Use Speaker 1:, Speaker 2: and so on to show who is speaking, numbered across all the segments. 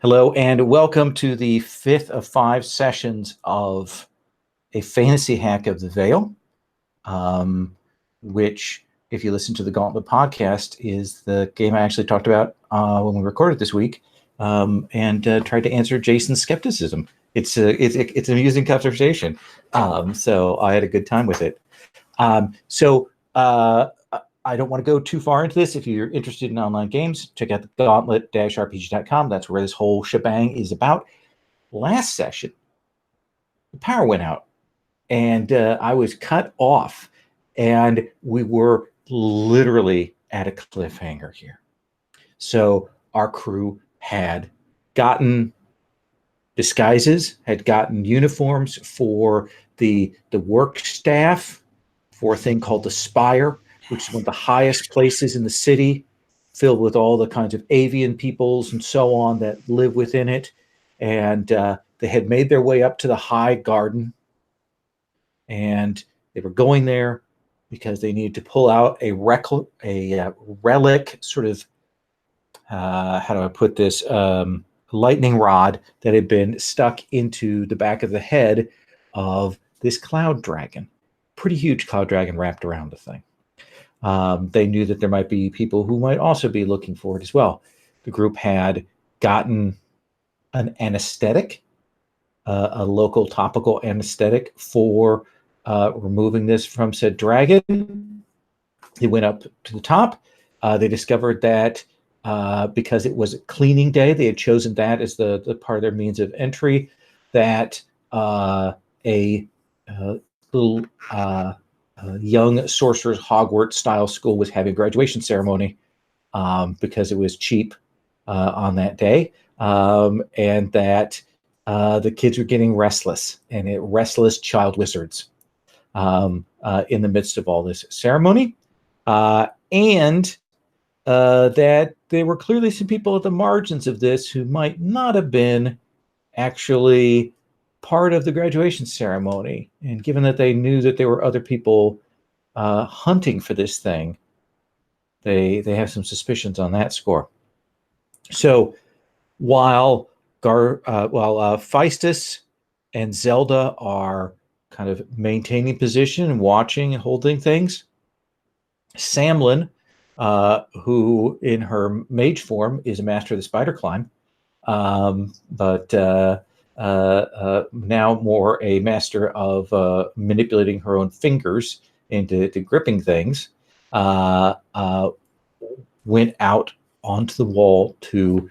Speaker 1: Hello, and welcome to the fifth of 5 sessions of a fantasy hack of the Veil, which, if you listen to the Gauntlet podcast, is the game I actually talked about when we recorded this week, and tried to answer Jason's skepticism. It's an amusing conversation, so I had a good time with it. I don't want to go too far into this. If you're interested in online games, check out the gauntlet-rpg.com. That's where this whole shebang is about. Last session, the power went out, and I was cut off, and we were literally at a cliffhanger here. So our crew had gotten disguises, had gotten uniforms for the work staff for a thing called the Spire, which is one of the highest places in the city, filled with all the kinds of avian peoples and so on that live within it. And they had made their way up to the High Garden, and they were going there because they needed to pull out a relic, sort of, how do I put this, lightning rod that had been stuck into the back of the head of this cloud dragon. Pretty huge cloud dragon wrapped around the thing. They knew that there might be people who might also be looking for it as well. The group had gotten an anesthetic, a local topical anesthetic for removing this from said dragon. They went up to the top. They discovered that because it was a cleaning day, they had chosen that as the part of their means of entry, that a little young sorcerer's Hogwarts style school was having a graduation ceremony because it was cheap on that day, and that the kids were getting restless, and restless child wizards in the midst of all this ceremony, and that there were clearly some people at the margins of this who might not have been actually part of the graduation ceremony. And given that they knew that there were other people hunting for this thing, they have some suspicions on that score. So while Feistus and Zelda are kind of maintaining position and watching and holding things, Samlin, who in her mage form is a master of the spider climb, but now more a master of manipulating her own fingers into gripping things, went out onto the wall to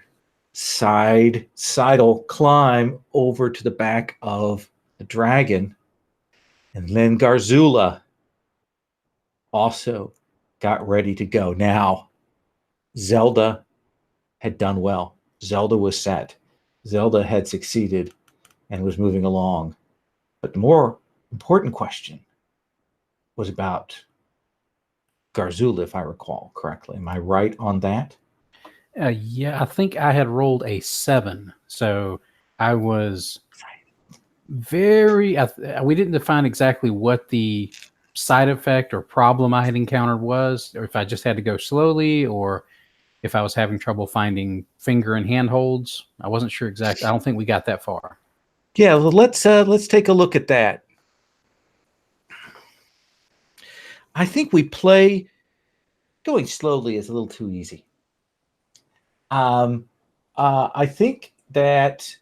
Speaker 1: sidle climb over to the back of the dragon. And then Garzula also got ready to go. Now, Zelda had done well. Zelda was set. Zelda had succeeded and was moving along. But the more important question was about Garzula, if I recall correctly. Am I right on that?
Speaker 2: Yeah, I think I had rolled a 7. So I was very... we didn't define exactly what the side effect or problem I had encountered was, or if I just had to go slowly, or if I was having trouble finding finger and hand holds. I wasn't sure exactly. I don't think we got that far.
Speaker 1: Yeah, well, let's take a look at that. I think we play going slowly is a little too easy. I think that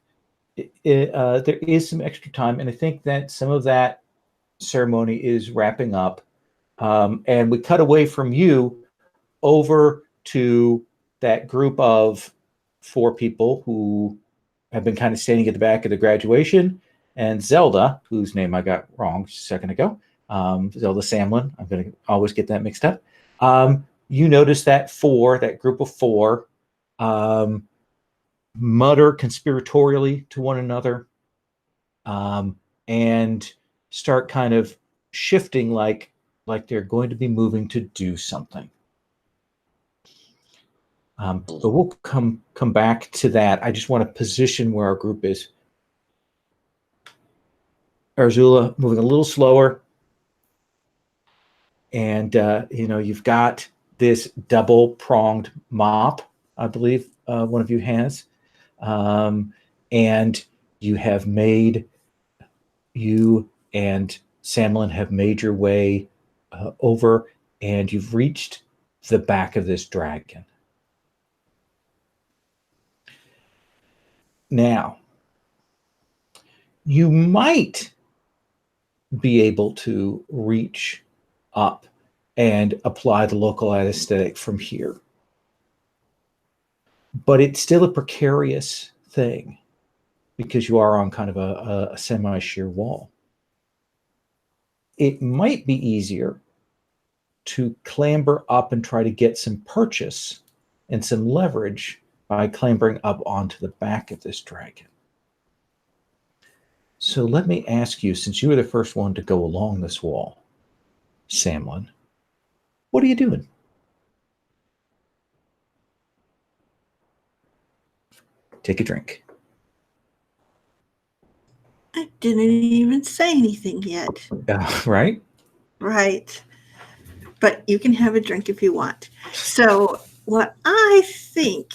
Speaker 1: there is some extra time, and I think that some of that ceremony is wrapping up, and we cut away from you over to that group of 4 people who have been kind of standing at the back of the graduation, and Zelda, whose name I got wrong just a second ago, Zelda Samlin. I'm going to always get that mixed up. You notice that group of 4 mutter conspiratorially to one another, and start kind of shifting like they're going to be moving to do something. But we'll come back to that. I just want to position where our group is. Garzula moving a little slower, and you've got this double-pronged mop, I believe one of you has. And you and Samlin have made your way over, and you've reached the back of this dragon. Now, you might be able to reach up and apply the local anesthetic from here. But it's still a precarious thing because you are on kind of a semi-sheer wall. It might be easier to clamber up and try to get some purchase and some leverage by clambering up onto the back of this dragon. So let me ask you, since you were the first one to go along this wall, Samlin, what are you doing? Take a drink.
Speaker 3: I didn't even say anything yet.
Speaker 1: Right?
Speaker 3: Right. But you can have a drink if you want. So what I think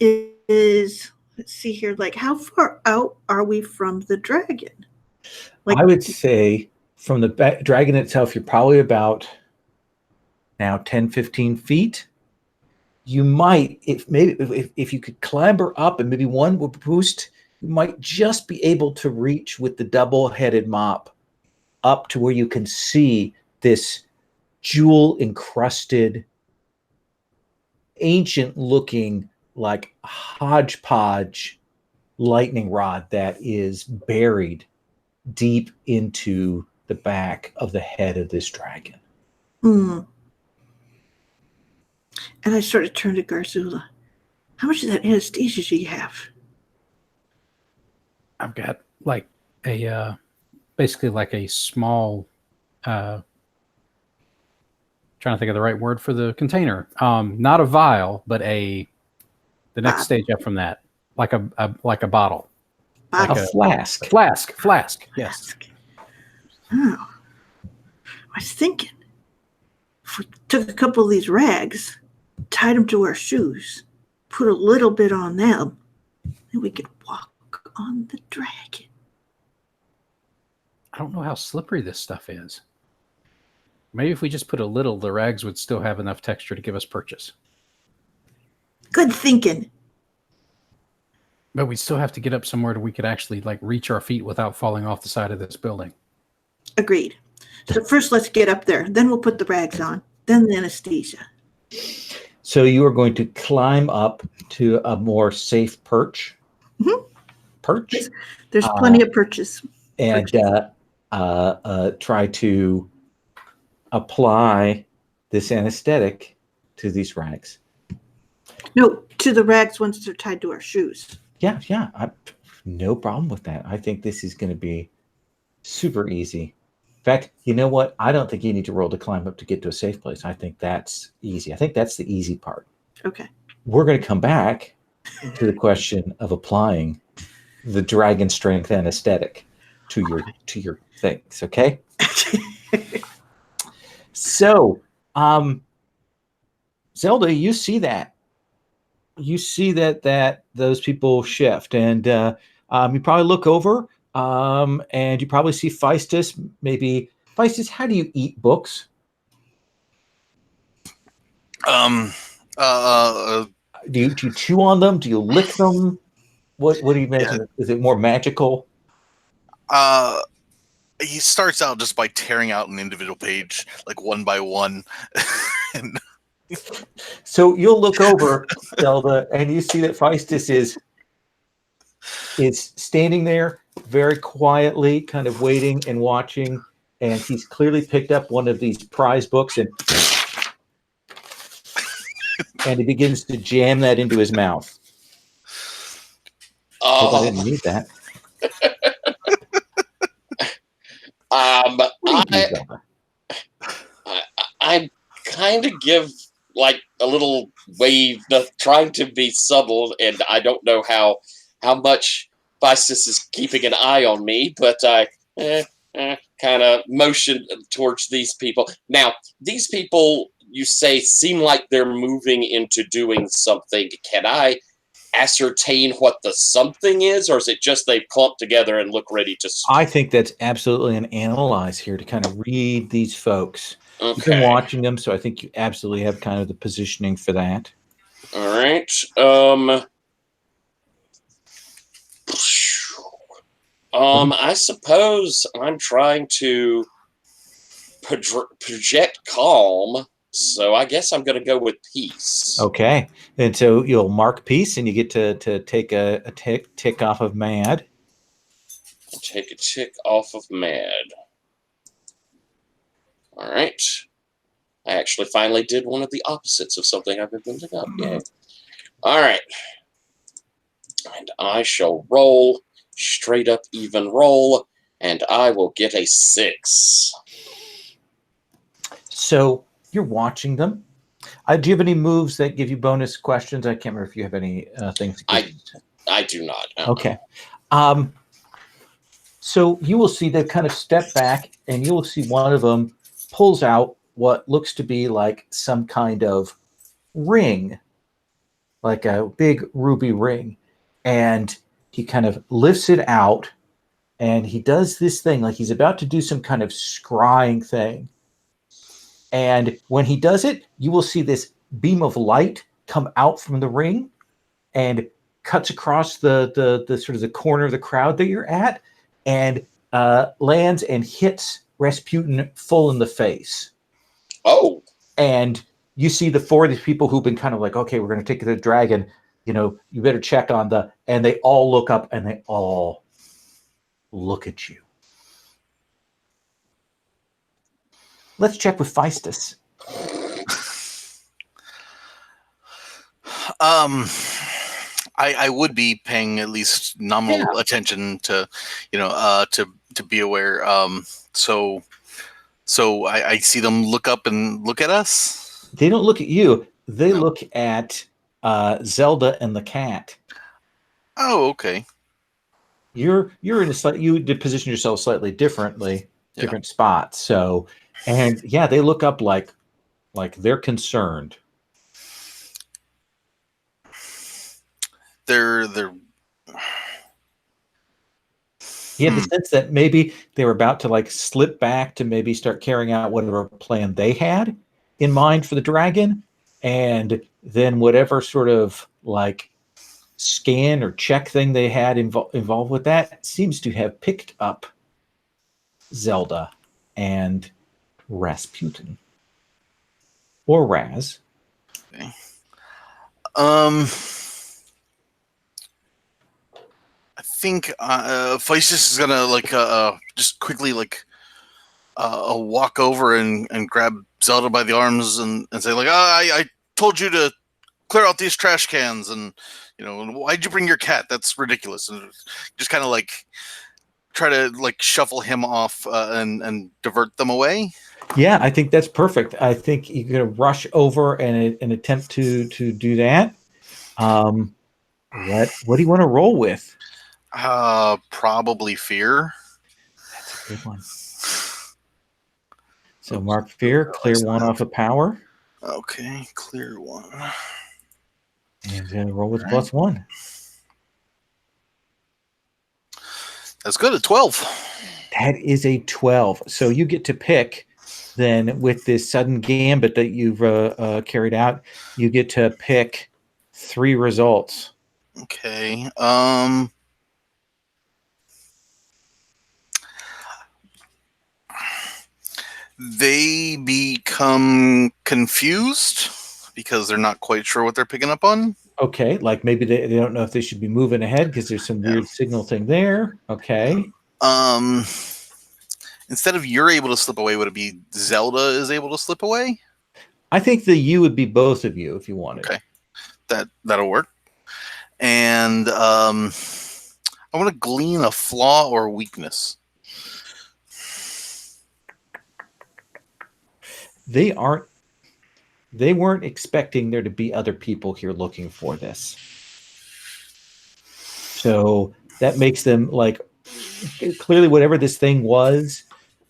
Speaker 3: is, let's see here, like how far out are we from the dragon? Like,
Speaker 1: I would say from the dragon itself, you're probably about now 10, 15 feet. You might, if you could clamber up and maybe one would boost, you might just be able to reach with the double-headed mop up to where you can see this jewel-encrusted, ancient-looking, like hodgepodge lightning rod that is buried deep into the back of the head of this dragon.
Speaker 3: And I sort of turned to Garzula. How much of that anesthesia do you have?
Speaker 2: I've got like a basically like a small trying to think of the right word for the container. Not a vial, but the next stage up from that. Like a bottle.
Speaker 3: Like
Speaker 1: a flask.
Speaker 2: Flask. Yes.
Speaker 3: Oh. I was thinking, if we took a couple of these rags, tied them to our shoes, put a little bit on them, then we could walk on the dragon.
Speaker 2: I don't know how slippery this stuff is. Maybe if we just put a little, the rags would still have enough texture to give us purchase.
Speaker 3: Good thinking.
Speaker 2: But we still have to get up somewhere that we could actually like reach our feet without falling off the side of this building.
Speaker 3: Agreed. So first let's get up there. Then we'll put the rags on. Then the anesthesia.
Speaker 1: So you are going to climb up to a more safe perch.
Speaker 3: Mm-hmm.
Speaker 1: Perch?
Speaker 3: There's plenty of perches.
Speaker 1: And try to apply this anesthetic to these rags.
Speaker 3: No, to the rags once they're tied to our shoes.
Speaker 1: Yeah. No problem with that. I think this is going to be super easy. In fact, you know what? I don't think you need to roll to climb up to get to a safe place. I think that's easy. I think that's the easy part.
Speaker 3: Okay.
Speaker 1: We're going to come back to the question of applying the dragon strength anesthetic to your things. Okay. So, Zelda, you see that. You see that those people shift, and you probably look over, and you probably see Feistus. Maybe Feistus, how do you eat books? Do you chew on them? Do you lick them? What do you imagine? Yeah. Is it more magical?
Speaker 4: He starts out just by tearing out an individual page, like one by one. And
Speaker 1: so you'll look over, Zelda, and you see that Feistus is standing there very quietly, kind of waiting and watching, and he's clearly picked up one of these prize books and he begins to jam that into his mouth. Oh, I didn't need that.
Speaker 5: I kind of give like a little wave, trying to be subtle, and I don't know how much Feistus is keeping an eye on me, but I kind of motion towards these people. Now, these people, you say, seem like they're moving into doing something. Can I ascertain what the something is, or is it just they've clumped together and look ready to?
Speaker 1: I think that's absolutely an analyze here to kind of read these folks. You've been
Speaker 5: Okay.
Speaker 1: watching them, so I think you absolutely have kind of the positioning for that.
Speaker 5: All right. I suppose I'm trying to project calm, so I guess I'm going to go with peace.
Speaker 1: Okay, and so you'll mark peace, and you get to take a tick off of mad.
Speaker 5: Take a tick off of mad. All right. I actually finally did one of the opposites of something I've been building up. Yay. All right. And I shall roll straight up even roll, and I will get a 6.
Speaker 1: So you're watching them. Do you have any moves that give you bonus questions? I can't remember if you have any things.
Speaker 5: I do not.
Speaker 1: Okay. So you will see they kind of step back, and you will see one of them pulls out what looks to be like some kind of ring, like a big ruby ring. And he kind of lifts it out, and he does this thing like he's about to do some kind of scrying thing. And when he does it, you will see this beam of light come out from the ring and cuts across the sort of the corner of the crowd that you're at, and lands and hits Rasputin full in the face.
Speaker 5: Oh.
Speaker 1: And you see the 4 of these people who've been kind of like, okay, we're going to take the dragon. You know, you better check on and they all look up and they all look at you. Let's check with Feistus.
Speaker 4: I would be paying at least nominal attention to, to be aware. So I see them look up and look at us.
Speaker 1: They don't look at you. They look at Zelda and the cat.
Speaker 4: Oh, okay.
Speaker 1: You're in you did position yourself slightly differently, different spots. So, and they look up like they're concerned.
Speaker 4: They're
Speaker 1: You have the sense that maybe they were about to like slip back to maybe start carrying out whatever plan they had in mind for the dragon, and then whatever sort of like scan or check thing they had involved with that seems to have picked up Zelda and Rasputin or Raz.
Speaker 4: Okay. I think Feistus is gonna just quickly walk over and grab Zelda by the arms and say I told you to clear out these trash cans, and why'd you bring your cat? That's ridiculous. And just kind of try to shuffle him off and divert them away.
Speaker 1: Yeah, I think that's perfect. I think you're gonna rush over and attempt to do that. What do you want to roll with?
Speaker 4: Probably fear.
Speaker 1: That's a good one. So mark fear, clear 1 off of power.
Speaker 4: Okay, clear 1.
Speaker 1: And then roll with +1.
Speaker 4: That's good, a 12.
Speaker 1: That is a 12. So you get to pick then with this sudden gambit that you've carried out, you get to pick 3 results.
Speaker 4: Okay. They become confused because they're not quite sure what they're picking up on.
Speaker 1: Okay, like maybe they don't know if they should be moving ahead because there's some weird signal thing there. Okay.
Speaker 4: Instead of you're able to slip away, would it be Zelda is able to slip away?
Speaker 1: I think the you would be both of you if you wanted.
Speaker 4: Okay, that'll work. And I want to glean a flaw or weakness.
Speaker 1: They weren't expecting there to be other people here looking for this. So that makes them clearly whatever this thing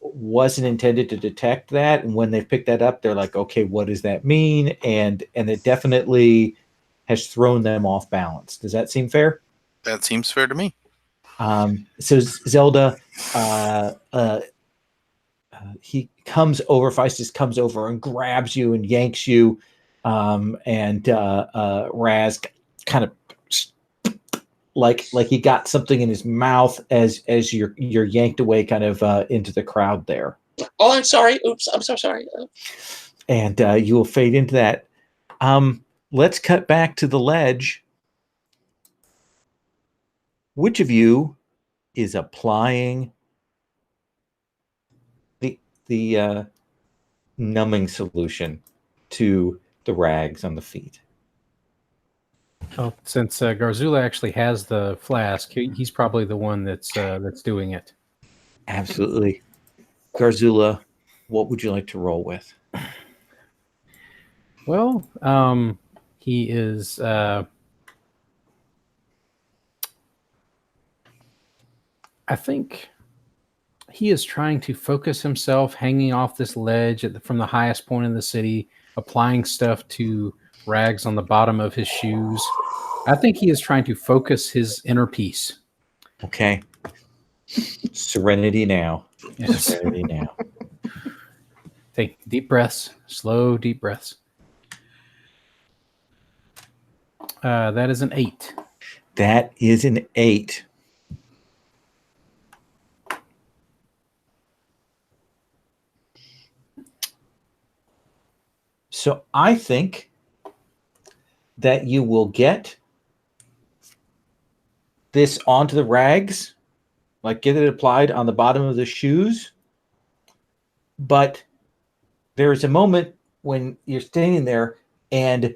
Speaker 1: wasn't intended to detect that. And when they picked that up, they're like, okay, what does that mean? And it definitely has thrown them off balance. Does that seem fair?
Speaker 4: That seems fair to me.
Speaker 1: So Zelda, he comes over, Feistus comes over and grabs you and yanks you, and Raz kind of like he got something in his mouth as you're yanked away kind of into the crowd there.
Speaker 5: Oh, I'm sorry. Oops, I'm so sorry.
Speaker 1: And you will fade into that. Let's cut back to the ledge. Which of you is applying the numbing solution to the rags on the feet?
Speaker 2: Well, since Garzula actually has the flask, he's probably the one that's doing it.
Speaker 1: Absolutely. Garzula, what would you like to roll with?
Speaker 2: Well, he is. I think he is trying to focus himself, hanging off this ledge from the highest point in the city, applying stuff to rags on the bottom of his shoes. I think he is trying to focus his inner peace.
Speaker 1: Okay. Serenity now.
Speaker 2: Yes.
Speaker 1: Serenity now.
Speaker 2: Take deep breaths, slow, deep breaths. That is an 8.
Speaker 1: That is an 8. So I think that you will get this onto the rags, like get it applied on the bottom of the shoes. But there is a moment when you're standing there and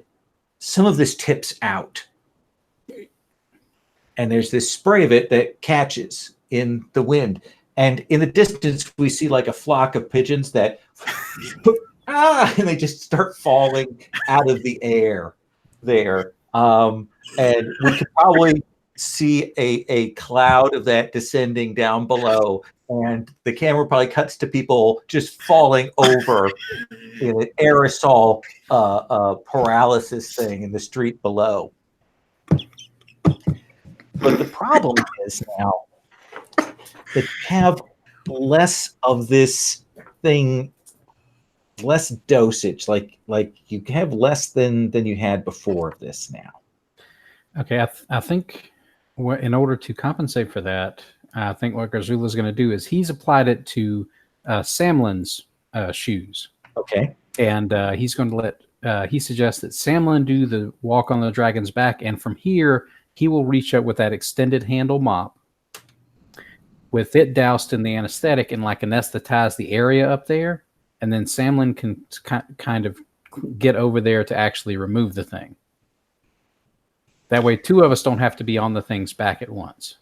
Speaker 1: some of this tips out. And there's this spray of it that catches in the wind. And in the distance, we see like a flock of pigeons that and they just start falling out of the air there. And we could probably see a cloud of that descending down below. And the camera probably cuts to people just falling over in an aerosol paralysis thing in the street below. But the problem is now that you have less of this thing, less dosage, like you have less than you had before of this now.
Speaker 2: Okay, I think in order to compensate for that, I think what Garzula is going to do is he's applied it to Samlin's shoes.
Speaker 1: Okay.
Speaker 2: And he's going to let, he suggests that Samlin do the walk on the dragon's back. And from here, he will reach up with that extended handle mop with it doused in the anesthetic and like anesthetize the area up there. And then Samlin can kind of get over there to actually remove the thing. That way, two of us don't have to be on the thing's back at once.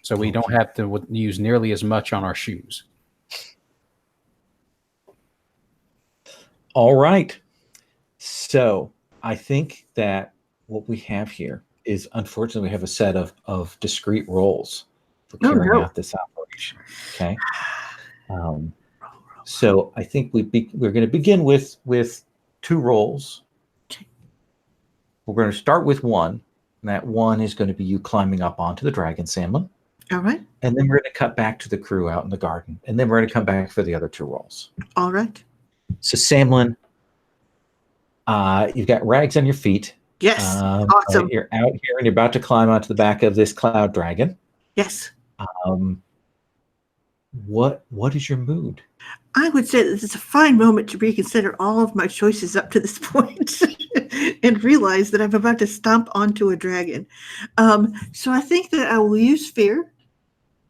Speaker 2: So we don't have to use nearly as much on our shoes.
Speaker 1: All right. So I think that what we have here is, unfortunately, we have a set of discrete roles for carrying out this operation. Okay. So I think we're going to begin with 2 roles. We're going to start with 1. And that 1 is going to be you climbing up onto the dragon, Samlin.
Speaker 3: All right.
Speaker 1: And then we're going to cut back to the crew out in the garden. And then we're going to come back for the other 2 roles.
Speaker 3: All right.
Speaker 1: So Samlin, you've got rags on your feet.
Speaker 3: Yes. Awesome.
Speaker 1: You're out here and you're about to climb onto the back of this cloud dragon.
Speaker 3: Yes.
Speaker 1: What is your mood?
Speaker 3: I would say this is a fine moment to reconsider all of my choices up to this point and realize that I'm about to stomp onto a dragon. So I think that I will use fear.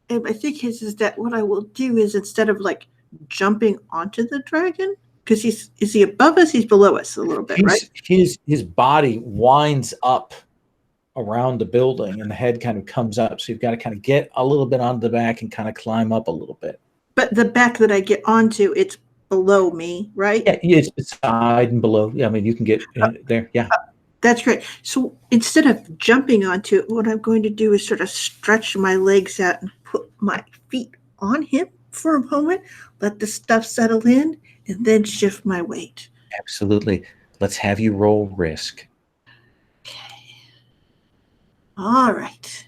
Speaker 3: And I think is that what I will do is, instead of like jumping onto the dragon, because is he above us? He's below us a little bit, right?
Speaker 1: His body winds up around the building and the head kind of comes up. So you've got to kind of get a little bit onto the back and kind of climb up a little bit.
Speaker 3: But the back that I get onto, it's below me, right?
Speaker 1: Yeah, it's beside and below. Yeah, I mean, you can get there. Yeah.
Speaker 3: That's great. So instead of jumping onto it, what I'm going to do is sort of stretch my legs out and put my feet on him for a moment, let the stuff settle in, and then shift my weight.
Speaker 1: Absolutely. Let's have you roll risk.
Speaker 3: Okay. All right.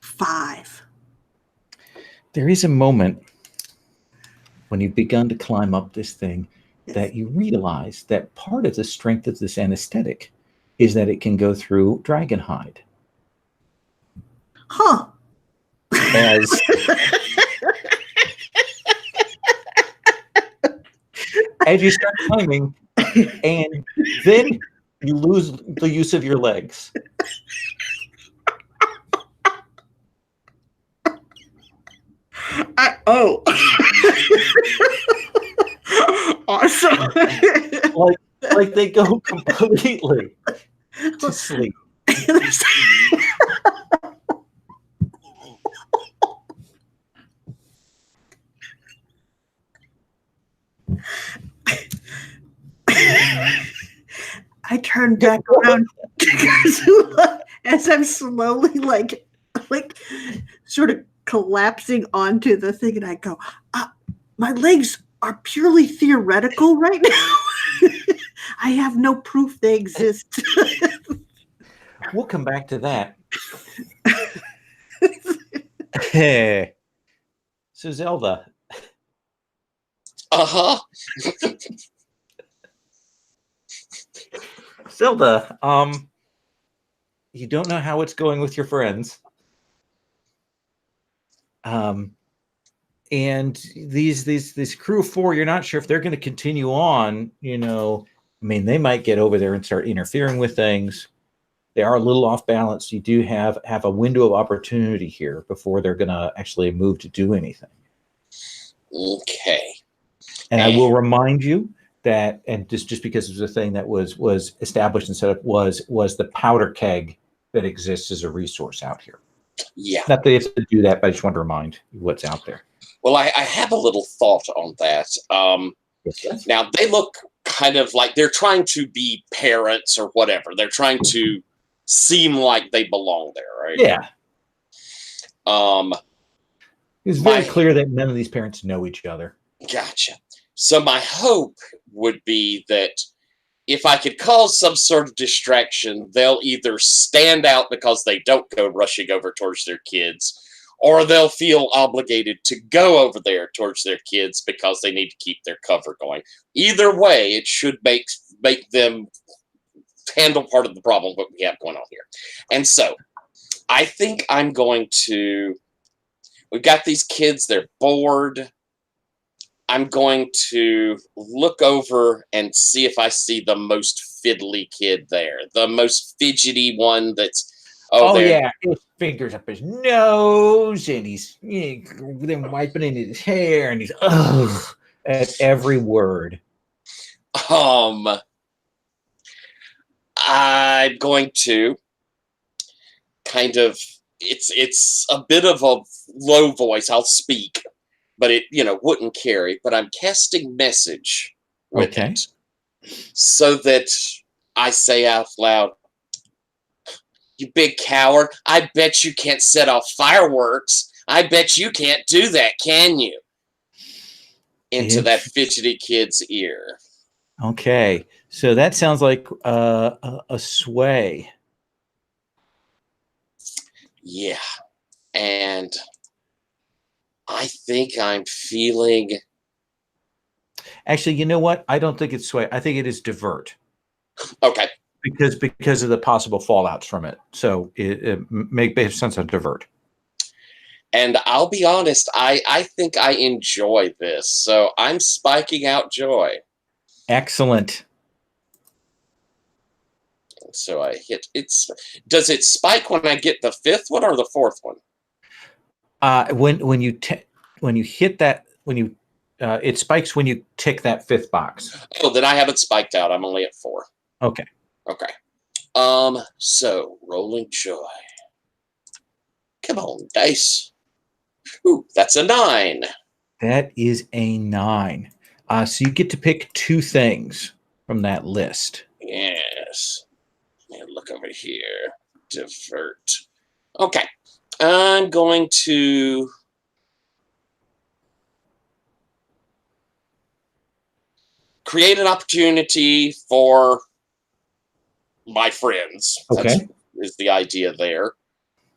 Speaker 3: Five.
Speaker 1: There is a moment when you've begun to climb up this thing
Speaker 3: Yes.
Speaker 1: that you realize that part of the strength of this anesthetic is that it can go through dragon hide.
Speaker 3: Huh.
Speaker 1: As as you start climbing, and then you lose the use of your legs.
Speaker 3: Oh. Awesome.
Speaker 1: Like they go completely to sleep.
Speaker 3: I turn back around as I'm slowly like sort of collapsing onto the thing, and I go, my legs are purely theoretical right now. I have no proof they exist.
Speaker 1: We'll come back to that. So Zelda,
Speaker 5: Uh-huh.
Speaker 1: Zelda, you don't know how it's going with your friends. And these crew of four, you're not sure if they're going to continue on. I mean, they might get over there and start interfering with things. They are a little off balance. You do have a window of opportunity here before they're going to actually move to do anything.
Speaker 5: Okay.
Speaker 1: And I will remind you that, and just because it was a thing that was established and set up, was the powder keg that exists as a resource out here.
Speaker 5: Yeah.
Speaker 1: Not that you have to do that, but I just want to remind you what's out there.
Speaker 5: Well, I have a little thought on that.
Speaker 1: Yes.
Speaker 5: Now, they look kind of like they're trying to be parents or whatever. They're trying to seem like they belong there, right?
Speaker 1: Yeah. It's very
Speaker 5: my-
Speaker 1: clear that none of these parents know each other.
Speaker 5: Gotcha. So my hope would be that if I could cause some sort of distraction, they'll either stand out because they don't go rushing over towards their kids, or they'll feel obligated to go over there towards their kids because they need to keep their cover going. Either way, it should make them handle part of the problem what we have going on here. And so I think I'm going to, we've got these kids, they're bored. I'm going to look over and see if I see the most fiddly kid there, the most fidgety one that's,
Speaker 1: yeah, his fingers up his nose, and he's then wiping in his hair, and he's at every word.
Speaker 5: I'm going to kind of, it's a bit of a low voice. I'll speak, but it wouldn't carry. But I'm casting message with it, so that I say out loud, "You big coward! I bet you can't set off fireworks. I bet you can't do that, can you?" Into that fidgety kid's ear.
Speaker 1: Okay, so that sounds like a sway.
Speaker 5: Yeah, and I think I'm feeling.
Speaker 1: Actually, you know what? I don't think it's sway. I think it is divert.
Speaker 5: Okay.
Speaker 1: Because of the possible fallouts from it. So it makes sense of divert.
Speaker 5: And I'll be honest, I think I enjoy this. So I'm spiking out joy.
Speaker 1: Excellent.
Speaker 5: So I hit does it spike when I get the fifth one or the fourth one?
Speaker 1: When you hit that, it spikes when you tick that fifth box.
Speaker 5: Oh, then I haven't spiked out. I'm only at 4.
Speaker 1: Okay.
Speaker 5: So rolling joy. Come on, dice. Ooh, that's a 9.
Speaker 1: That is a 9. So you get to pick 2 things from that list.
Speaker 5: Yes. Let me look over here. Divert. Okay. I'm going to. create an opportunity for my friends.
Speaker 1: Okay.
Speaker 5: Is the idea there.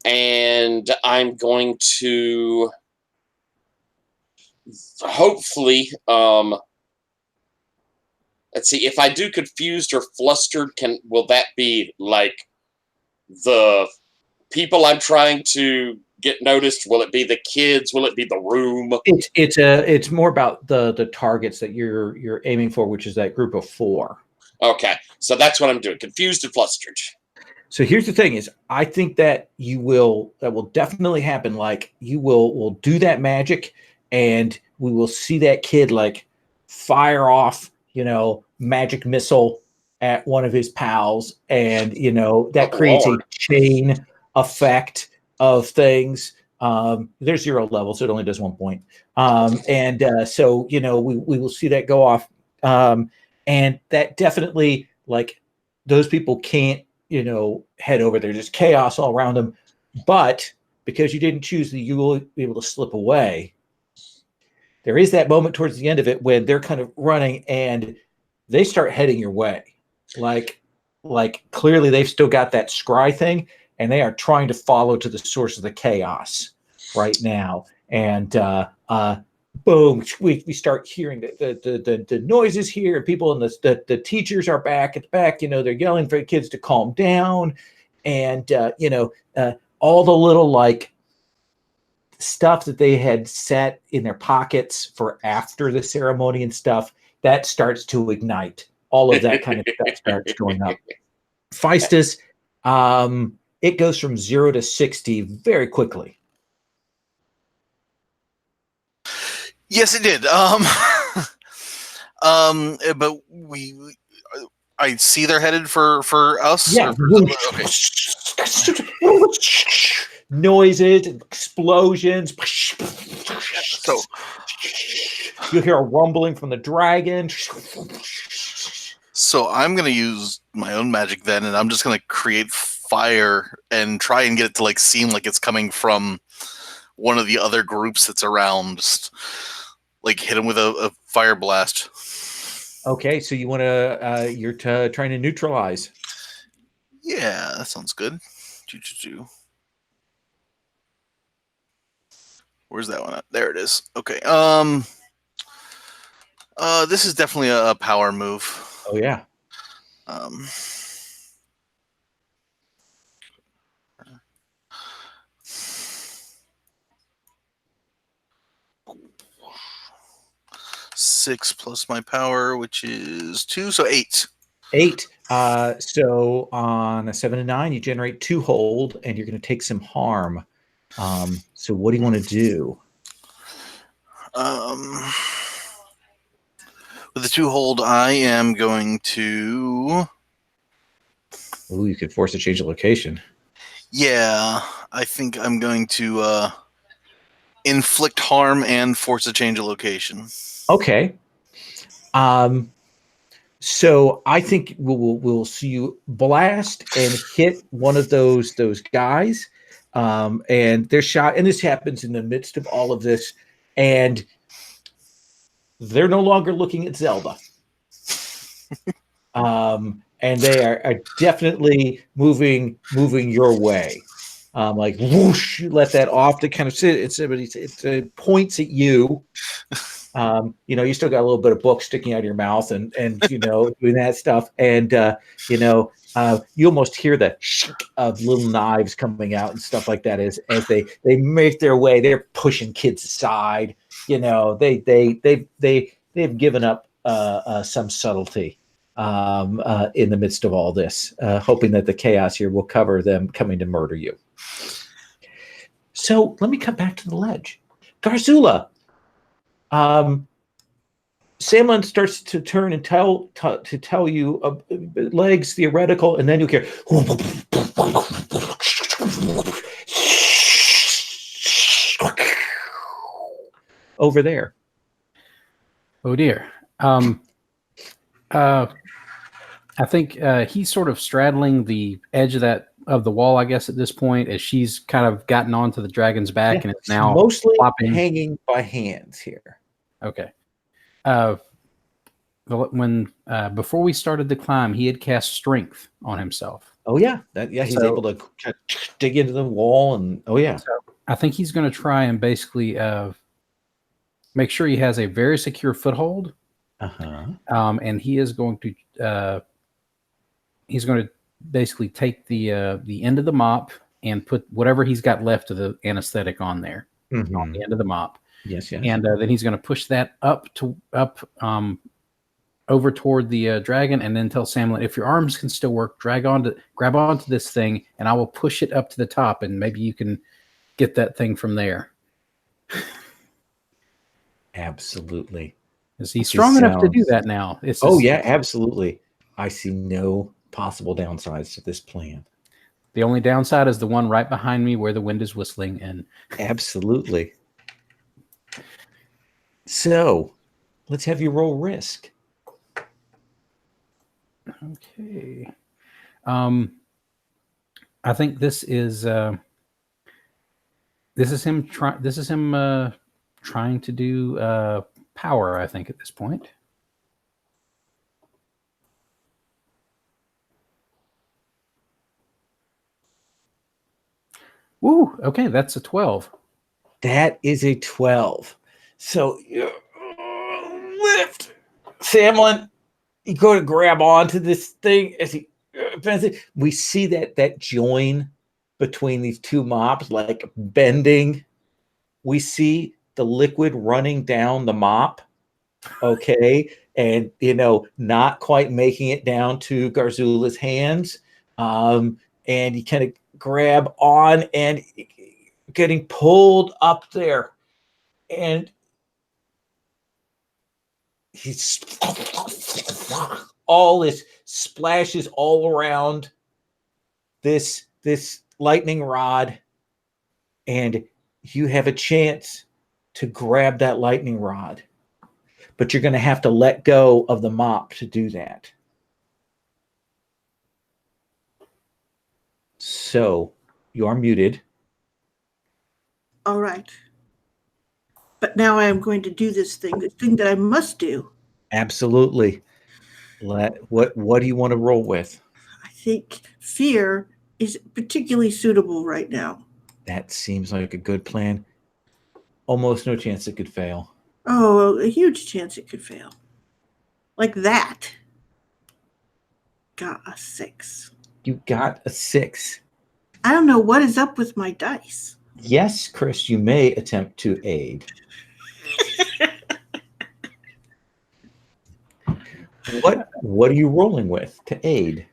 Speaker 5: And I'm going to hopefully, let's see, if I do confused or flustered, will that be like the people I'm trying to get noticed? Will it be the kids? Will it be the room?
Speaker 1: It's more about the targets that you're aiming for, which is that group of 4.
Speaker 5: Okay, so that's what I'm doing. Confused and flustered.
Speaker 1: So here's the thing: is I think that that will definitely happen. Like you will do that magic, and we will see that kid like fire off, magic missile at one of his pals, and that creates
Speaker 5: Lord.
Speaker 1: a chain effect of things. There's 0 levels, so it only does 1 point. So we will see that go off, and that definitely like those people can't head over there. There's chaos all around them, but because you didn't choose you will be able to slip away. There is that moment towards the end of it when they're kind of running and they start heading your way, like clearly they've still got that scry thing and they are trying to follow to the source of the chaos right now. And boom, we start hearing the noises here. People and the teachers are back at the back. They're yelling for the kids to calm down, and all the little like stuff that they had set in their pockets for after the ceremony and stuff that starts to ignite. All of that kind of stuff starts going up. Feistus, it goes from 0 to 60 very quickly.
Speaker 4: Yes, it did. But I see they're headed for us.
Speaker 1: Yeah.
Speaker 4: Okay.
Speaker 1: Noises and explosions.
Speaker 4: So
Speaker 1: you'll hear a rumbling from the dragon.
Speaker 4: So I'm gonna use my own magic then, and I'm just gonna create fire and try and get it to like seem like it's coming from one of the other groups that's around. Just like hit them with a fire blast.
Speaker 1: Okay, so you want to you're trying to neutralize.
Speaker 4: Yeah, that sounds good. Where's that one at? There it is. Okay. This is definitely a power move.
Speaker 1: Oh yeah.
Speaker 4: 6 plus my power, which is 2, so 8.
Speaker 1: 8. So on a 7 and 9, you generate 2 hold, and you're going to take some harm. So what do you want to do?
Speaker 4: With the 2 hold, I am going to.
Speaker 1: Ooh, you could force a change of location.
Speaker 4: Yeah, I think I'm going to inflict harm and force a change of location.
Speaker 1: Okay. So I think we'll see you blast and hit one of those guys, and they're shot. And this happens in the midst of all of this, and they're no longer looking at Zelda. And they are definitely moving your way. Like whoosh, you let that off to kind of sit. It points at you. You still got a little bit of book sticking out of your mouth and doing that stuff. And you almost hear the shink of little knives coming out and stuff like that as they make their way. They're pushing kids aside. They've given up some subtlety in the midst of all this, hoping that the chaos here will cover them coming to murder you. So let me come back to the ledge. Garzula. Samlin starts to turn and tell you legs theoretical, and then you hear over there.
Speaker 2: Oh dear. I think he's sort of straddling the edge of the wall, I guess, at this point, as she's kind of gotten onto the dragon's back and it's now
Speaker 1: mostly
Speaker 2: flopping.
Speaker 1: Hanging by hands here.
Speaker 2: Okay. when before we started the climb, he had cast strength on himself.
Speaker 1: Oh yeah, he's able to dig into the wall, and
Speaker 2: So I think he's going to try and basically make sure he has a very secure foothold. And he is going to basically take the end of the mop and put whatever he's got left of the anesthetic on there on the end of the mop.
Speaker 1: Yes.
Speaker 2: And then he's going to push that up over toward the dragon, and then tell Samlin, if your arms can still work, grab onto this thing, and I will push it up to the top, and maybe you can get that thing from there.
Speaker 1: Absolutely.
Speaker 2: Is he strong enough to do that now?
Speaker 1: Yeah, absolutely. I see no possible downsides to this plan.
Speaker 2: The only downside is the one right behind me where the wind is whistling. And
Speaker 1: absolutely. So let's have you roll risk.
Speaker 2: Okay. I think this is him trying to do power, I think, at this point. Woo, okay, that's a 12.
Speaker 1: That is a 12. So you lift Samlin. You go to grab onto this thing as he we see that join between these two mops like bending. We see the liquid running down the mop, okay, and not quite making it down to Garzula's hands, and you kind of grab on and getting pulled up there, and he's all this splashes all around this lightning rod, and you have a chance to grab that lightning rod, but you're going to have to let go of the mop to do that. So you are muted.
Speaker 3: All right. But now I am going to do this thing, the thing that I must do.
Speaker 1: Absolutely. What do you want to roll with?
Speaker 3: I think fear is particularly suitable right now.
Speaker 1: That seems like a good plan. Almost no chance it could fail.
Speaker 3: Oh, a huge chance it could fail. Like that. Got a 6.
Speaker 1: You got a 6.
Speaker 3: I don't know what is up with my dice.
Speaker 1: Yes, Chris, you may attempt to aid. What are you rolling with to aid?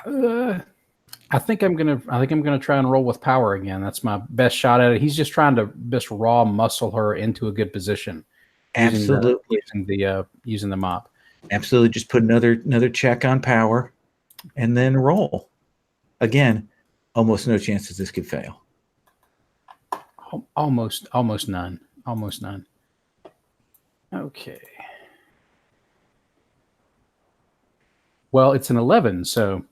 Speaker 2: I think I'm gonna try and roll with power again. That's my best shot at it. He's just trying to just raw muscle her into a good position.
Speaker 1: Absolutely,
Speaker 2: using the mop.
Speaker 1: Absolutely, just put another check on power, and then roll. Again, almost no chances this could fail.
Speaker 2: Almost none. Almost none. Okay. Well, it's an 11, so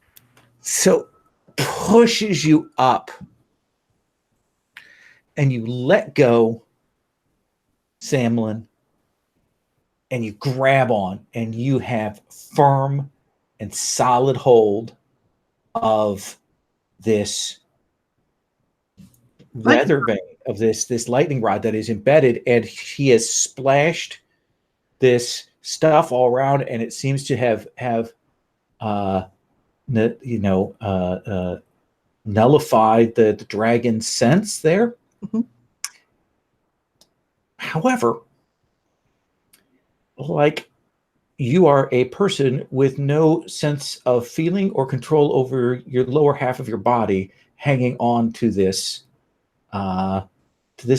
Speaker 1: pushes you up, and you let go, Samlin, and you grab on, and you have firm and solid hold of this weather vane, of this lightning rod that is embedded, and he has splashed this stuff all around, and it seems to have nullified the dragon's sense there.
Speaker 3: Mm-hmm.
Speaker 1: However, like, you are a person with no sense of feeling or control over your lower half of your body, hanging on to this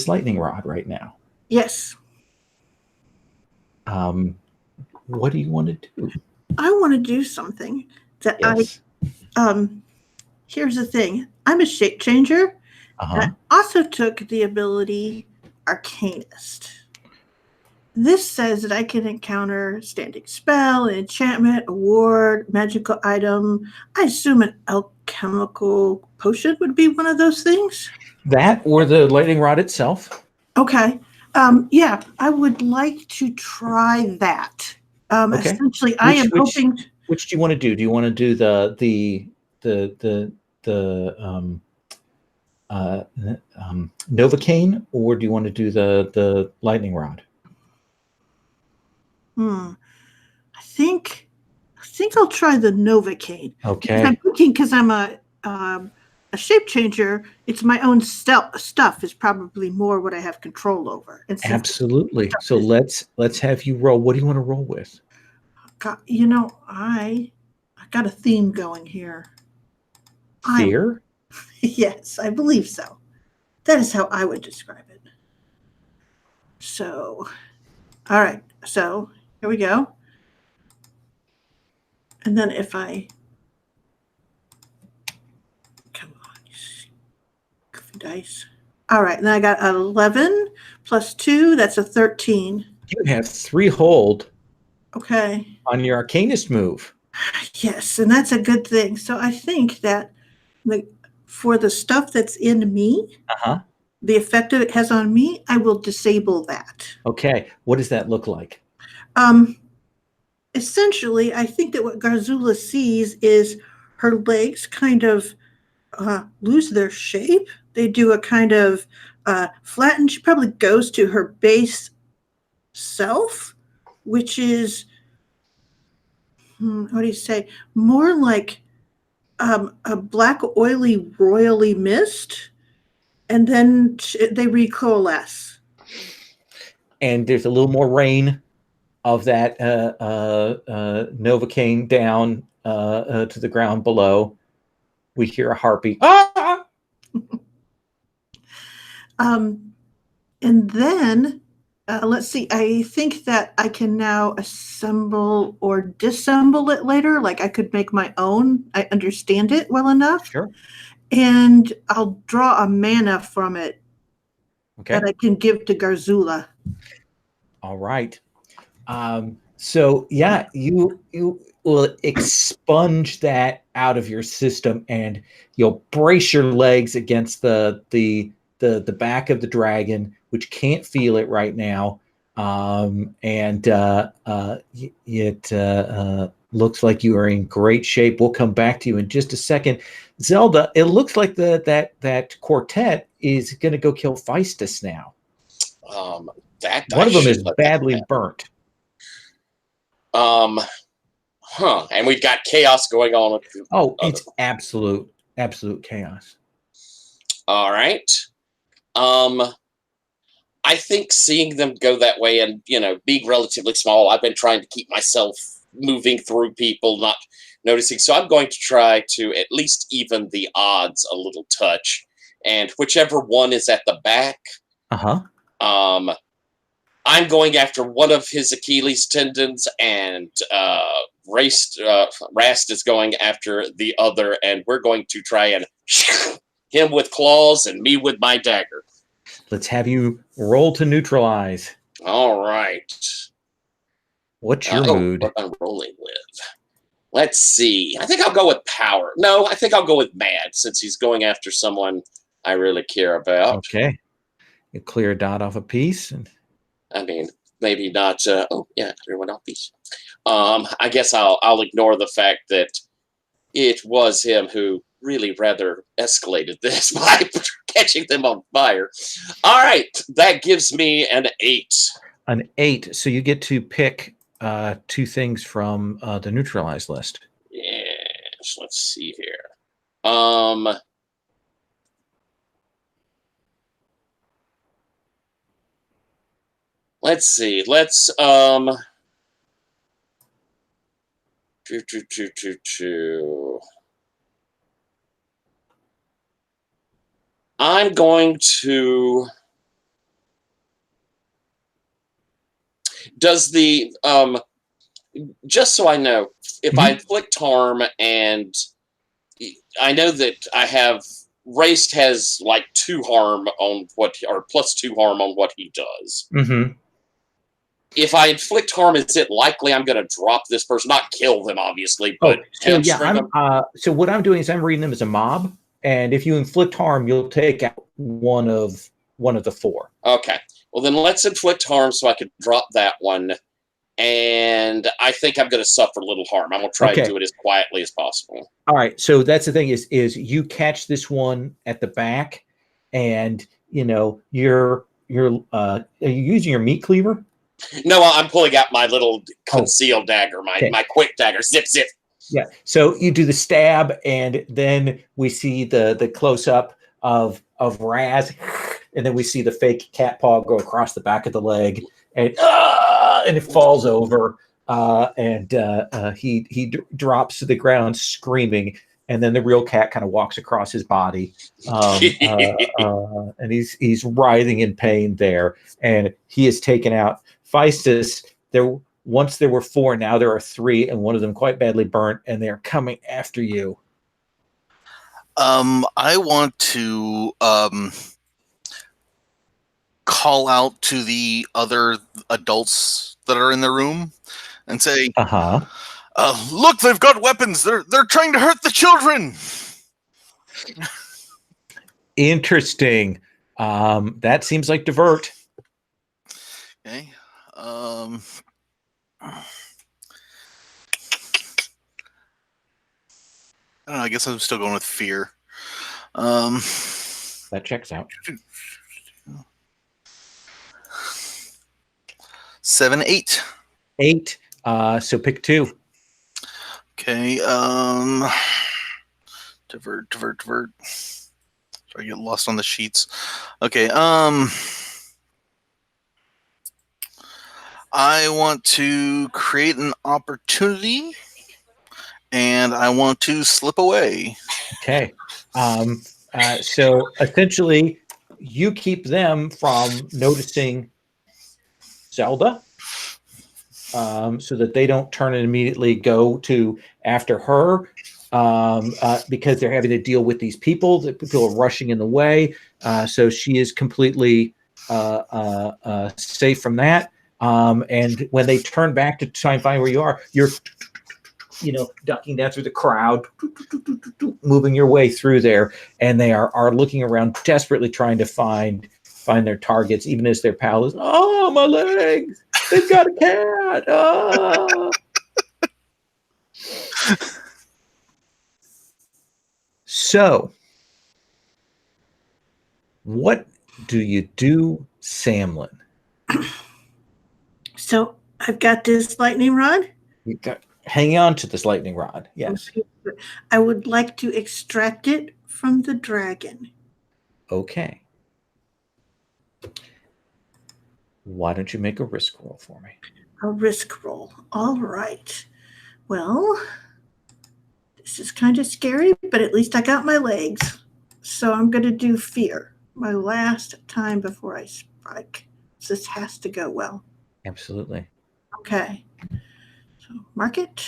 Speaker 1: lightning rod right now.
Speaker 3: Yes.
Speaker 1: What do you want to do?
Speaker 3: I want to do something that
Speaker 1: Yes.
Speaker 3: Here's the thing. I'm a shape changer.
Speaker 1: Uh-huh.
Speaker 3: And I also took the ability Arcanist. This says that I can encounter standing spell, an enchantment, a ward, magical item. I assume an alchemical potion would be one of those things.
Speaker 1: That or the lightning rod itself.
Speaker 3: Okay. Yeah, I would like to try that.
Speaker 1: Okay.
Speaker 3: Essentially, I am hoping.
Speaker 1: Which do you want to do? Do you want to do the Novocaine, or do you want to do the lightning rod?
Speaker 3: I think I'll try the Novocaine.
Speaker 1: Okay.
Speaker 3: I'm thinking because I'm a shape changer, it's my own stuff is probably more what I have control over. And
Speaker 1: Absolutely. So let's have you roll. What do you want to roll with?
Speaker 3: God, I got a theme going here.
Speaker 1: Fear?
Speaker 3: Yes, I believe so. That is how I would describe it. So, all right. So here we go. And then if I come on, goofy dice. All right, and then I got 11 plus 2. That's a 13.
Speaker 1: You have 3 hold.
Speaker 3: Okay.
Speaker 1: On your Arcanist move.
Speaker 3: Yes, and that's a good thing. So I think that for the stuff that's in me, the effect that it has on me, I will disable that.
Speaker 1: Okay. What does that look like?
Speaker 3: Essentially, I think that what Garzula sees is her legs kind of lose their shape. They do a kind of flatten. She probably goes to her base self, which is, what do you say, more like a black, oily, royally mist, and then they recoalesce.
Speaker 1: And there's a little more rain of that Novocaine down to the ground below. We hear a harpy. Ah!
Speaker 3: And then, let's see, I think that I can now assemble or disassemble it later. Like I could make my own. I understand it well enough.
Speaker 1: Sure.
Speaker 3: And I'll draw a mana from it that I can give to Garzula.
Speaker 1: All right. So yeah, you will expunge that out of your system, and you'll brace your legs against the back of the dragon, which can't feel it right now. It looks like you are in great shape. We'll come back to you in just a second. Zelda, it looks like that quartet is going to go kill Feistus now. One of them is badly burnt.
Speaker 5: And we've got chaos going on.
Speaker 1: It's absolute chaos.
Speaker 5: All right. I think seeing them go that way and, being relatively small, I've been trying to keep myself moving through people, not noticing. So I'm going to try to at least even the odds a little touch. And whichever one is at the back, I'm going after one of his Achilles tendons, and Rast is going after the other, and we're going to try and him with claws and me with my dagger.
Speaker 1: Let's have you roll to neutralize.
Speaker 5: All right.
Speaker 1: What's your mood?
Speaker 5: What I'm rolling with. Let's see. I think I'll go with power. No, I think I'll go with mad, since he's going after someone I really care about.
Speaker 1: Okay. You clear a dot off a piece.
Speaker 5: I mean, maybe not. Clear one off piece. I guess I'll ignore the fact that it was him who really rather escalated this by catching them on fire. All right, that gives me an 8.
Speaker 1: An 8. So you get to pick 2 things from the neutralized list.
Speaker 5: Yes. Let's see here. Let's see. Let's I'm going to. Does the just so I know, if I inflict harm, and I know that I have Raced has like 2 harm on what, or plus 2 harm on what he does. If I inflict harm, is it likely I'm going to drop this person? Not kill them, obviously, but
Speaker 1: so what I'm doing is I'm reading them as a mob, and if you inflict harm, you'll take out one of the 4.
Speaker 5: Okay. Well, then let's inflict harm so I can drop that one. and I think I'm going to suffer little harm. I'm going to try and do it as quietly as possible.
Speaker 1: All right. So that's the thing is you catch this one at the back, and you're are you using your meat cleaver?
Speaker 5: No, I'm pulling out my little concealed dagger, my quick dagger. Zip, zip.
Speaker 1: Yeah. So you do the stab, and then we see the close up of Raz, and then we see the fake cat paw go across the back of the leg, and it falls over, and he drops to the ground screaming, and then the real cat kind of walks across his body, and he's writhing in pain there, and he is taken out. Feistus, once there were 4, now there are 3, and one of them quite badly burnt, and they are coming after you.
Speaker 4: I want to call out to the other adults that are in the room and say, look, they've got weapons. They're trying to hurt the children.
Speaker 1: Interesting. That seems like divert.
Speaker 4: Okay. I don't know, I guess I'm still going with fear.
Speaker 1: That checks out.
Speaker 4: 7, 8.
Speaker 1: 8. So pick 2.
Speaker 4: Okay. Divert. So I get lost on the sheets. Okay. I want to create an opportunity, and I want to slip away.
Speaker 1: Okay. So essentially, you keep them from noticing Zelda, so that they don't turn and immediately go to after her, because they're having to deal with these people. The people are rushing in the way, so she is completely safe from that. And when they turn back to try and find where you are, you're ducking down through the crowd, moving your way through there, and they are looking around desperately trying to find their targets, even as their pal is, oh, my legs, they've got a cat. Oh. So what do you do, Samlin?
Speaker 3: So I've got this lightning rod.
Speaker 1: You got hanging on to this lightning rod. Yes.
Speaker 3: I would like to extract it from the dragon.
Speaker 1: Okay. Why don't you make a risk roll for me?
Speaker 3: A risk roll. All right. Well, this is kind of scary, but at least I got my legs. So I'm going to do fear. My last time before I strike. So this has to go well.
Speaker 1: Absolutely.
Speaker 3: Okay. So mark it.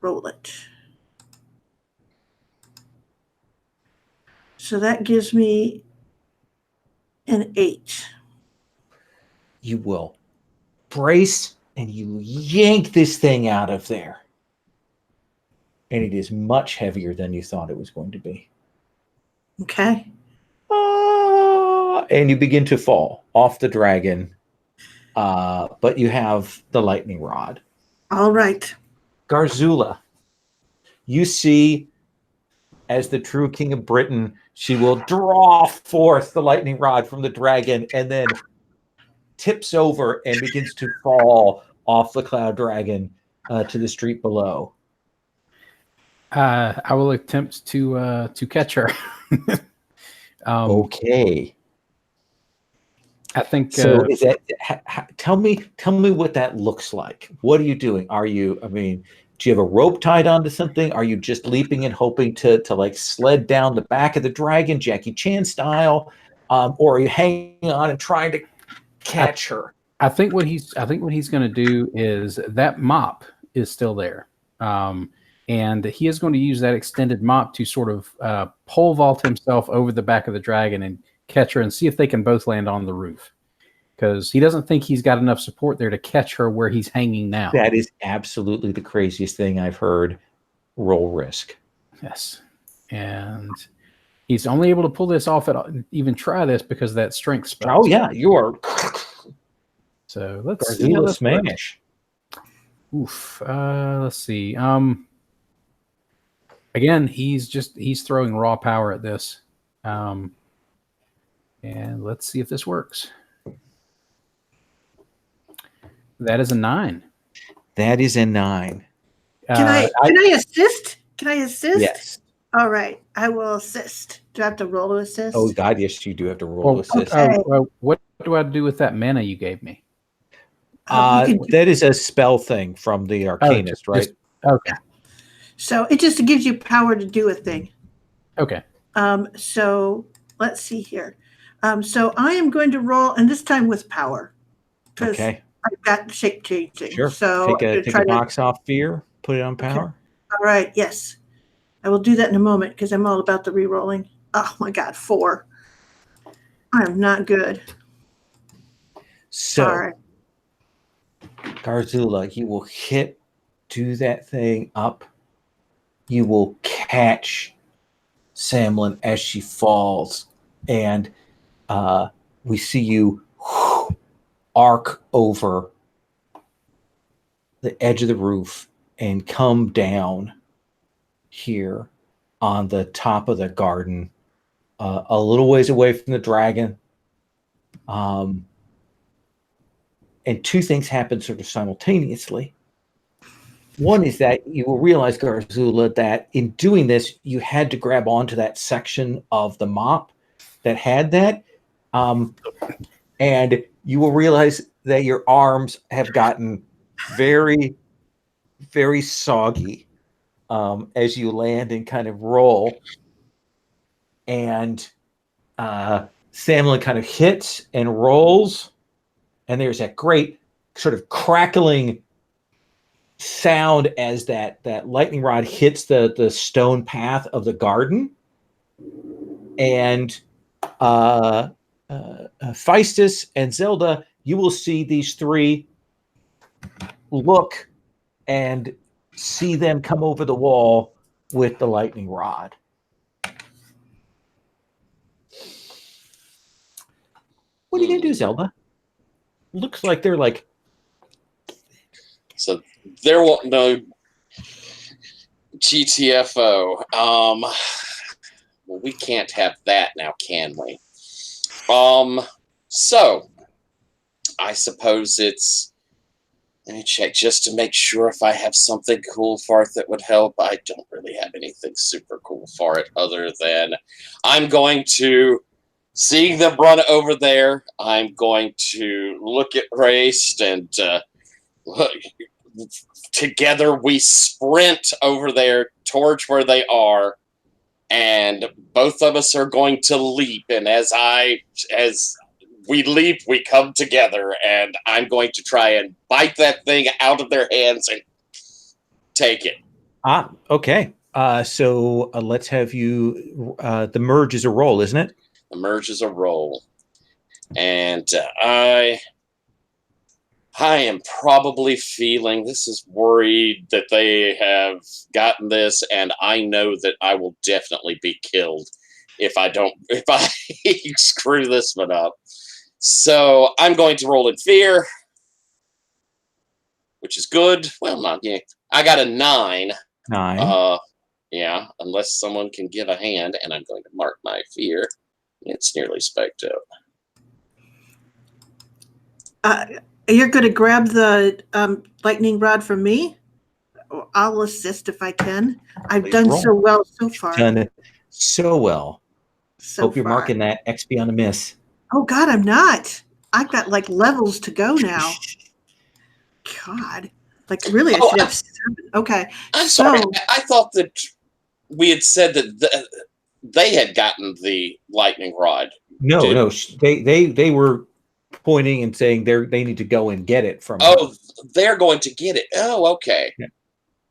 Speaker 3: Roll it. So that gives me an 8.
Speaker 1: You will brace and you yank this thing out of there. And it is much heavier than you thought it was going to be.
Speaker 3: Okay.
Speaker 1: And you begin to fall off the dragon. But you have the lightning rod.
Speaker 3: All right.
Speaker 1: Garzula, you see, as the true king of Britain, she will draw forth the lightning rod from the dragon and then tips over and begins to fall off the cloud dragon to the street below.
Speaker 2: I will attempt to catch her.
Speaker 1: Okay.
Speaker 2: I think
Speaker 1: so. Is that? Tell me what that looks like. What are you doing? Are you? I mean, do you have a rope tied onto something? Are you just leaping and hoping to like sled down the back of the dragon, Jackie Chan style, or are you hanging on and trying to catch her?
Speaker 2: I think what he's going to do is that mop is still there, and he is going to use that extended mop to sort of pole vault himself over the back of the dragon and catch her and see if they can both land on the roof, because he doesn't think he's got enough support there to catch her where he's hanging now.
Speaker 1: That is absolutely the craziest thing I've heard. Roll risk.
Speaker 2: Yes. And he's only able to pull this off even try this because of that strength spell.
Speaker 1: Oh yeah, you are
Speaker 2: So let's see. How
Speaker 1: Garzula
Speaker 2: this works.
Speaker 1: smash.
Speaker 2: Oof. Let's see. Again, he's throwing raw power at this. And let's see if this works. That is a 9.
Speaker 1: That is a 9.
Speaker 3: Can I assist? Can I assist?
Speaker 1: Yes.
Speaker 3: All right, I will assist. Do I have to roll to assist?
Speaker 1: Oh God, yes, you do have to roll assist.
Speaker 2: What do I do with that mana you gave me?
Speaker 1: That is a spell thing from the Arcanist, right?
Speaker 2: Okay.
Speaker 3: So it just gives you power to do a thing.
Speaker 2: Okay.
Speaker 3: So let's see here. So I am going to roll, and this time with power.
Speaker 1: Okay.
Speaker 3: I've got shape changing.
Speaker 1: Sure.
Speaker 3: So
Speaker 1: take a box off fear, put it on power.
Speaker 3: Okay. All right. Yes. I will do that in a moment because I'm all about the re-rolling. Oh my God, 4. I am not good.
Speaker 1: So,
Speaker 3: All right.
Speaker 1: Garzula, you will do that thing up. You will catch Samlin as she falls, and we see you arc over the edge of the roof and come down here on the top of the garden, a little ways away from the dragon. And 2 things happen sort of simultaneously. One is that you will realize, Garzula, that in doing this, you had to grab onto that section of the mop that had that. And you will realize that your arms have gotten very, very soggy as you land and kind of roll. And Samlin kind of hits and rolls. And there's that great sort of crackling sound as that lightning rod hits the stone path of the garden. And Feistus and Zelda, you will see these 3 look and see them come over the wall with the lightning rod. What are you going to do, Zelda? Looks like they're like...
Speaker 5: So there won't no GTFO. Well, we can't have that now, can we? So I suppose it's, let me check just to make sure if I have something cool for it that would help. I don't really have anything super cool for it other than I'm going to, seeing them run over there, I'm going to look at Race and look, together we sprint over there towards where they are, and both of us are going to leap, and as we leap, we come together, and I'm going to try and bite that thing out of their hands and take it.
Speaker 1: Okay. So let's have you, the merge is a roll, isn't it?
Speaker 5: The merge is a roll. And I am probably feeling, this is worried that they have gotten this, and I know that I will definitely be killed if I screw this one up. So I'm going to roll in fear, which is good. Well, not yet. I got a 9.
Speaker 1: 9.
Speaker 5: Yeah, unless someone can give a hand, and I'm going to mark my fear. It's nearly spec'd up.
Speaker 3: You're going to grab the lightning rod from me? I'll assist if I can. I've done so well so far.
Speaker 1: Done so well.
Speaker 3: So
Speaker 1: Hope you're
Speaker 3: far.
Speaker 1: marking that XP on a miss.
Speaker 3: Oh, God, I'm not. I've got like levels to go now. God. Like, really, I should have 7. Okay.
Speaker 5: I'm sorry. I thought that we had said that they had gotten the lightning rod.
Speaker 1: No. They were pointing and saying they need to go and get it from.
Speaker 5: Oh, they're going to get it. Oh, okay.
Speaker 1: Yeah.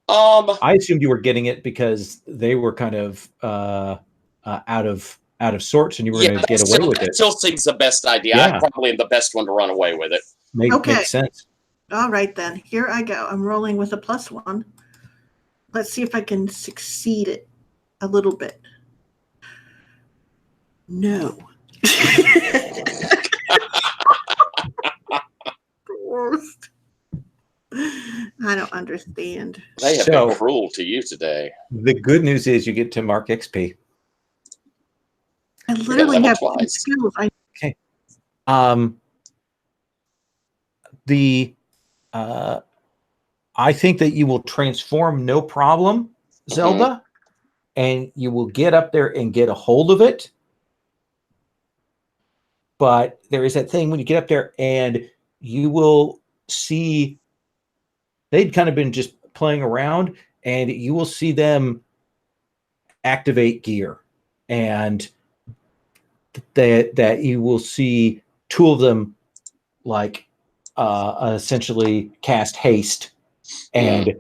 Speaker 5: I
Speaker 1: assumed you were getting it because they were kind of out of sorts, and you were going to get away with it.
Speaker 5: That still seems the best idea.
Speaker 1: Yeah.
Speaker 5: I'm probably the best one to run away with it.
Speaker 1: Makes sense.
Speaker 3: All right, then. Here I go. I'm rolling with a +1. Let's see if I can succeed it a little bit. No. worst. I don't understand.
Speaker 5: They have
Speaker 1: So-
Speaker 5: been cruel to you today.
Speaker 1: The good news is you get to mark XP.
Speaker 3: I literally
Speaker 5: level
Speaker 3: have
Speaker 5: twice.
Speaker 3: skills.
Speaker 1: I think that you will transform no problem, Zelda, and you will get up there and get a hold of it. But there is that thing when you get up there and you will see they'd kind of been just playing around, and you will see them activate gear, and that you will see two of them like essentially cast haste, and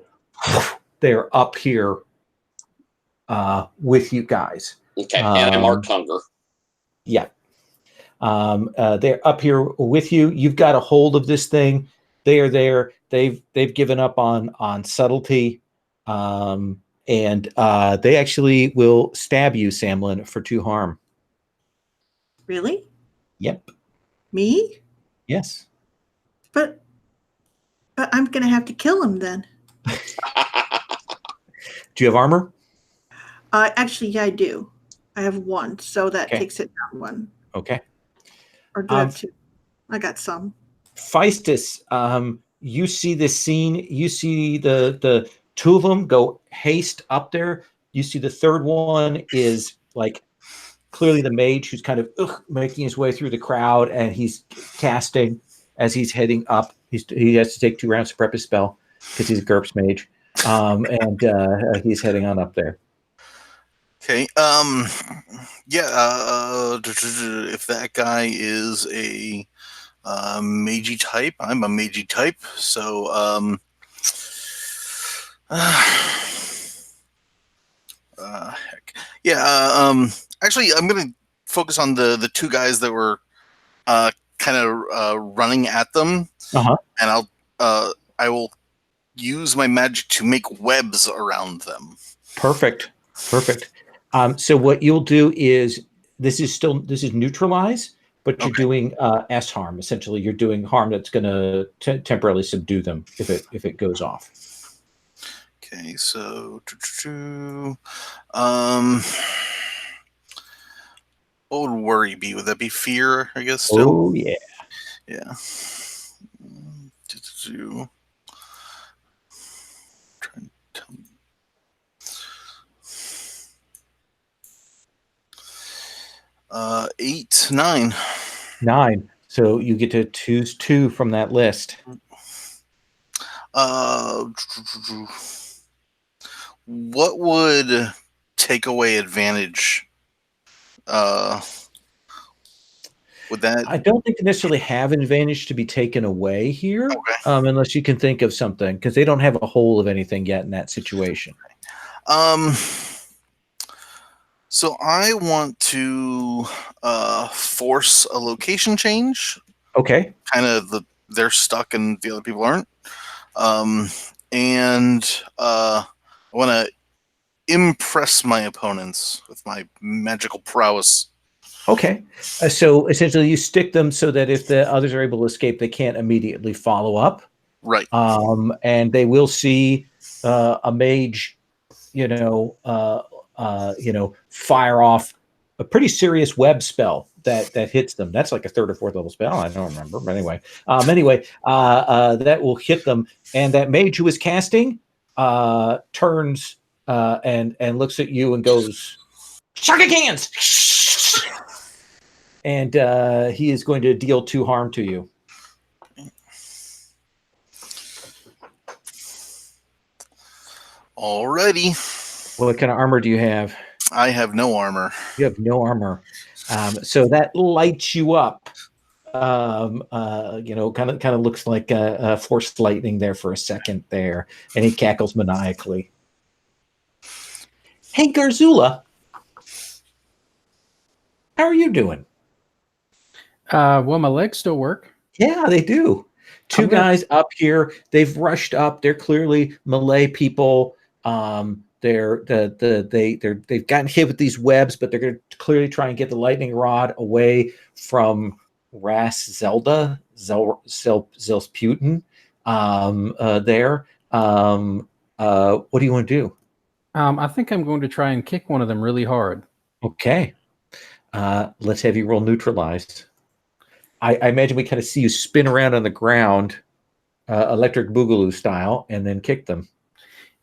Speaker 1: they're up here with you guys.
Speaker 5: Okay, and I marked hunger.
Speaker 1: Yeah. They're up here with you. You've got a hold of this thing. They are there. They've given up on subtlety. And they actually will stab you, Samlin, for 2 harm.
Speaker 3: Really?
Speaker 1: Yep.
Speaker 3: Me?
Speaker 1: Yes.
Speaker 3: But I'm gonna have to kill him then.
Speaker 1: Do you have armor?
Speaker 3: Actually, yeah, I do. I have 1, so that
Speaker 1: Okay.
Speaker 3: takes it down 1.
Speaker 1: Okay.
Speaker 3: Or do I have 2? I got some.
Speaker 1: Feistus, you see this scene. You see the 2 of them go haste up there. You see the third one is like clearly the mage who's kind of making his way through the crowd, and he's casting as he's heading up. He has to take 2 rounds to prep his spell because he's a GURPS mage, and he's heading on up there.
Speaker 4: Okay. If that guy is a magey type, I'm a magey type. So heck. Yeah. Actually, I'm gonna focus on the 2 guys that were kind of running at them, and I will use my magic to make webs around them.
Speaker 1: Perfect. So what you'll do is this is neutralize, but you're doing S harm. Essentially, you're doing harm that's going to temporarily subdue them if it goes off.
Speaker 4: Okay, so what would worry be? Would that be fear? I guess still.
Speaker 1: Oh yeah.
Speaker 4: Yeah. 8, 9.
Speaker 1: 9. So you get to choose 2 from that list.
Speaker 4: What would take away advantage? Would that?
Speaker 1: I don't think they necessarily have an advantage to be taken away here, unless you can think of something, because they don't have a hold of anything yet in that situation.
Speaker 4: So I want to force a location change.
Speaker 1: Okay.
Speaker 4: Kind of they're stuck and the other people aren't. And I want to impress my opponents with my magical prowess.
Speaker 1: Okay. So essentially you stick them so that if the others are able to escape, they can't immediately follow up.
Speaker 4: Right.
Speaker 1: And they will see a mage, fire off a pretty serious web spell that hits them. That's like a 3rd or 4th level spell. I don't remember. But anyway, that will hit them. And that mage who is casting turns and looks at you and goes, "Suck cans!" And he is going to deal 2 harm to you.
Speaker 4: Alrighty.
Speaker 1: What kind of armor do you have?
Speaker 4: I have no armor.
Speaker 1: You have no armor. So that lights you up. Kind of looks like a forced lightning there for a second there, and he cackles maniacally. Hey, Garzula, how are you doing?
Speaker 2: Well, my legs still work.
Speaker 1: Yeah, they do. 2 guys up here. They've rushed up. They're clearly Malay people. They've gotten hit with these webs, but they're going to clearly try and get the lightning rod away from Ras Zelda, Zelsputin there. What do you want to do?
Speaker 2: I think I'm going to try and kick one of them really hard.
Speaker 1: Okay. Let's have you roll neutralized. I imagine we kind of see you spin around on the ground, electric boogaloo style, and then kick them.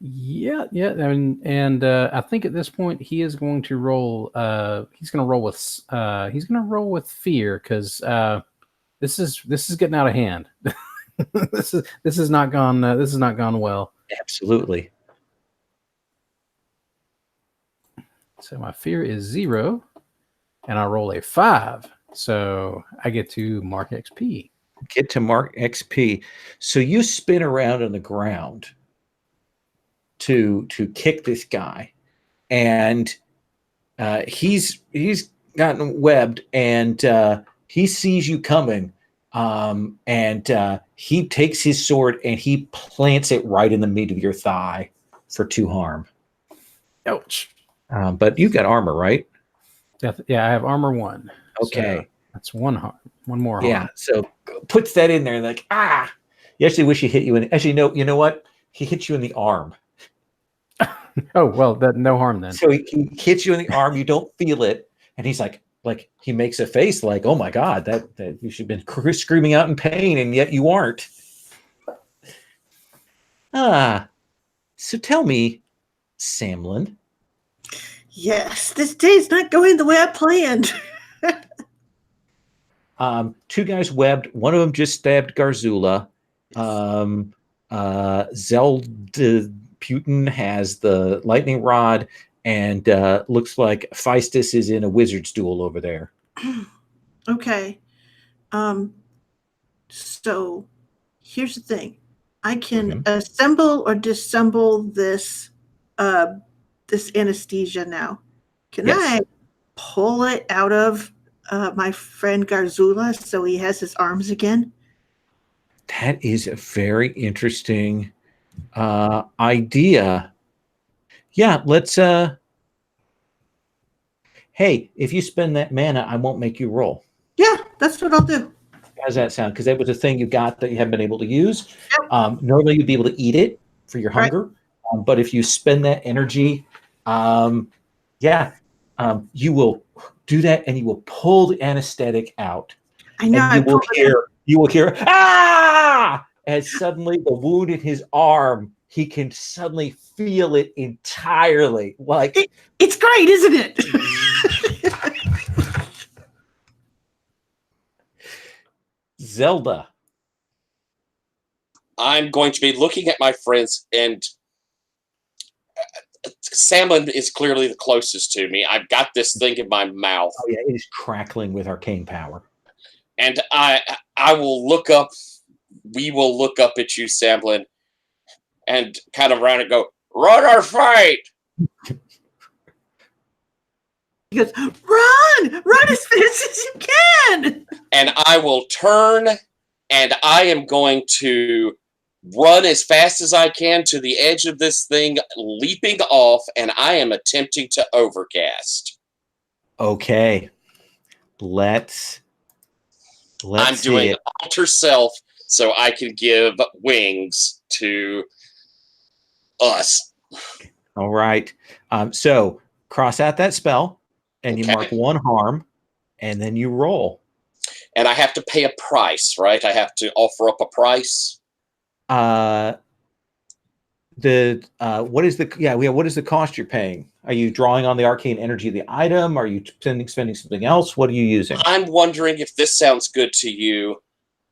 Speaker 2: Yeah. And I think at this point he is going to roll. He's going to roll with fear because this is getting out of hand. this has not gone well.
Speaker 1: Absolutely.
Speaker 2: So my fear is 0, and I roll a 5. So I get to mark XP.
Speaker 1: Get to mark XP. So you spin around on the ground to kick this guy, and he's gotten webbed, and he sees you coming, and he takes his sword and he plants it right in the meat of your thigh for 2 harm.
Speaker 2: Ouch.
Speaker 1: But you got armor, right?
Speaker 2: Yeah, I have armor 1.
Speaker 1: Okay.
Speaker 2: So that's 1 harm. 1 more harm.
Speaker 1: Yeah. So puts that in there, like, you actually wish he hit you in. Actually, no. You know what? He hits you in the arm.
Speaker 2: Oh well, that no harm then.
Speaker 1: So he hits you in the arm. You don't feel it, and he's like he makes a face like, "Oh my god, that you should have been screaming out in pain, and yet you aren't." So tell me, Samlin.
Speaker 3: Yes, this day's not going the way I planned.
Speaker 1: 2 guys webbed. One of them just stabbed Garzula. Putin has the lightning rod, and looks like Feistus is in a wizard's duel over there.
Speaker 3: Okay. So here's the thing. I can assemble or disassemble this this anesthesia now. Can I pull it out of my friend Garzula so he has his arms again?
Speaker 1: That is a very interesting idea. Yeah, let's hey, if you spend that mana, I won't make you roll.
Speaker 3: Yeah, that's what I'll do.
Speaker 1: How does that sound? Because that was a thing you got that you haven't been able to use. Normally you'd be able to eat it for your hunger. Right. But if you spend that energy, you will do that, and you will pull the anesthetic out.
Speaker 3: I know.
Speaker 1: And you will hear as suddenly the wound in his arm, he can suddenly feel it entirely. Like
Speaker 3: it's great, isn't it?
Speaker 1: Zelda.
Speaker 5: I'm going to be looking at my friends, and Salmon is clearly the closest to me. I've got this thing in my mouth.
Speaker 1: Oh yeah, it is crackling with arcane power.
Speaker 5: And I will look up. We will look up at you, Samlin, and kind of around and go, "Run or fight!"
Speaker 3: He goes, "Run as fast as you can!"
Speaker 5: And I will turn, and I am going to run as fast as I can to the edge of this thing, leaping off, and I am attempting to overcast.
Speaker 1: Okay, let's
Speaker 5: I'm doing alter self so I can give wings to us.
Speaker 1: All right. So cross out that spell, and you mark 1 harm, and then you roll.
Speaker 5: And I have to pay a price, right? I have to offer up a price.
Speaker 1: What is the cost you're paying? Are you drawing on the arcane energy of the item? Are you spending something else? What are you using?
Speaker 5: I'm wondering if this sounds good to you.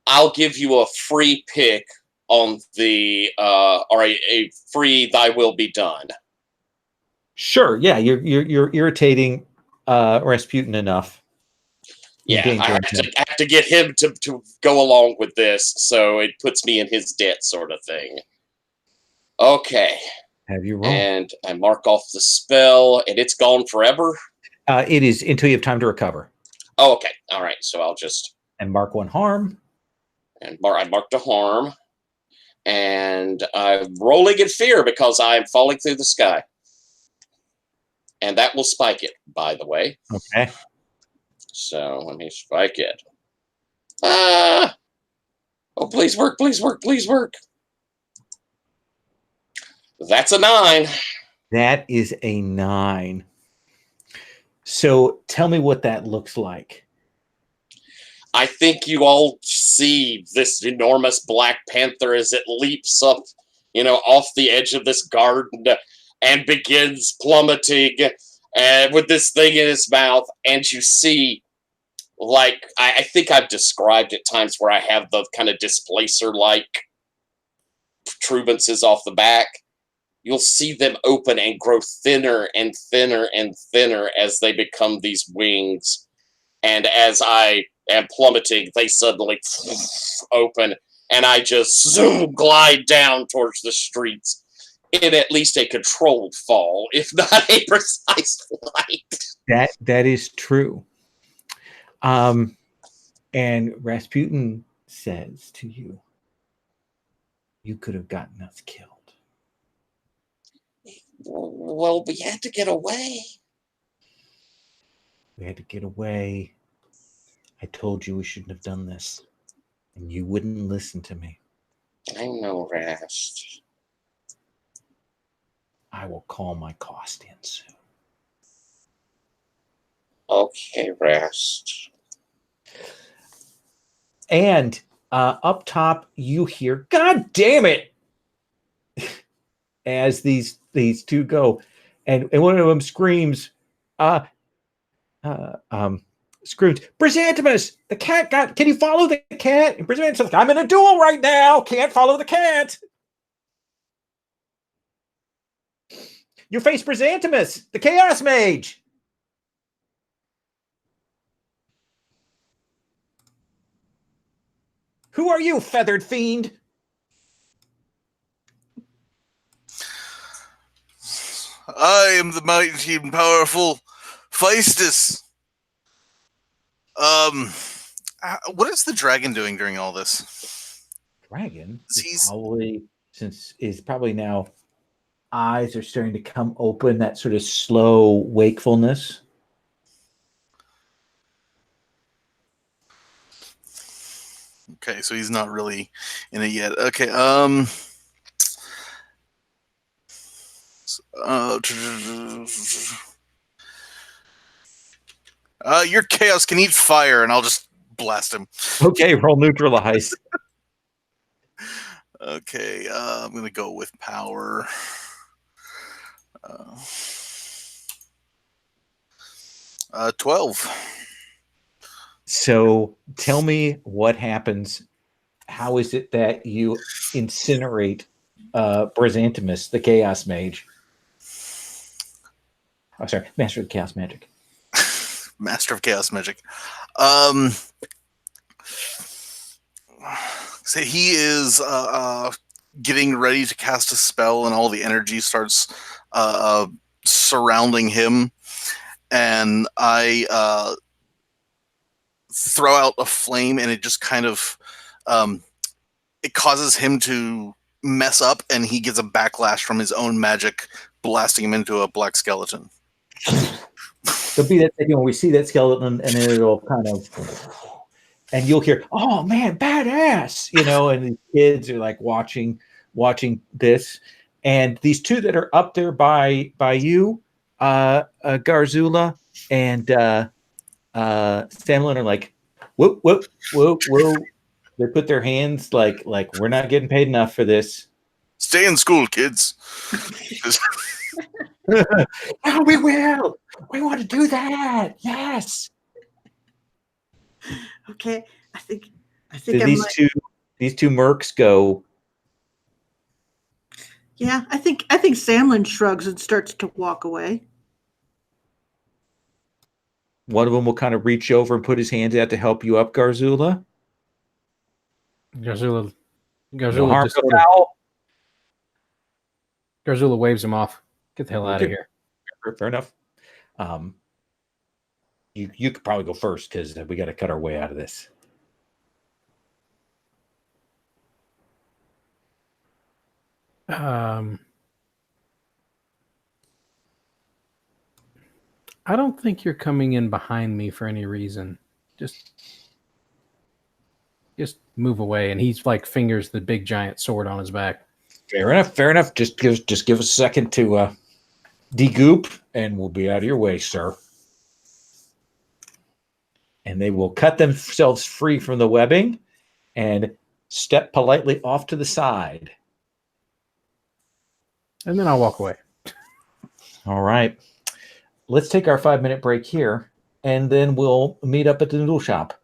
Speaker 5: I'll give you a free pick on the or a free "Thy will be done."
Speaker 1: Sure. Yeah, you're irritating Rasputin enough.
Speaker 5: Yeah, I have to get him to go along with this, so it puts me in his debt, sort of thing. Okay.
Speaker 1: Have you roll?
Speaker 5: And I mark off the spell, and it's gone forever?
Speaker 1: It is until you have time to recover.
Speaker 5: Oh, okay. All right. So I'll just...
Speaker 1: And mark 1 harm.
Speaker 5: And I marked a harm. And I'm rolling in fear because I'm falling through the sky. And that will spike it, by the way.
Speaker 1: Okay.
Speaker 5: So let me spike it. Oh, please work, please work, please work. That's a 9.
Speaker 1: That is a 9. So tell me what that looks like.
Speaker 5: I think you all see this enormous black panther as it leaps up, off the edge of this garden and begins plummeting with this thing in its mouth. And you see, like, I think I've described at times where I have the kind of displacer-like protuberances off the back. You'll see them open and grow thinner and thinner and thinner as they become these wings. And as I am plummeting, they suddenly open, and I just zoom, glide down towards the streets in at least a controlled fall, if not a precise flight.
Speaker 1: That is true. And Rasputin says to you, you could have gotten us killed.
Speaker 5: Well, we had to get away.
Speaker 1: We had to get away. I told you we shouldn't have done this, and you wouldn't listen to me.
Speaker 5: I know, Rast.
Speaker 1: I will call my cost in soon.
Speaker 5: Okay, Rast.
Speaker 1: And up top, you hear, "God damn it!" as these two go, and one of them screams, screams, "Chrysanthemus, the cat got, can you follow the cat?" And Chrysanthemus, "I'm in a duel right now, can't follow the cat." You face Chrysanthemus, the Chaos Mage. Who are you, feathered fiend?
Speaker 4: I am the mighty and powerful Feistus. What is the dragon doing during all this?
Speaker 1: Dragon
Speaker 4: He's
Speaker 1: probably now eyes are starting to come open, that sort of slow wakefulness.
Speaker 4: Okay, so he's not really in it yet. Okay, your chaos can eat fire, and I'll just blast him.
Speaker 1: Okay, roll neutralize.
Speaker 4: Okay, I'm gonna go with power. 12.
Speaker 1: So tell me what happens. How is it that you incinerate Chrysanthemus, the Chaos Mage? Oh, sorry, Master of Chaos Magic.
Speaker 4: Master of Chaos Magic. So he is getting ready to cast a spell, and all the energy starts surrounding him. And I throw out a flame, and it just kind of it causes him to mess up, and he gets a backlash from his own magic, blasting him into a black skeleton.
Speaker 1: There'll be that second when we see that skeleton, and then it'll kind of, and you'll hear, "Oh man, badass!" And the kids are like watching this, and these two that are up there by you, Garzula and Stamlin, are like, "Whoop whoop whoop whoop." They put their hands like we're not getting paid enough for this.
Speaker 4: Stay in school, kids.
Speaker 1: Oh, we will. We want to do that. Yes.
Speaker 3: Okay, I think
Speaker 1: So these two mercs go.
Speaker 3: Yeah, I think Samlin shrugs and starts to walk away.
Speaker 1: One of them will kind of reach over and put his hands out to help you up, Garzula.
Speaker 2: Garzula
Speaker 1: No harm,
Speaker 2: just
Speaker 1: no
Speaker 2: sort of,
Speaker 1: foul.
Speaker 2: Garzula waves him off. Get the hell out of here.
Speaker 1: Fair enough. You could probably go first because we got to cut our way out of this.
Speaker 2: I don't think you're coming in behind me for any reason. Just move away, and he's like fingers the big giant sword on his back.
Speaker 1: Fair enough. Fair enough. Just give us a second to degoop, and we'll be out of your way, sir. And they will cut themselves free from the webbing and step politely off to the side.
Speaker 2: And then I'll walk away.
Speaker 1: All right. Let's take our 5-minute break here, and then we'll meet up at the noodle shop.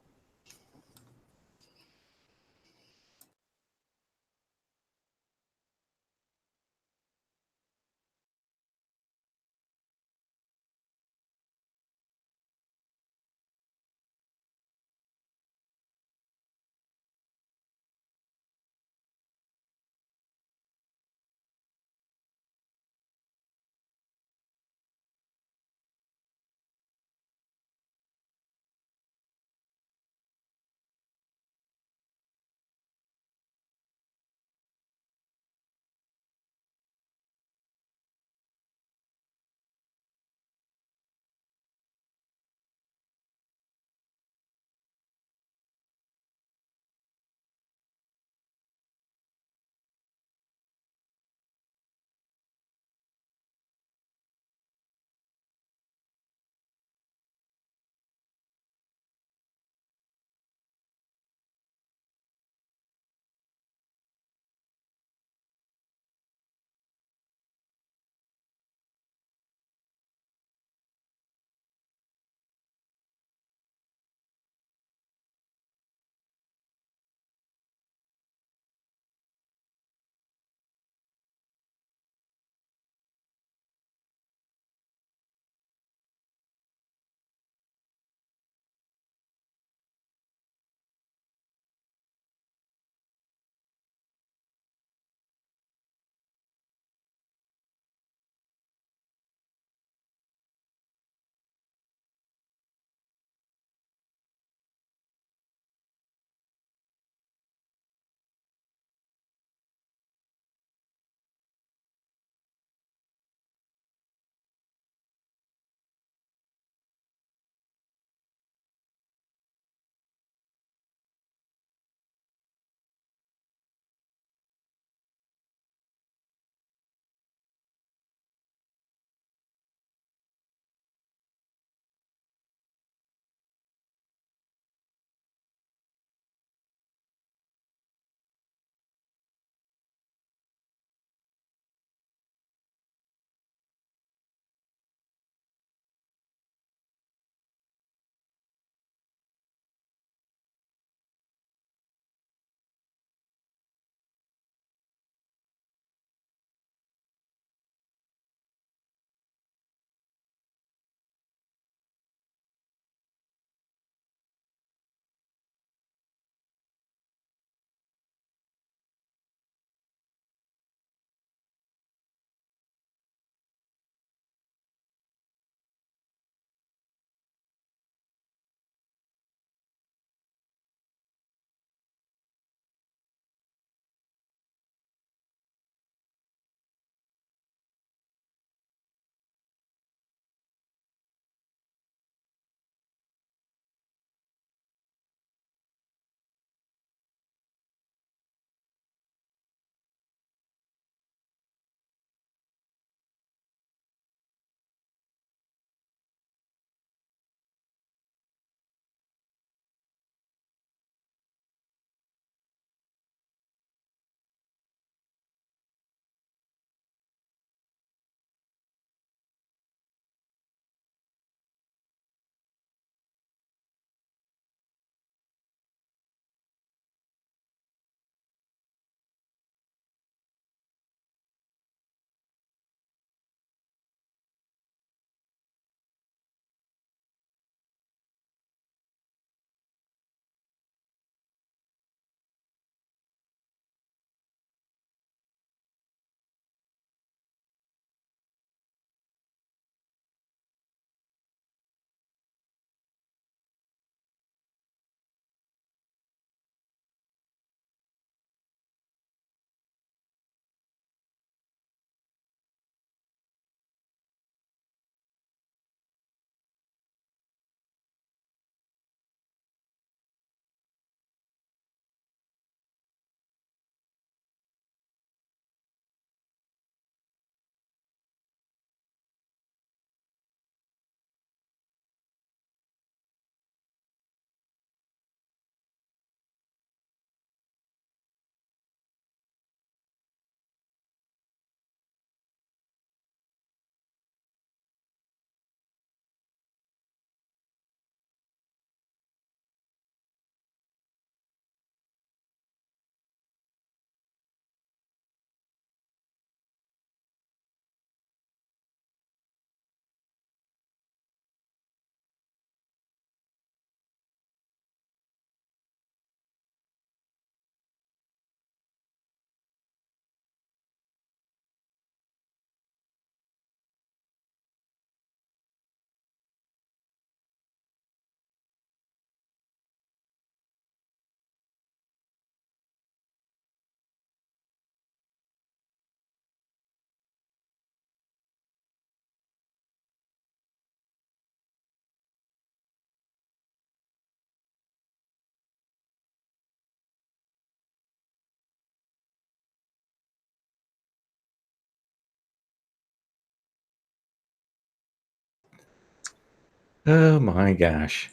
Speaker 1: Oh my gosh.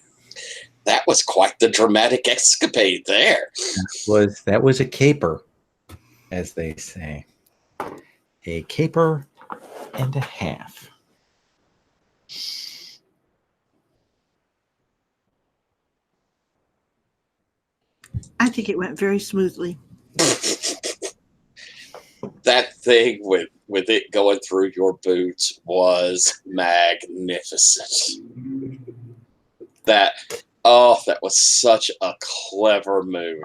Speaker 5: That was quite the dramatic escapade there.
Speaker 1: That was a caper, as they say. A caper and a half.
Speaker 3: I think it went very smoothly.
Speaker 5: That thing with it going through your boots was magnificent. That was such a clever move,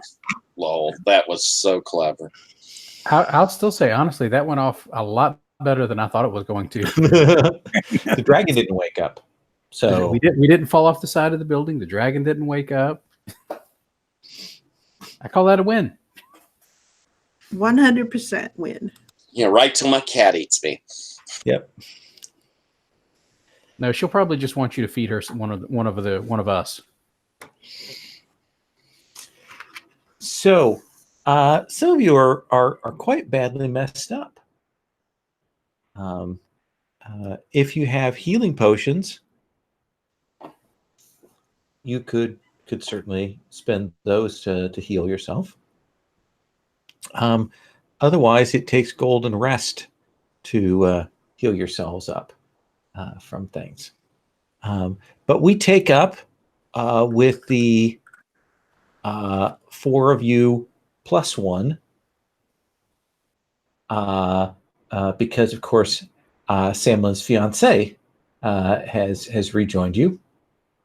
Speaker 5: Lowell. That was so clever.
Speaker 2: I'll still say, honestly, that went off a lot better than I thought it was going to.
Speaker 1: The dragon didn't wake up. So
Speaker 2: we didn't fall off the side of the building. The dragon didn't wake up. I call that a win.
Speaker 3: 100% win.
Speaker 5: Yeah, right till my cat eats me.
Speaker 1: Yep.
Speaker 2: No, she'll probably just want you to feed her one of us.
Speaker 1: So some of you are quite badly messed up. If you have healing potions, you could certainly spend those to heal yourself. Otherwise, it takes golden rest to heal yourselves up from things. But we take up with the 4 of you plus 1, because of course Samlin's fiance has rejoined you,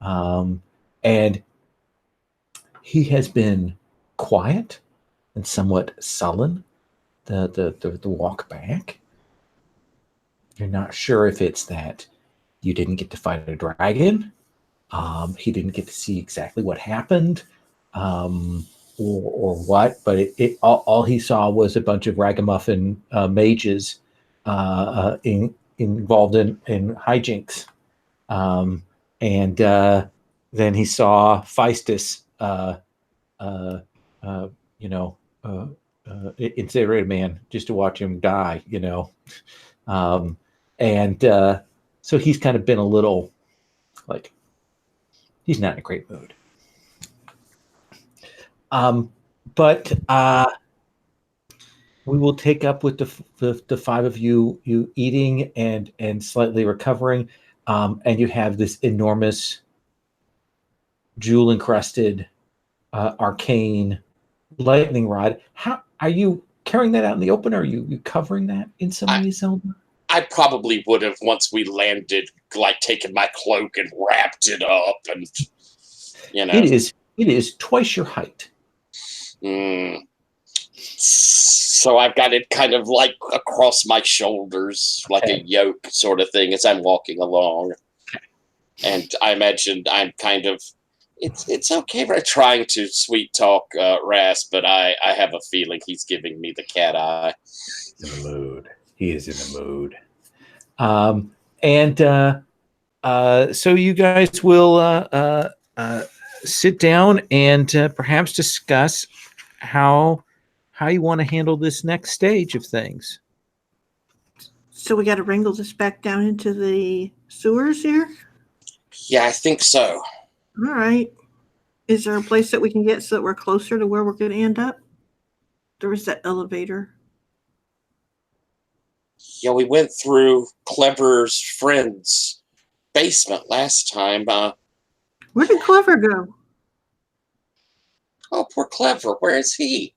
Speaker 1: and he has been quiet and somewhat sullen the walk back. You're not sure if it's that you didn't get to fight a dragon, he didn't get to see exactly what happened, or what, but all he saw was a bunch of ragamuffin mages involved in hijinks, and then he saw Feistus, incinerated man, just to watch him die, and so he's kind of been a little like, he's not in a great mood. But we will take up with the 5 of you eating and slightly recovering, and you have this enormous jewel encrusted arcane lightning rod. How are you carrying that out in the open? Or are you covering that in some way, Zelda?
Speaker 5: I probably would have, once we landed, like taken my cloak and wrapped it up, and it
Speaker 1: is twice your height.
Speaker 5: So I've got it kind of like across my shoulders, like a yoke sort of thing as I'm walking along. And I imagine I'm kind of, it's okay for trying to sweet talk Ras, but I have a feeling he's giving me the cat eye.
Speaker 1: He's in the mood. He is in the mood. So you guys will sit down and perhaps discuss how you want to handle this next stage of things.
Speaker 3: So we got to wrangle this back down into the sewers here?
Speaker 5: Yeah, I think so.
Speaker 3: All right. Is there a place that we can get so that we're closer to where we're going to end up? There was that elevator.
Speaker 5: Yeah, we went through Clever's friend's basement last time.
Speaker 3: Where did Clever go?
Speaker 5: Oh, poor Clever. Where is he?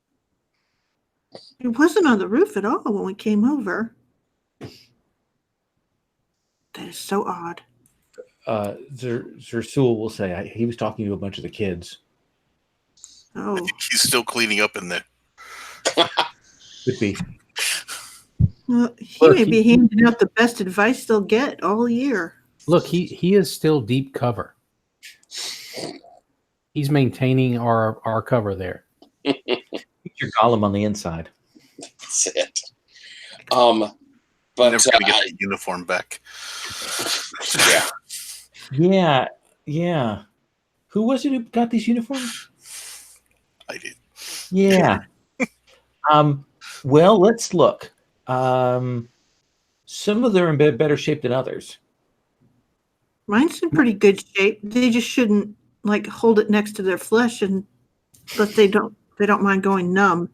Speaker 3: He wasn't on the roof at all when we came over. That is so odd.
Speaker 1: Zersul will say he was talking to a bunch of the kids.
Speaker 3: Oh,
Speaker 4: I think he's still cleaning up in there.
Speaker 1: Could be.
Speaker 3: well, he may be handing out the best advice they'll get all year.
Speaker 2: Look, he is still deep cover. He's maintaining our cover there.
Speaker 1: Your golem on the inside.
Speaker 5: That's it. But
Speaker 4: Never gonna get that uniform back.
Speaker 1: Yeah. Who was it who got these uniforms?
Speaker 4: I did.
Speaker 1: Yeah. Well, let's look. Some of them are in better shape than others.
Speaker 3: Mine's in pretty good shape. They just shouldn't like hold it next to their flesh, and but they don't mind going numb.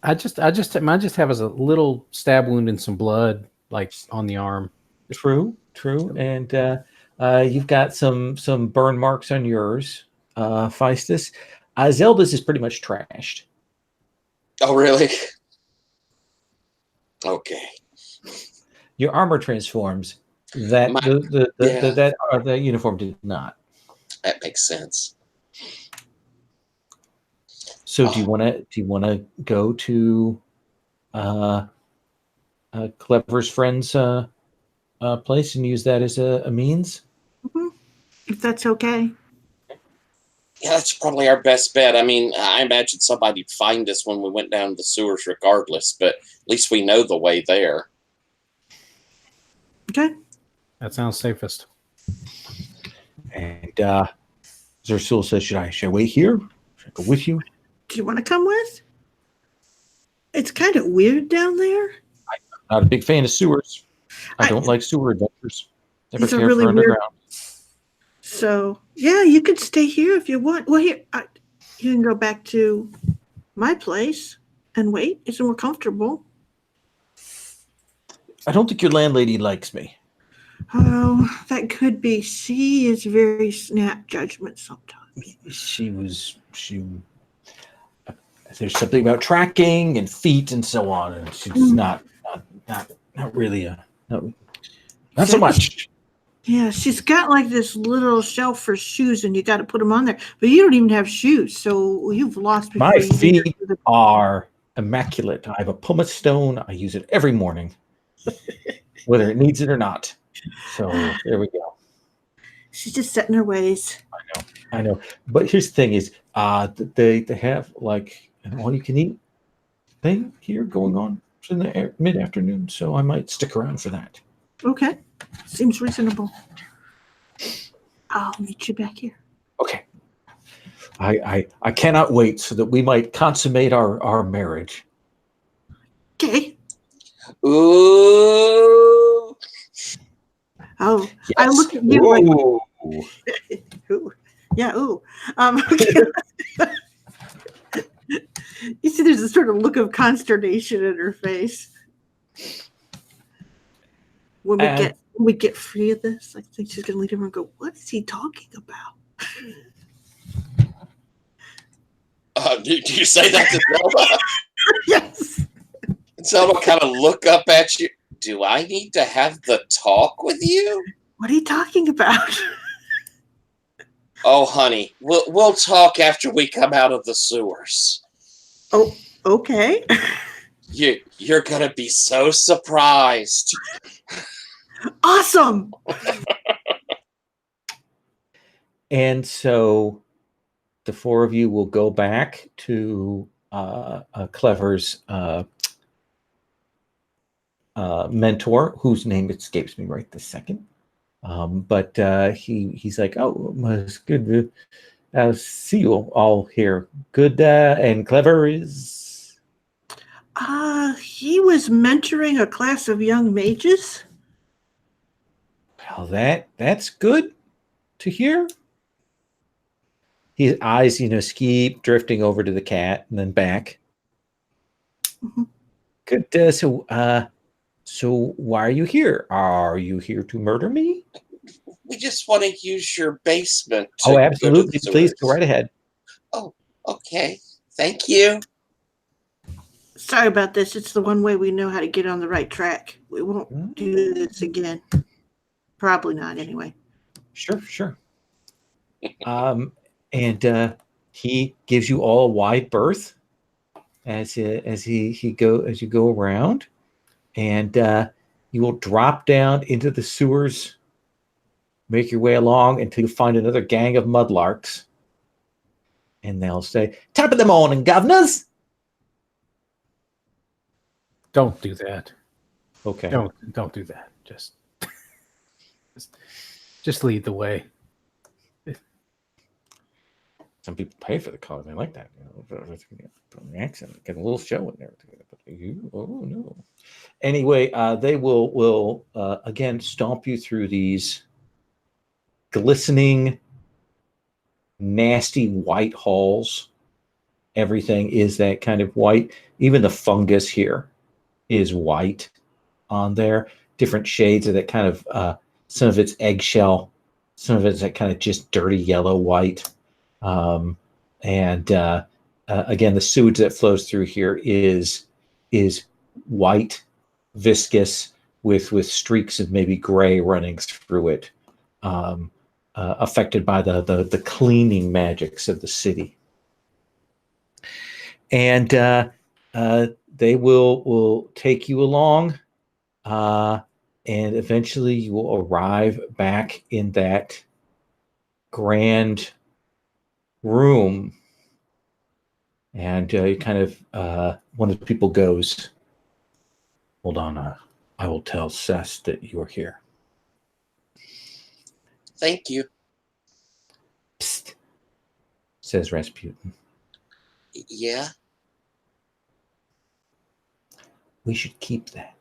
Speaker 2: Mine just have a little stab wound and some blood, like on the arm.
Speaker 1: True. And you've got some burn marks on yours, Feistus. Zelda's is pretty much trashed.
Speaker 5: Oh, really? Okay.
Speaker 1: Your armor transforms. That the uniform did not.
Speaker 5: That makes sense.
Speaker 1: So do you want to go to Clever's friend's place and use that as a means?
Speaker 3: Mm-hmm. If that's okay.
Speaker 5: Yeah, that's probably our best bet. I mean, I imagine somebody'd find us when we went down the sewers regardless, but at least we know the way there.
Speaker 3: Okay.
Speaker 2: That sounds safest.
Speaker 1: And Zersul says, should I wait here? Should I go with you?
Speaker 3: Do you want to come with? It's kind of weird down there.
Speaker 1: I'm not a big fan of sewers. I don't like sewer adventures. Never
Speaker 3: These are
Speaker 1: cared
Speaker 3: really
Speaker 1: for underground.
Speaker 3: weird. So, yeah, you could stay here if you want. Well, here, you can go back to my place and wait. It's more comfortable.
Speaker 1: I don't think your landlady likes me.
Speaker 3: Oh, that could be. She is very snap judgment sometimes.
Speaker 1: There's something about tracking and feet and so on, and she's not really not so much.
Speaker 3: Yeah, she's got like this little shelf for shoes, and you got to put them on there. But you don't even have shoes, so you've lost.
Speaker 1: My feet are immaculate. I have a pumice stone. I use it every morning, whether it needs it or not. So there we go.
Speaker 3: She's just set in her ways.
Speaker 1: I know. But here's the thing: is they have like an all-you-can-eat thing here going on in the mid-afternoon. So I might stick around for that.
Speaker 3: Okay, seems reasonable. I'll meet you back here.
Speaker 1: Okay. I cannot wait so that we might consummate our marriage.
Speaker 3: Okay.
Speaker 5: Ooh.
Speaker 3: Oh,
Speaker 1: Yes.
Speaker 3: I look at you like, ooh. Yeah, ooh. Okay. You see, there's a sort of look of consternation in her face. When we get free of this, I think she's gonna lead him and go, "What is he talking about?"
Speaker 5: Do you say that to Zelda?
Speaker 3: Yes.
Speaker 5: And Zelda kind of look up at you. Do I need to have the talk with you?
Speaker 3: What are you talking about?
Speaker 5: Oh, honey, we'll talk after we come out of the sewers.
Speaker 3: Oh, okay.
Speaker 5: You're gonna be so surprised.
Speaker 3: Awesome.
Speaker 1: And so the four of you will go back to Clever's mentor, whose name escapes me right this second. But he's like, oh, it's good to see you all here. Good and Clever is...
Speaker 3: He was mentoring a class of young mages.
Speaker 1: Well, that's good to hear. His eyes, keep drifting over to the cat and then back.
Speaker 3: Mm-hmm.
Speaker 1: Good. So why are you here? Are you here to murder me?
Speaker 5: We just want to use your basement.
Speaker 1: Oh, absolutely. Please go right ahead.
Speaker 5: Oh, okay. Thank you.
Speaker 3: Sorry about this. It's the one way we know how to get on the right track. We won't do this again. Probably not, anyway.
Speaker 1: Sure. And he gives you all a wide berth as you go around, and you will drop down into the sewers, make your way along until you find another gang of mudlarks, and they'll say, "Top of the morning, governors."
Speaker 2: Don't do that.
Speaker 1: Okay.
Speaker 2: Don't do that. Just lead the way.
Speaker 1: Some people pay for the color. They like that. The accent, get a little show in there. But oh no. Anyway, they will again stomp you through these glistening, nasty white halls. Everything is that kind of white. Even the fungus here is white on there. Different shades of that kind of, some of it's eggshell, some of it's that kind of just dirty yellow white. And again, the sewage that flows through here is white, viscous, with streaks of maybe gray running through it, affected by the cleaning magics of the city. And they will take you along, and eventually you will arrive back in that grand room. And you kind of, one of the people goes, "Hold on, I will tell Cess that you are here."
Speaker 5: Thank you.
Speaker 1: Psst, says Rasputin.
Speaker 5: Yeah.
Speaker 1: We should keep that.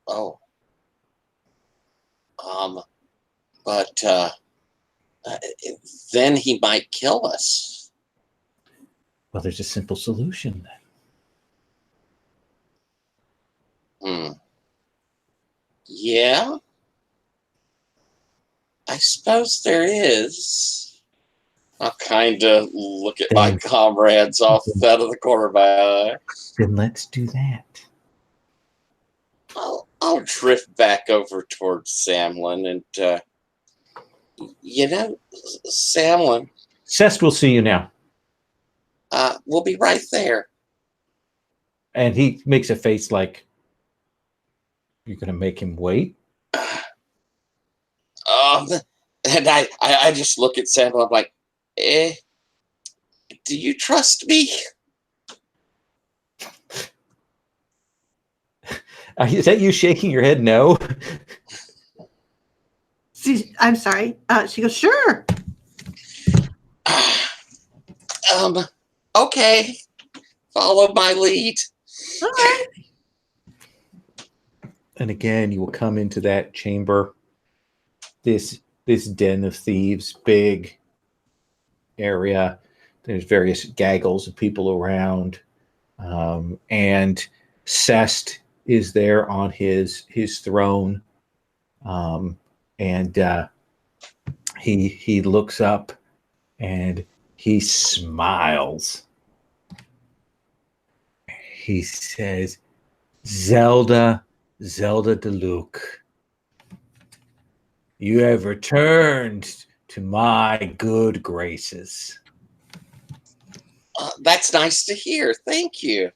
Speaker 5: Oh. But then he might kill us.
Speaker 1: Well, there's a simple solution then.
Speaker 5: Yeah. I suppose there is. I'll kind of look at my comrades off out of the corner of my eye.
Speaker 1: Then let's do that.
Speaker 5: I'll drift back over towards Samlin and, Samlin.
Speaker 1: Cest will see you now.
Speaker 5: We'll be right there.
Speaker 1: And he makes a face like, you're going to make him wait?
Speaker 5: And I just look at Samlin. I'm like, do you trust me?
Speaker 1: Is that you shaking your head no?
Speaker 3: I'm sorry. She goes, sure.
Speaker 5: Okay. Follow my lead.
Speaker 3: All right.
Speaker 1: And again, you will come into that chamber. This den of thieves, big area. There's various gaggles of people around. And Cest is there on his throne. And he looks up and he smiles. He says, Zelda de Luke, you have returned to my good graces.
Speaker 5: That's nice to hear. Thank you.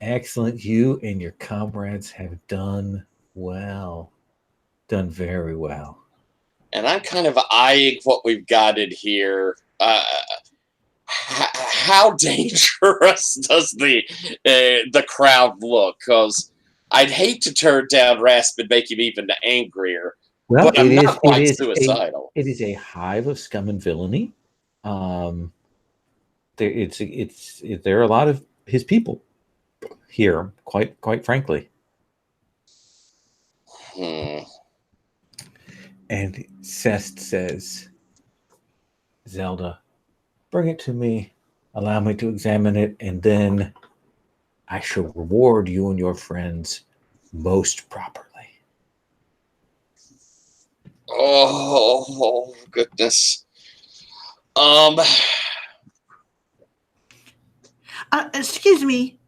Speaker 1: Excellent. You and your comrades have done well. Done very well.
Speaker 5: And I'm kind of eyeing what we've got in here. How dangerous does the crowd look? Because I'd hate to turn down Rasp and make him even angrier.
Speaker 1: Well,
Speaker 5: but I'm not quite suicidal.
Speaker 1: It is a hive of scum and villainy. There are a lot of his people here, quite frankly. And Cest says, Zelda, bring it to me. Allow me to examine it, and then I shall reward you and your friends most properly.
Speaker 5: Oh, goodness.
Speaker 3: Excuse me.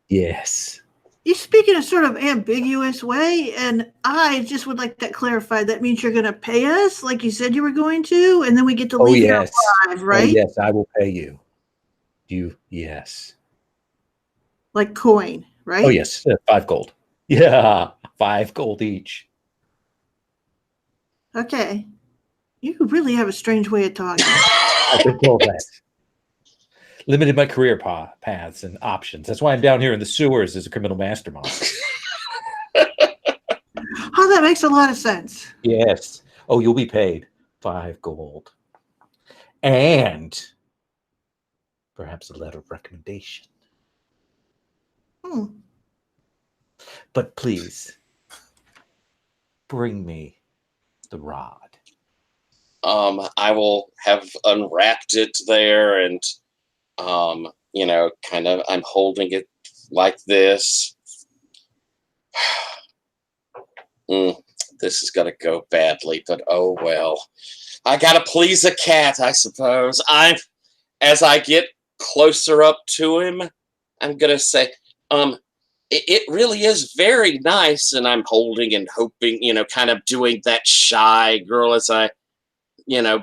Speaker 1: Yes.
Speaker 3: You speak in a sort of ambiguous way, and I just would like that clarified. That means you're going to pay us, like you said you were going to, and then we get to leave here alive, right?
Speaker 1: Oh, yes, I will pay you. Yes.
Speaker 3: Like coin, right?
Speaker 1: Oh, yes, 5 gold. Yeah, 5 gold each.
Speaker 3: Okay. You really have a strange way of talking.
Speaker 1: I've been told that. Limited my career paths and options. That's why I'm down here in the sewers as a criminal mastermind.
Speaker 3: Oh, that makes a lot of sense.
Speaker 1: Yes. Oh, you'll be paid 5 gold. And perhaps a letter of recommendation. But please, bring me the rod?
Speaker 5: I will have unwrapped it there, and kind of I'm holding it like this. This is gonna go badly, but oh well. I gotta please a cat, I suppose. As I get closer up to him, I'm gonna say, it really is very nice, and I'm holding and hoping, kind of doing that shy girl as I,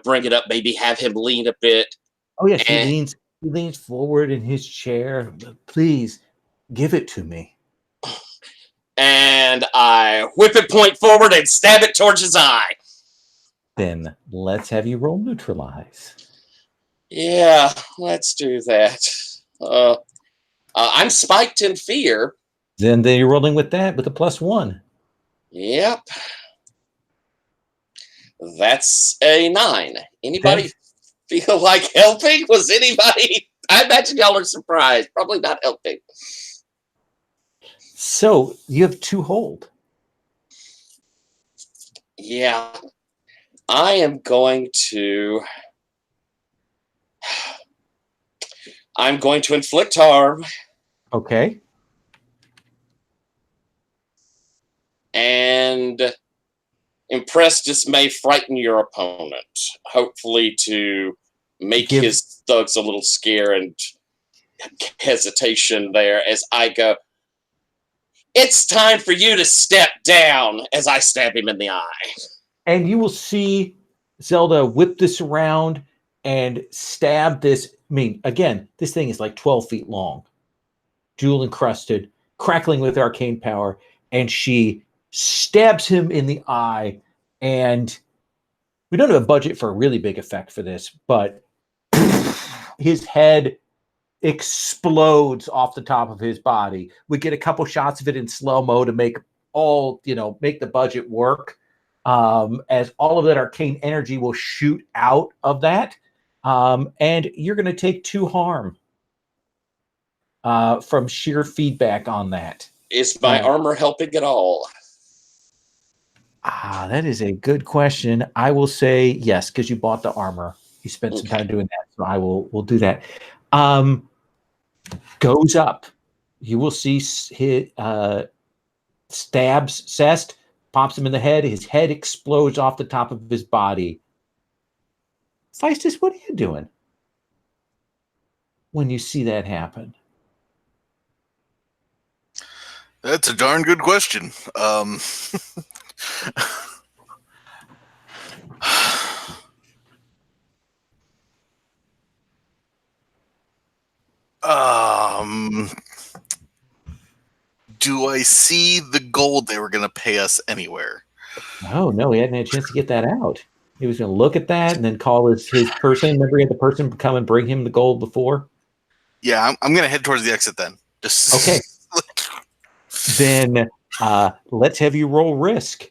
Speaker 5: bring it up, maybe have him lean a bit.
Speaker 1: Oh yes, he
Speaker 5: And,
Speaker 1: leans forward in his chair. Please give it to me.
Speaker 5: and I whip it point forward and stab it towards his eye.
Speaker 1: Then let's have you roll neutralize.
Speaker 5: Yeah, let's do that. I'm spiked in fear.
Speaker 1: Then you're rolling with that with a +1.
Speaker 5: Yep. That's a 9. Anybody feel like helping? Was anybody? I imagine y'all are surprised. Probably not helping.
Speaker 1: So you have 2 hold.
Speaker 5: Yeah. I am going to. I'm going to inflict harm.
Speaker 1: Okay.
Speaker 5: And impress, dismay, frighten your opponent. Hopefully to make his thugs a little scare and hesitation there as I go, it's time for you to step down, as I stab him in the eye.
Speaker 1: And you will see Zelda whip this around and stab this. I mean, again, this thing is like 12 feet long, jewel encrusted, crackling with arcane power, and she stabs him in the eye. And we don't have a budget for a really big effect for this, but his head explodes off the top of his body. We get a couple shots of it in slow-mo to make the budget work. As all of that arcane energy will shoot out of that. And you're going to take 2 harm from sheer feedback on that.
Speaker 5: Is my armor helping at all?
Speaker 1: That is a good question. I will say yes, because you bought the armor. You spent some time doing that, so we'll do that. Goes up. You will see his stabs Cest, pops him in the head. His head explodes off the top of his body. Feistus, what are you doing when you see that happen?
Speaker 4: That's a darn good question. Do I see the gold they were going to pay us anywhere?
Speaker 1: No, he hadn't had a chance to get that out. He was going to look at that and then call his person. Remember, he had the person come and bring him the gold before?
Speaker 4: Yeah, I'm going to head towards the exit then. Just
Speaker 1: okay. Then let's have you roll risk.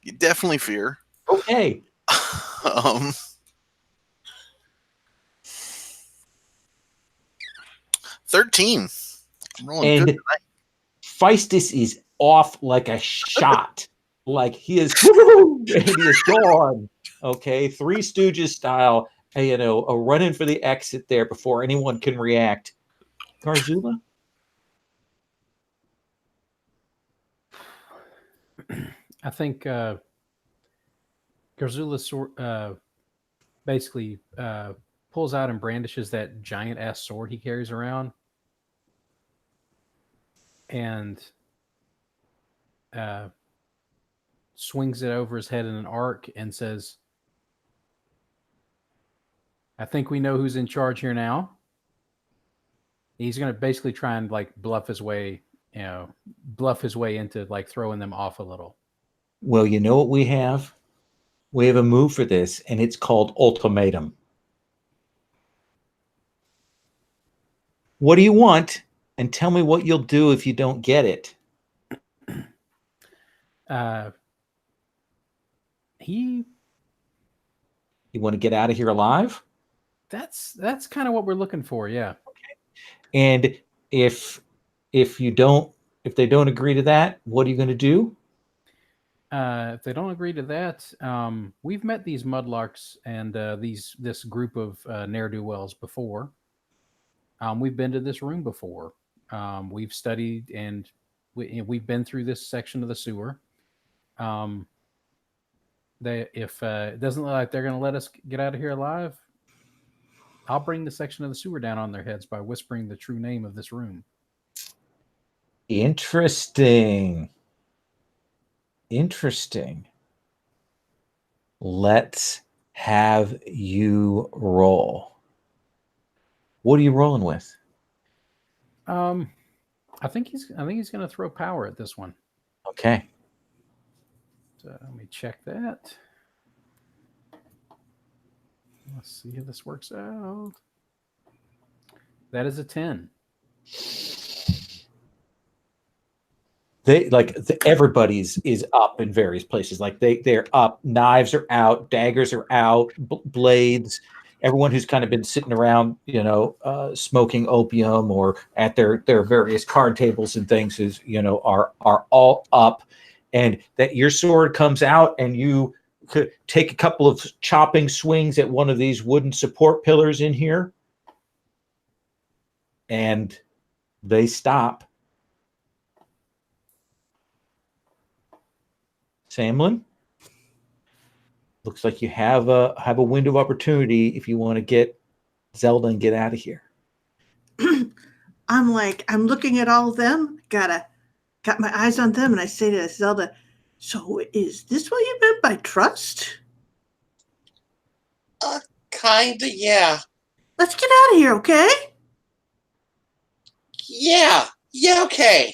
Speaker 4: You definitely fear.
Speaker 1: Okay.
Speaker 4: 13. I'm rolling
Speaker 1: and
Speaker 4: good tonight.
Speaker 1: Feistus is off like a shot. Like he is, and he is gone. Okay, Three Stooges style. A run-in for the exit there before anyone can react. Garzula?
Speaker 2: I think Garzula basically pulls out and brandishes that giant-ass sword he carries around and swings it over his head in an arc and says, I think we know who's in charge here now. He's going to basically try and bluff his way into throwing them off a little.
Speaker 1: Well, you know what we have? We have a move for this, and it's called ultimatum. What do you want? And tell me what you'll do if you don't get it. You want to get out of here alive?
Speaker 2: That's kind of what we're looking for, yeah.
Speaker 1: Okay. And if If they don't agree to that, what are you going to do?
Speaker 2: If they don't agree to that, we've met these mudlarks and this group of ne'er-do-wells before. We've been to this room before. We've studied and we've been through this section of the sewer. If it doesn't look like they're going to let us get out of here alive, I'll bring the section of the sewer down on their heads by whispering the true name of this room.
Speaker 1: Interesting. Let's have you roll. What are you rolling with?
Speaker 2: I think he's going to throw power at this one.
Speaker 1: Okay.
Speaker 2: So let me check that. Let's see how this works out. That is a 10.
Speaker 1: Everybody's is up in various places. Like they're up. Knives are out. Daggers are out. Blades. Everyone who's kind of been sitting around, smoking opium or at their various card tables and things are all up, and that your sword comes out and you could take a couple of chopping swings at one of these wooden support pillars in here, and they stop. Samlin, looks like you have a window of opportunity if you want to get Zelda and get out of here.
Speaker 3: I'm looking at all of them, got my eyes on them, and I say to Zelda, so is this what you meant by trust?
Speaker 5: Kinda, yeah.
Speaker 3: Let's get out of here, okay?
Speaker 5: Yeah, okay.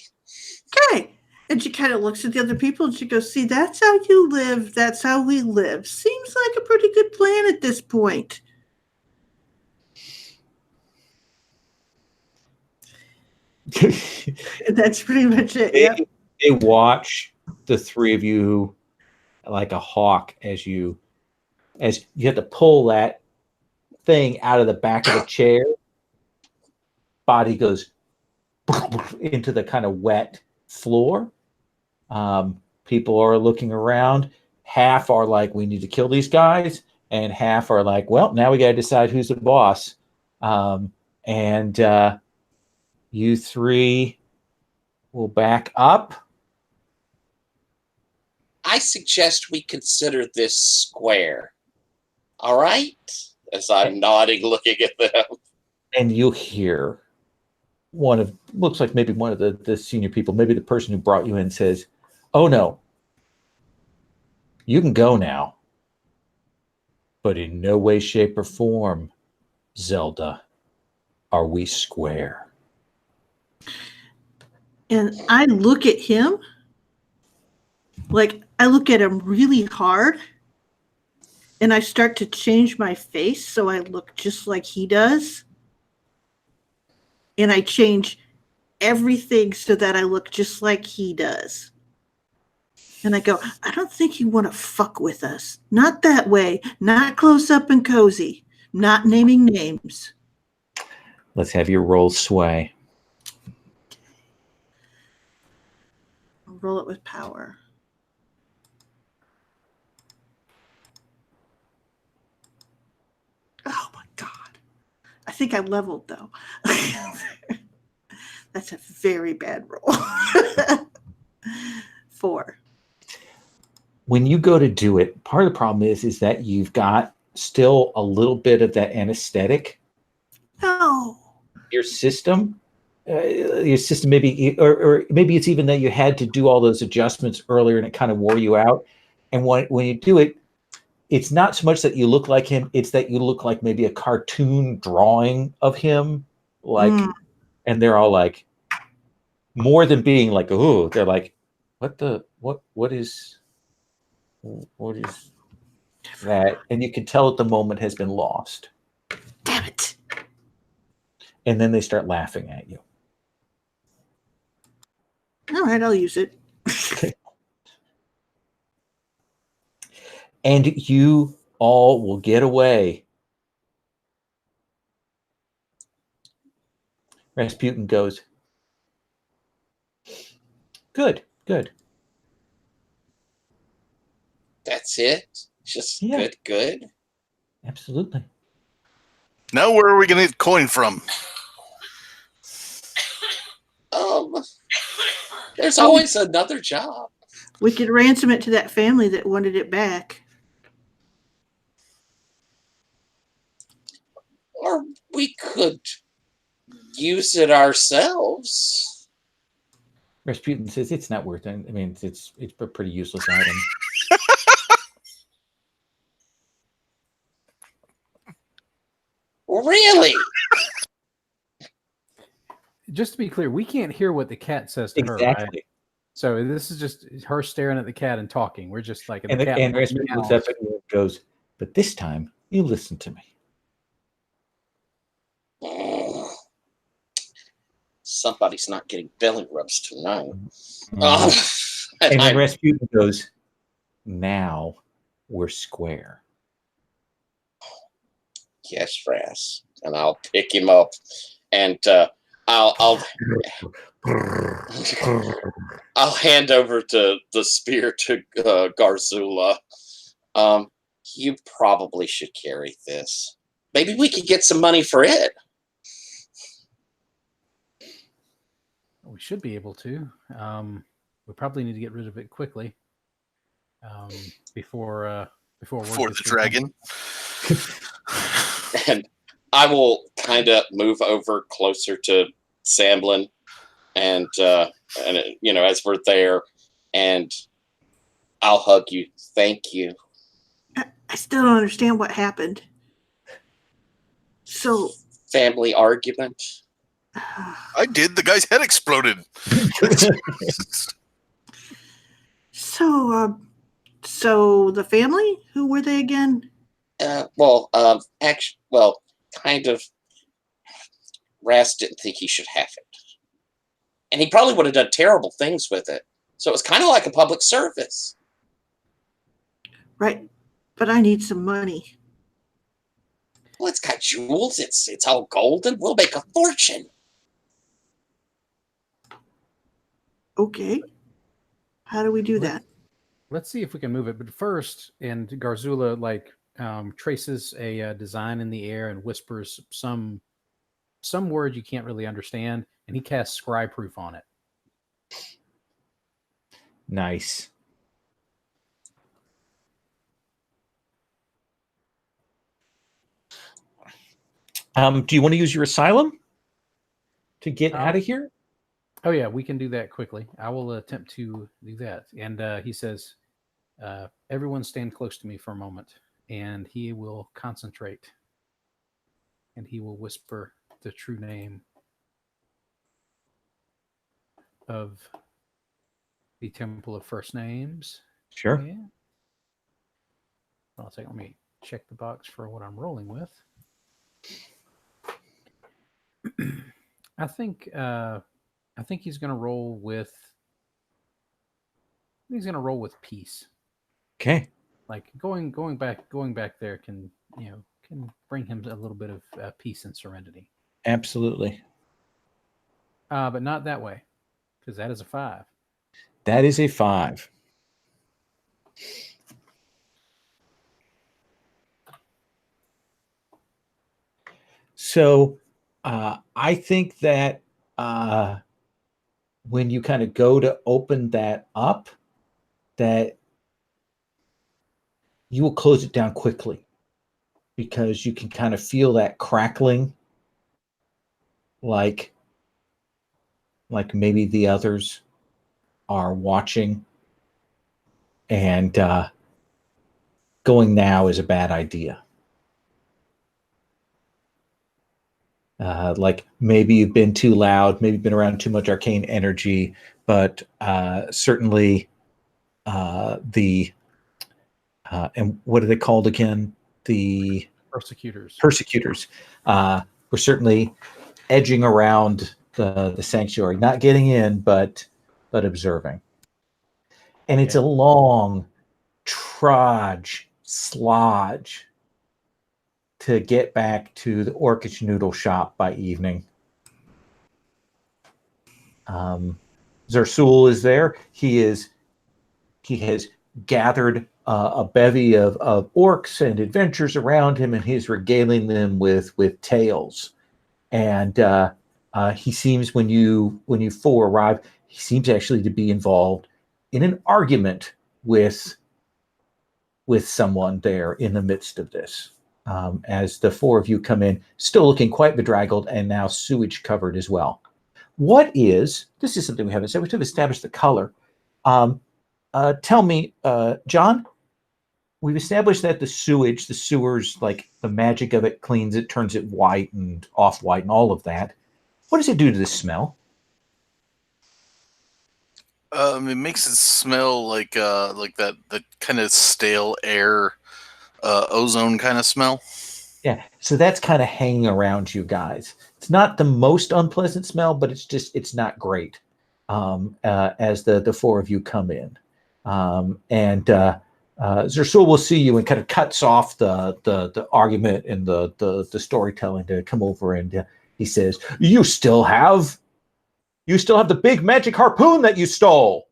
Speaker 3: Okay. And she kind of looks at the other people and she goes, see, that's how you live. That's how we live. Seems like a pretty good plan at this point. And that's pretty much it. Yep.
Speaker 1: They watch the three of you like a hawk as you have to pull that thing out of the back of the chair. Body goes into the kind of wet floor. People are looking around. Half are like, we need to kill these guys, and half are like, well, now we got to decide who's the boss. And you three will back up.
Speaker 5: I suggest we consider this square. All right? As I'm nodding, looking at them.
Speaker 1: And you'll hear looks like maybe one of the senior people, maybe the person who brought you in, says, oh no, you can go now, but in no way, shape, or form, Zelda, are we square.
Speaker 3: And I look at him, I look at him really hard, and I start to change my face so I look just like he does. And I change everything so that I look just like he does. And I go, I don't think you want to fuck with us. Not that way. Not close up and cozy. Not naming names.
Speaker 1: Let's have your roll sway.
Speaker 3: I'll roll it with power. Oh my God. I think I leveled though. That's a very bad roll. 4.
Speaker 1: When you go to do it, part of the problem is that you've got still a little bit of that anesthetic.
Speaker 3: No.
Speaker 1: Your system maybe, or maybe it's even that you had to do all those adjustments earlier and it kind of wore you out. And when you do it, it's not so much that you look like him, it's that you look like maybe a cartoon drawing of him. And they're all like, more than being like, oh, they're like, what is that? And you can tell that the moment has been lost.
Speaker 3: Damn it.
Speaker 1: And then they start laughing at you.
Speaker 3: All right, I'll use it.
Speaker 1: And you all will get away. Rasputin goes, Good, good.
Speaker 5: That's it. Just
Speaker 1: Yeah.
Speaker 5: good.
Speaker 1: Absolutely.
Speaker 4: Now where are we going to get coin from?
Speaker 5: There's always another job.
Speaker 3: We could ransom it to that family that wanted it back.
Speaker 5: Or we could use it ourselves.
Speaker 1: Rasputin says it's not worth it. I mean, it's a pretty useless item.
Speaker 5: Really?
Speaker 2: Just to be clear, we can't hear what the cat says to her, right?
Speaker 1: Exactly.
Speaker 2: So this is just her staring at the cat and talking. We're just like,
Speaker 1: And,
Speaker 2: the cat
Speaker 1: and Rasputin looks up at you and goes, "But this time, you listen to me."
Speaker 5: Somebody's not getting belly rubs tonight.
Speaker 1: And then Rasputin goes, "Now we're square."
Speaker 5: Yes, Ras. And I'll pick him up, and I'll hand over the spear to Garzula. You probably should carry this. Maybe we could get some money for it.
Speaker 2: We should be able to. We probably need to get rid of it quickly. Before
Speaker 4: The dragon.
Speaker 5: And I will kind of move over closer to Samblin, and as we're there, and I'll hug you. Thank you.
Speaker 3: I still don't understand what happened. So,
Speaker 5: Family argument.
Speaker 4: I did. The guy's head exploded.
Speaker 3: so the family, who were they again?
Speaker 5: Kind of. Ras didn't think he should have it, and he probably would have done terrible things with it. So it was kind of like a public service.
Speaker 3: Right, but I need some money.
Speaker 5: Well, it's got jewels. It's all golden. We'll make a fortune.
Speaker 3: Okay. How do we do that?
Speaker 2: Let's see if we can move it. But first, and Garzula traces a design in the air and whispers some word you can't really understand, and he casts scry proof on it.
Speaker 1: Nice. Do you want to use your asylum to get out of here?
Speaker 2: Oh yeah, we can do that quickly. I will attempt to do that. And he says, "Everyone, stand close to me for a moment." And he will concentrate, and he will whisper the true name of the Temple of First Names.
Speaker 1: Sure.
Speaker 2: Yeah. I'll take. Let me check the box for what I'm rolling with. I think he's going to roll with. He's going to roll with peace.
Speaker 1: Okay.
Speaker 2: Like going back there can bring him a little bit of peace and serenity.
Speaker 1: Absolutely.
Speaker 2: But not that way, because that is a 5.
Speaker 1: That is a 5. So I think that when you kind of go to open that up, that you will close it down quickly because you can kind of feel that crackling, like maybe the others are watching, and going now is a bad idea. Like maybe you've been too loud, maybe been around too much arcane energy, but certainly the and what are they called again? The
Speaker 2: Persecutors.
Speaker 1: Were certainly edging around the sanctuary, not getting in, but observing. And it's a long slodge to get back to the Orcish noodle shop by evening. Zersul is there. He has gathered a bevy of orcs and adventurers around him, and he's regaling them with tales. And he seems, when you full arrive, he seems actually to be involved in an argument with someone there in the midst of this. As the four of you come in, still looking quite bedraggled and now sewage covered as well. This is something we haven't said. We have established the color. Tell me, John, we've established that the sewers, like the magic of it cleans it, turns it white and off-white and all of that. What does it do to the smell?
Speaker 4: It makes it smell like that kind of stale air, ozone kind of smell.
Speaker 1: Yeah, so that's kind of hanging around you guys. It's not the most unpleasant smell, but it's not great. As the four of you come in, and Zersul will see you and kind of cuts off the argument and the storytelling to come over, and he says, "You still have the big magic harpoon that you stole."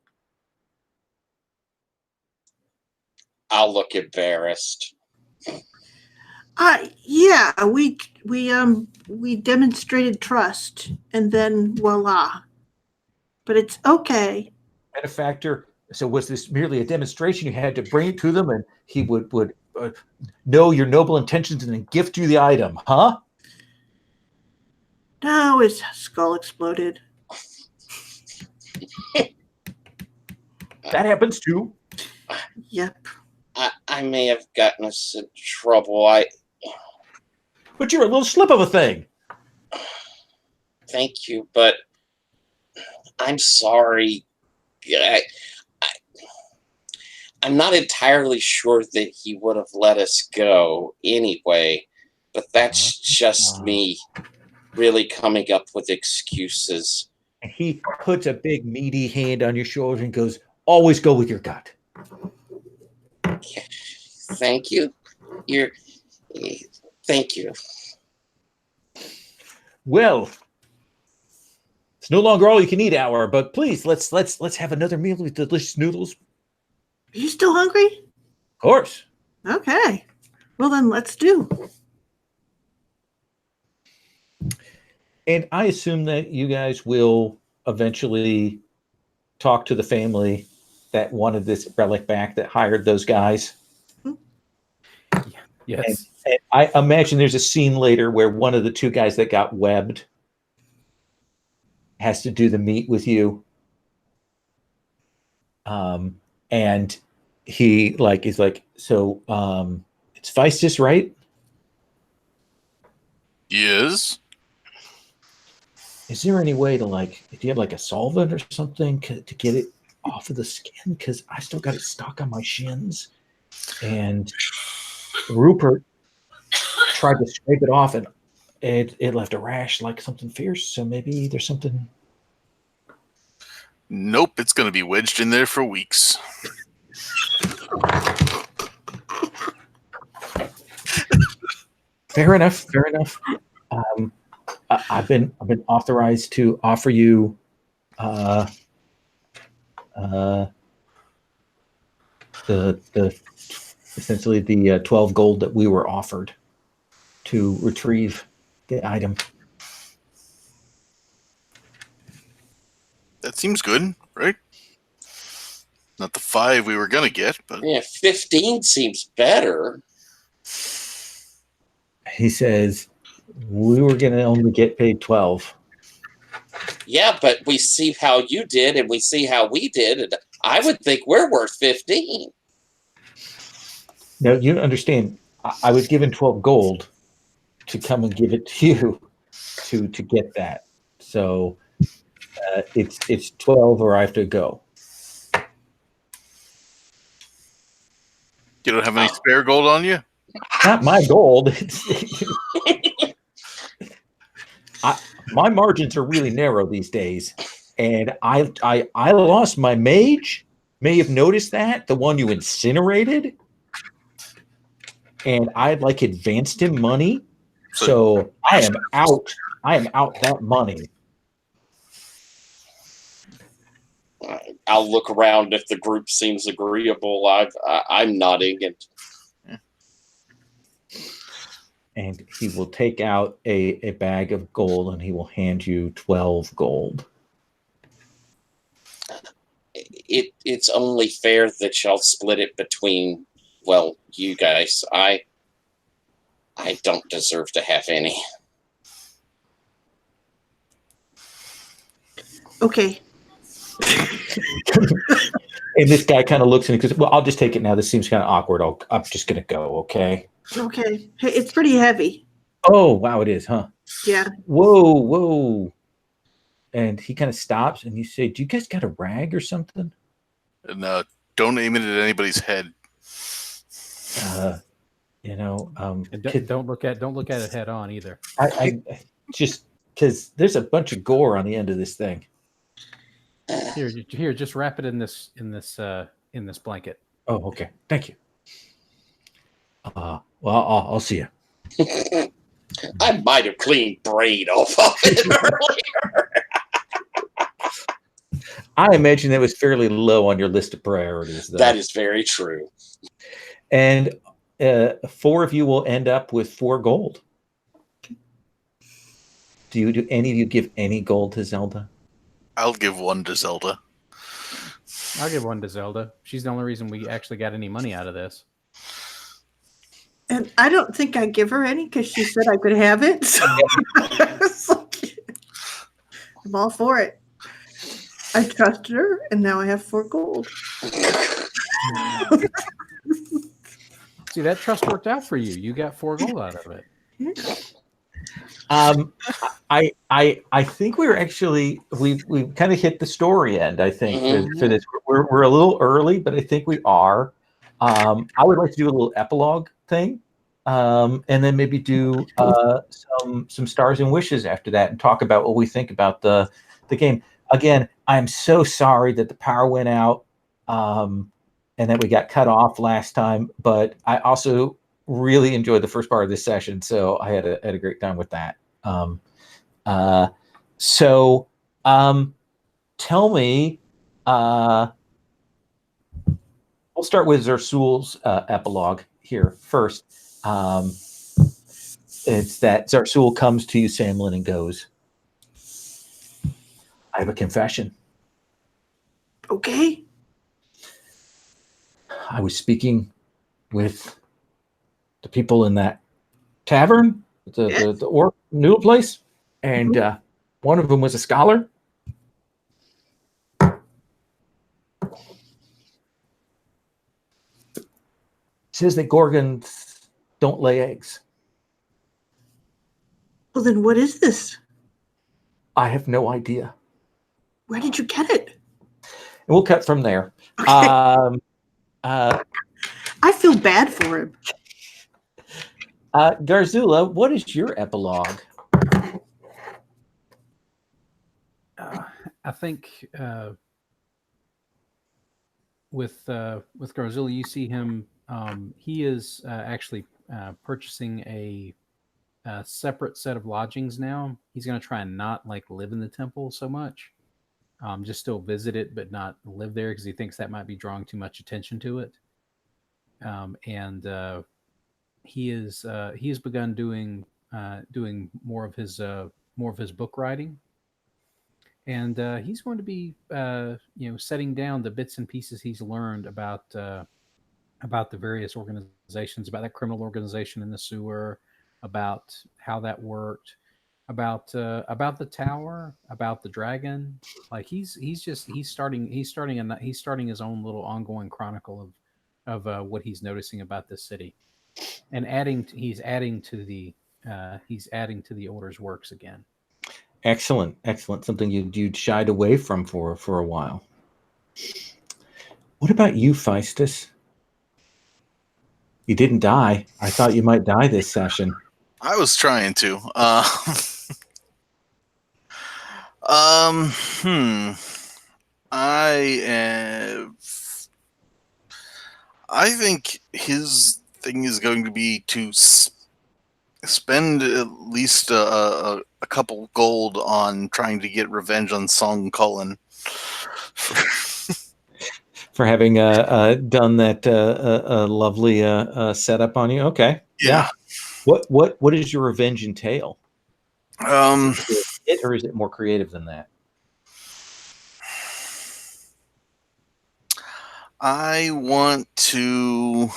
Speaker 5: I'll look embarrassed.
Speaker 3: Yeah, we demonstrated trust, and then voila. But it's okay.
Speaker 1: Benefactor. So was this merely a demonstration? You had to bring it to them, and he would know your noble intentions and then gift you the item, huh?
Speaker 3: No, his skull exploded.
Speaker 1: That happens too.
Speaker 3: Yep.
Speaker 5: I may have gotten us in trouble.
Speaker 1: But you're a little slip of a thing.
Speaker 5: Thank you, but I'm sorry. I'm not entirely sure that he would have let us go anyway, but that's just me really coming up with excuses.
Speaker 1: And he puts a big meaty hand on your shoulder and goes, "Always go with your gut."
Speaker 5: Thank you. Thank you.
Speaker 1: Well, it's no longer all you can eat hour, but please let's have another meal with delicious noodles.
Speaker 3: Are you still hungry?
Speaker 1: Of course.
Speaker 3: Okay. Well, then let's do.
Speaker 1: And I assume that you guys will eventually talk to the family that wanted this relic back, that hired those guys.
Speaker 2: Yes.
Speaker 1: And I imagine there's a scene later where one of the two guys that got webbed has to do the meet with you. And he is like, "So it's Feistus, right?
Speaker 4: Yes.
Speaker 1: Is there any way to do you have like a solvent or something to get it off of the skin? Because I still got it stuck on my shins." And Rupert tried to scrape it off, and it left a rash like something fierce. So maybe there's something.
Speaker 4: Nope, it's going to be wedged in there for weeks.
Speaker 1: Fair enough. I've been authorized to offer you the essentially the 12 gold that we were offered to retrieve the item.
Speaker 4: That seems good, right? Not the 5 we were going to get, but...
Speaker 5: Yeah, 15 seems better.
Speaker 1: He says, we were going to only get paid 12.
Speaker 5: Yeah, but we see how you did, and we see how we did, and I would think we're worth 15.
Speaker 1: Now, you understand, I was given 12 gold to come and give it to you to get that. So it's 12 or I have to go.
Speaker 4: You don't have any spare gold on you?
Speaker 1: Not my gold. My margins are really narrow these days. And I lost my mage. May have noticed that, the one you incinerated. And I advanced him money. So I am out. I am out that money.
Speaker 5: I'll look around if the group seems agreeable. I'm nodding,
Speaker 1: And he will take out a bag of gold and he will hand you 12 gold.
Speaker 5: It's only fair that y'all split it between, well, you guys. I don't deserve to have any.
Speaker 3: Okay.
Speaker 1: And this guy kind of looks at me because, well, I'll just take it now. This seems kind of awkward. I'm just going to go, okay?
Speaker 3: Okay. Hey, it's pretty heavy.
Speaker 1: Oh, wow, it is, huh?
Speaker 3: Yeah.
Speaker 1: Whoa. And he kind of stops and you say, do you guys got a rag or something?
Speaker 4: And don't aim it at anybody's head.
Speaker 2: And don't look at it head on either.
Speaker 1: I just because there's a bunch of gore on the end of this thing.
Speaker 2: Here, just wrap it in this blanket.
Speaker 1: Oh, okay. Thank you. Well, I'll see you.
Speaker 5: I might have cleaned brain off of it earlier.
Speaker 1: I imagine that was fairly low on your list of priorities, though.
Speaker 5: That is very true.
Speaker 1: And 4 of you will end up with 4 gold. Do any of you give any gold to Zelda?
Speaker 4: I'll give 1 to Zelda.
Speaker 2: I'll give 1 to Zelda. She's the only reason we actually got any money out of this.
Speaker 3: And I don't think I give her any because she said I could have it. So I'm all for it. I trusted her, and now I have 4 gold.
Speaker 2: See, that trust worked out for you. You got 4 gold out of it.
Speaker 1: I think we're actually we've kind of hit the story end. I think for this we're a little early, but I think we are. I would like to do a little epilogue thing, and then maybe do some stars and wishes after that, and talk about what we think about the game. Again, I'm so sorry that the power went out, and that we got cut off last time. But I also really enjoyed the first part of this session, so I had a great time with that. Tell me, we'll start with Zersul's epilogue here first. It's that Zersul comes to you, Samlin, and goes, I have a confession.
Speaker 3: Okay.
Speaker 1: I was speaking with the people in that tavern, the orc noodle place, and one of them was a scholar. Says that Gorgons don't lay eggs.
Speaker 3: Well, then what is this?
Speaker 1: I have no idea.
Speaker 3: Where did you get it?
Speaker 1: And we'll cut from there.
Speaker 3: Okay. I feel bad for him.
Speaker 1: Garzula, what is your epilogue?
Speaker 2: I think with Garzula, you see him. He is actually purchasing a separate set of lodgings now. He's going to try and not live in the temple so much. Just still visit it, but not live there because he thinks that might be drawing too much attention to it. He has begun doing more of his book writing, and he's going to be setting down the bits and pieces he's learned about the various organizations, about that criminal organization in the sewer, about how that worked, about the tower, about the dragon. He's starting his own little ongoing chronicle of what he's noticing about this city, and he's adding to the order's works again.
Speaker 1: Excellent. Something you'd shied away from for a while. What about you, Feistus? You didn't die. I thought you might die this session.
Speaker 4: I was trying to. I think his thing is going to be to spend at least a couple gold on trying to get revenge on Song Cullen
Speaker 1: for having done that lovely setup on you. Okay,
Speaker 4: Yeah.
Speaker 1: What does your revenge entail?
Speaker 4: Um,
Speaker 1: Or is it more creative than that?
Speaker 4: I want to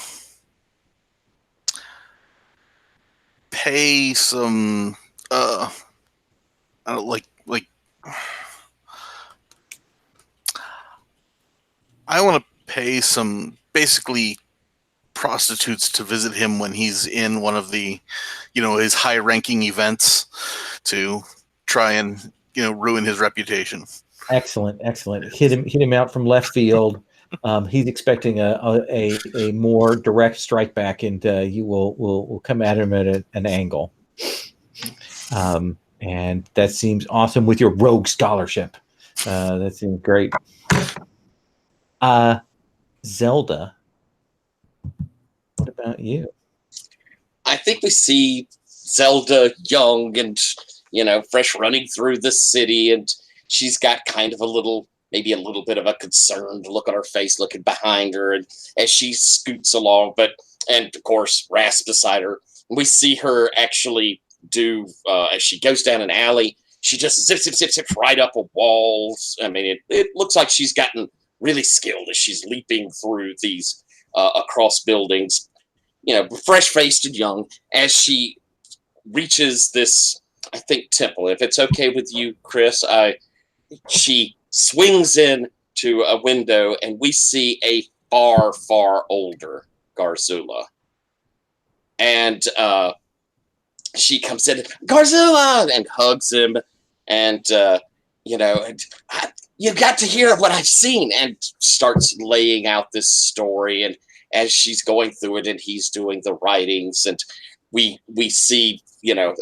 Speaker 4: pay some. I don't like. I want to pay some basically prostitutes to visit him when he's in one of the, his high-ranking events, to try and ruin his reputation.
Speaker 1: Excellent. Hit him out from left field. He's expecting a more direct strike back, and you will come at him at an angle. And that seems awesome with your rogue scholarship. That seems great. Zelda, what about you?
Speaker 5: I think we see Zelda young and, fresh, running through the city, and she's got kind of maybe a little bit of a concerned look on her face, looking behind her, and as she scoots along, and of course, Rasp beside her. We see her actually do, as she goes down an alley, she just zips right up a walls. I mean, it looks like she's gotten really skilled as she's leaping through these across buildings, fresh-faced and young, as she reaches this, I think, temple. If it's okay with you, Chris, she swings in to a window, and we see a far, far older Garzula. And she comes in, Garzula, and hugs him, and, you've got to hear what I've seen, and starts laying out this story, and as she's going through it and he's doing the writings, and we see,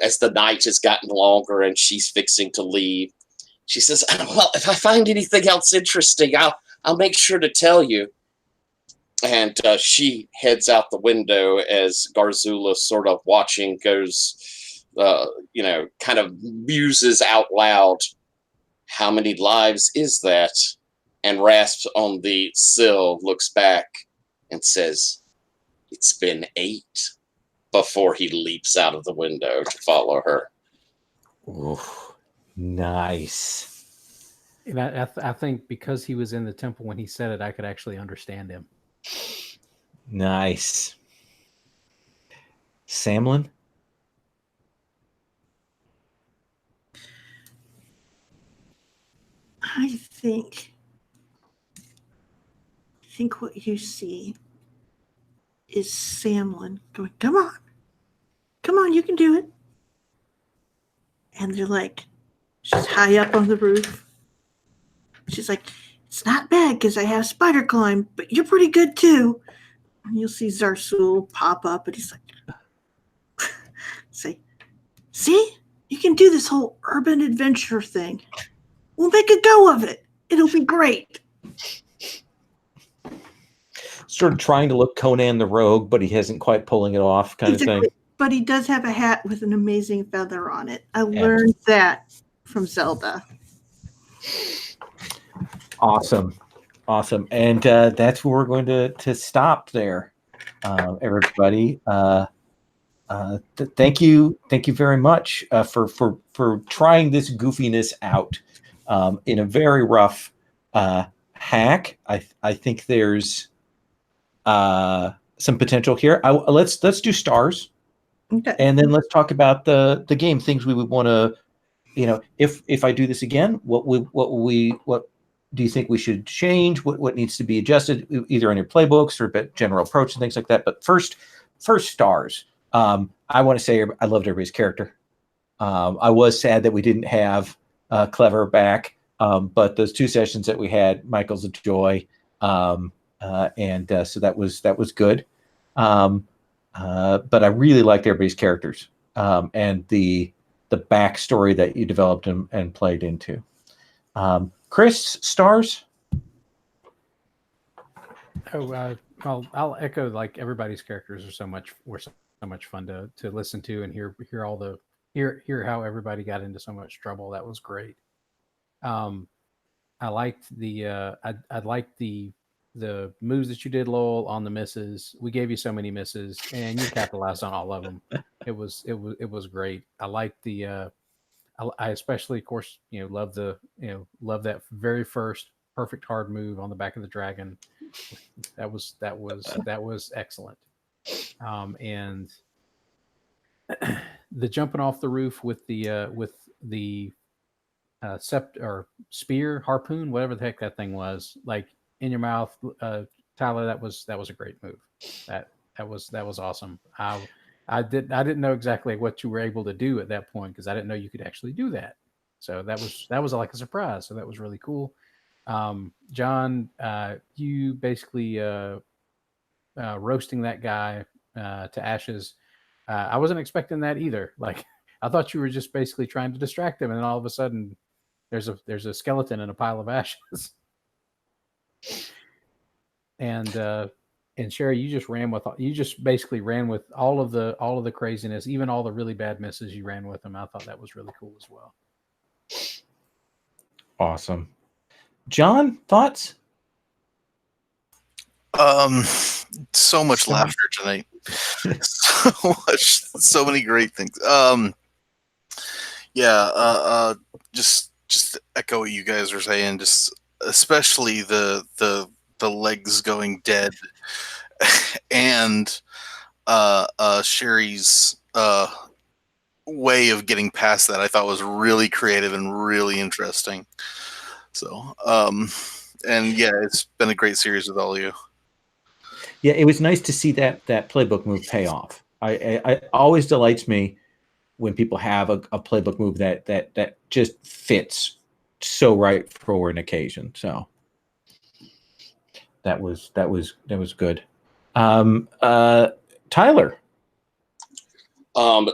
Speaker 5: as the night has gotten longer and she's fixing to leave, she says, well, if I find anything else interesting, I'll make sure to tell you. And she heads out the window as Garzula, sort of watching, goes, kind of muses out loud, how many lives is that? And Rasp on the sill looks back and says, it's been 8, before he leaps out of the window to follow her.
Speaker 1: Oof, nice.
Speaker 2: And I think because he was in the temple when he said it, I could actually understand him.
Speaker 1: Nice. Samlin?
Speaker 3: I think what you see is Samlin going, come on, you can do it. And they're like, she's high up on the roof. She's like, it's not bad because I have spider climb, but you're pretty good too. And you'll see Zarsul pop up, and he's like, say, see, you can do this whole urban adventure thing. We'll make a go of it. It'll be great.
Speaker 1: Sort of trying to look Conan the Rogue, but he hasn't quite pulling it off, kind of thing.
Speaker 3: But he does have a hat with an amazing feather on it. I learned that from Zelda.
Speaker 1: Awesome. And that's where we're going to stop there, everybody. Thank you very much for trying this goofiness out in a very rough hack. I think there's some potential here. Let's do stars,
Speaker 3: Okay.
Speaker 1: and then let's talk about the game, things we would want to, if I do this again, what do you think we should change? What needs to be adjusted, either in your playbooks or general approach and things like that? But first stars. I want to say I loved everybody's character. I was sad that we didn't have Clever back, but those 2 sessions that we had, Michael's a joy, and so that was good. But I really liked everybody's characters and the backstory that you developed and played into. Chris, stars?
Speaker 2: Oh, I'll echo, like, everybody's characters were so much fun to listen to and hear hear how everybody got into so much trouble. That was great. I I liked I liked the moves that you did, Lowell, on the misses. We gave you so many misses, and you capitalized on all of them. It was great. I liked the I especially, of course, love love that very first perfect hard move on the back of the dragon. That was excellent. And the jumping off the roof with the sept or spear harpoon, whatever the heck that thing was, like in your mouth, Tyler. That was a great move. That was awesome. I didn't know exactly what you were able to do at that point because I didn't know you could actually do that. So that was like a surprise. So that was really cool. John, you basically roasting that guy to ashes. I wasn't expecting that either. Like I thought you were just basically trying to distract him, and then all of a sudden there's a skeleton in a pile of ashes. And Sherry, you just basically ran with all of the craziness, even all the really bad misses you ran with them. I thought that was really cool as well.
Speaker 1: Awesome. John, thoughts?
Speaker 4: So much laughter tonight. So many great things. Just echo what you guys were saying, just especially the legs going dead and Sherry's way of getting past that I thought was really creative and really interesting. So and yeah, it's been a great series with all of you.
Speaker 1: Yeah, it was nice to see that playbook move pay off. I always delights me when people have a playbook move that just fits so right for an occasion. So that was good. Tyler.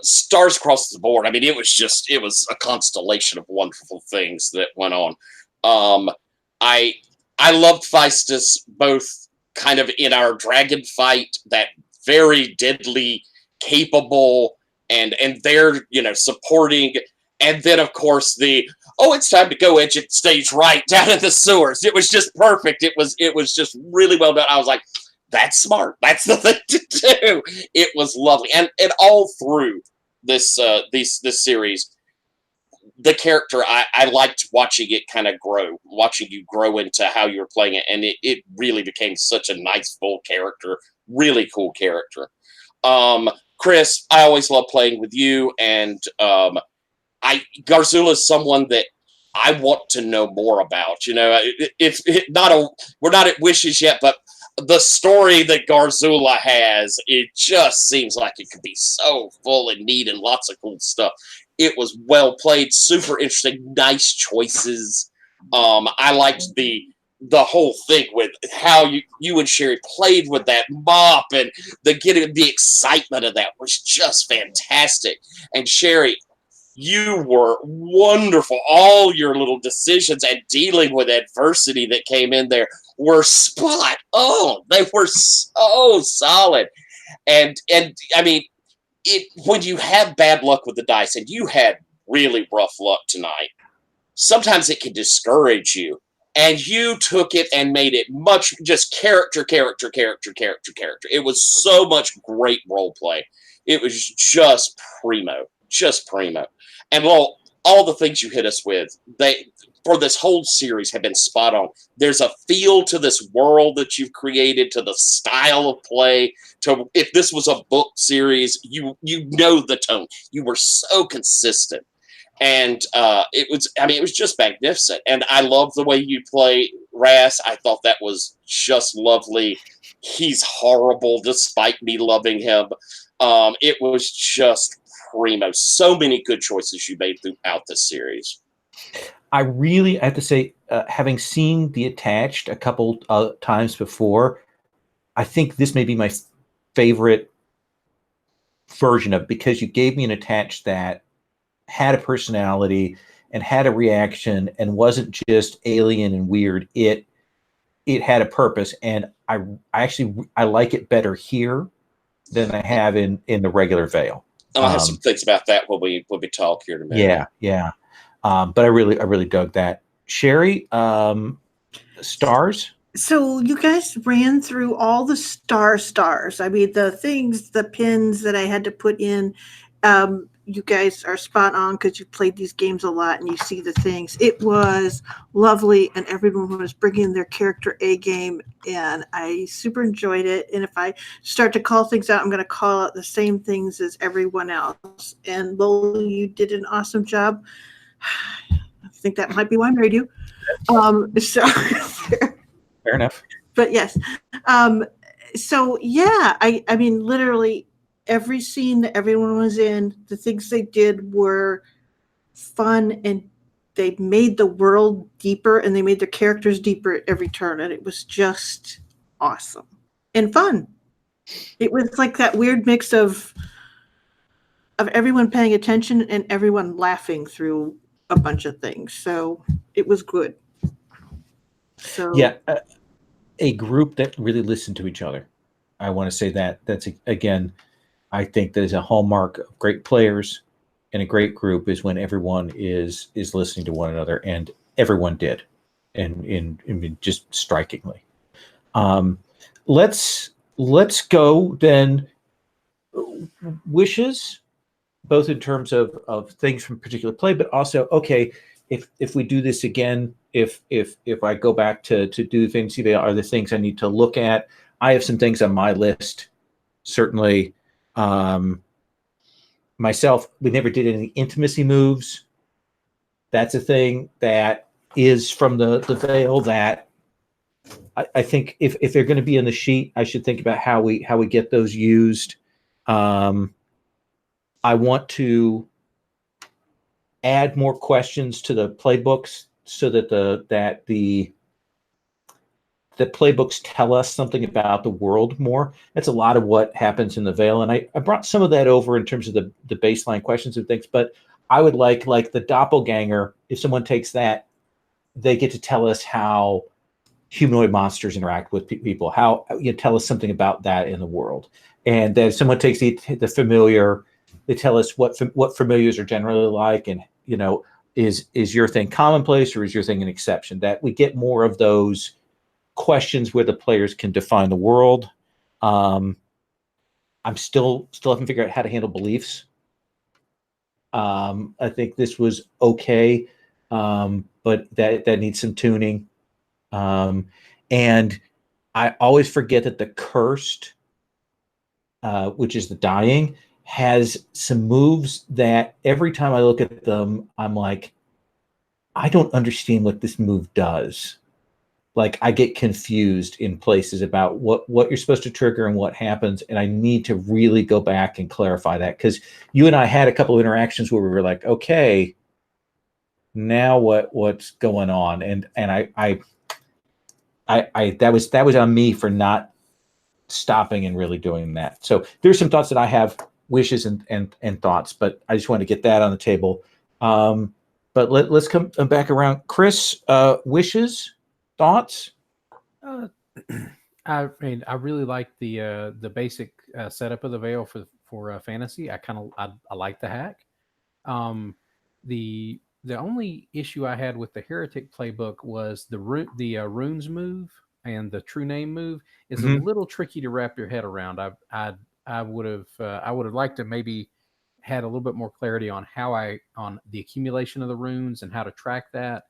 Speaker 5: Stars across the board. I mean, it was a constellation of wonderful things that went on. I loved Feistus both kind of in our dragon fight, that very deadly, capable, and they're supporting, and then of course it's time to go exit stage right down in the sewers. It was just perfect. It was just really well done. I was like, that's smart. That's the thing to do. It was lovely, and all through this series, the character, I liked watching it kind of grow, watching you grow into how you were playing it, and it really became such a nice, full character, really cool character. Chris, I always love playing with you, and Garzula is someone that I want to know more about. We're not at Wishes yet, but the story that Garzula has, it just seems like it could be so full and neat and lots of cool stuff. It was well played, super interesting, nice choices. I liked the whole thing with how you and Sherry played with that mop, and the excitement of that was just fantastic. And Sherry, you were wonderful. All your little decisions and dealing with adversity that came in there were spot on. They were so solid. And I mean, when you have bad luck with the dice, and you had really rough luck tonight, sometimes it can discourage you. And you took it and made it much just character. It was so much great role play. It was just primo. And all the things you hit us with, for this whole series have been spot on. There's a feel to this world that you've created, to the style of play. If this was a book series, you know the tone. You were so consistent, and it was just magnificent. And I love the way you play Ras. I thought that was just lovely. He's horrible, despite me loving him. It was just primo. So many good choices you made throughout this series.
Speaker 1: I have to say, having seen the Attached a couple times before, I think this may be my favorite version of it, because you gave me an Attached that had a personality and had a reaction and wasn't just alien and weird. It had a purpose, and I like it better here than I have in the regular Veil.
Speaker 5: And I have some things about that when we talk here in a minute.
Speaker 1: Yeah. But I really dug that. Sherry, stars.
Speaker 3: So you guys ran through all the stars. I mean, the things, the pins that I had to put in. You guys are spot on because you played these games a lot and you see the things. It was lovely, and everyone was bringing their character A game, and I super enjoyed it. And if I start to call things out, I'm going to call out the same things as everyone else. And Lowell, you did an awesome job. I think that might be why I married you. So.
Speaker 1: Fair enough.
Speaker 3: But yes. So yeah, I mean, literally every scene that everyone was in, the things they did were fun, and they made the world deeper and they made their characters deeper at every turn. And it was just awesome and fun. It was like that weird mix of everyone paying attention and everyone laughing through a bunch of things. So it was good. So
Speaker 1: Yeah. A group that really listened to each other. I want to say that that's again, I think there's a hallmark of great players and a great group is when everyone is listening to one another, and everyone did, and in just strikingly. Let's go then. Wishes, both in terms of things from particular play, but also okay. If we do this again, if I go back to do things, are the things I need to look at. I have some things on my list. Certainly, myself, we never did any intimacy moves. That's a thing that is from the veil that I think if they're going to be in the sheet, I should think about how we get those used. I want to add more questions to the playbooks so that the playbooks tell us something about the world more. That's a lot of what happens in the Veil, and I brought some of that over in terms of the baseline questions and things. But I would like the doppelganger. If someone takes that, they get to tell us how humanoid monsters interact with people. How tell us something about that in the world. And then if someone takes the familiar, they tell us what familiars are generally like, and is your thing commonplace or is your thing an exception? That we get more of those questions where the players can define the world. I'm still haven't figured out how to handle beliefs. I think this was okay, but that needs some tuning. And I always forget that the cursed, which is the dying, has some moves that every time I look at them, I'm like, I don't understand what this move does. Like, I get confused in places about what you're supposed to trigger and what happens, and I need to really go back and clarify that, because you and I had a couple of interactions where we were like, okay, now what's going on? And I that was on me for not stopping and really doing that. So there's some thoughts that I have, wishes and thoughts, but I just want to get that on the table. But let's come back around. Chris, wishes, thoughts?
Speaker 2: I mean, I really like the basic setup of the Veil for fantasy. I like the hack. The only issue I had with the Heretic playbook was the runes move and the true name move is a little tricky to wrap your head around. I would have liked to maybe had a little bit more clarity on on the accumulation of the runes and how to track that.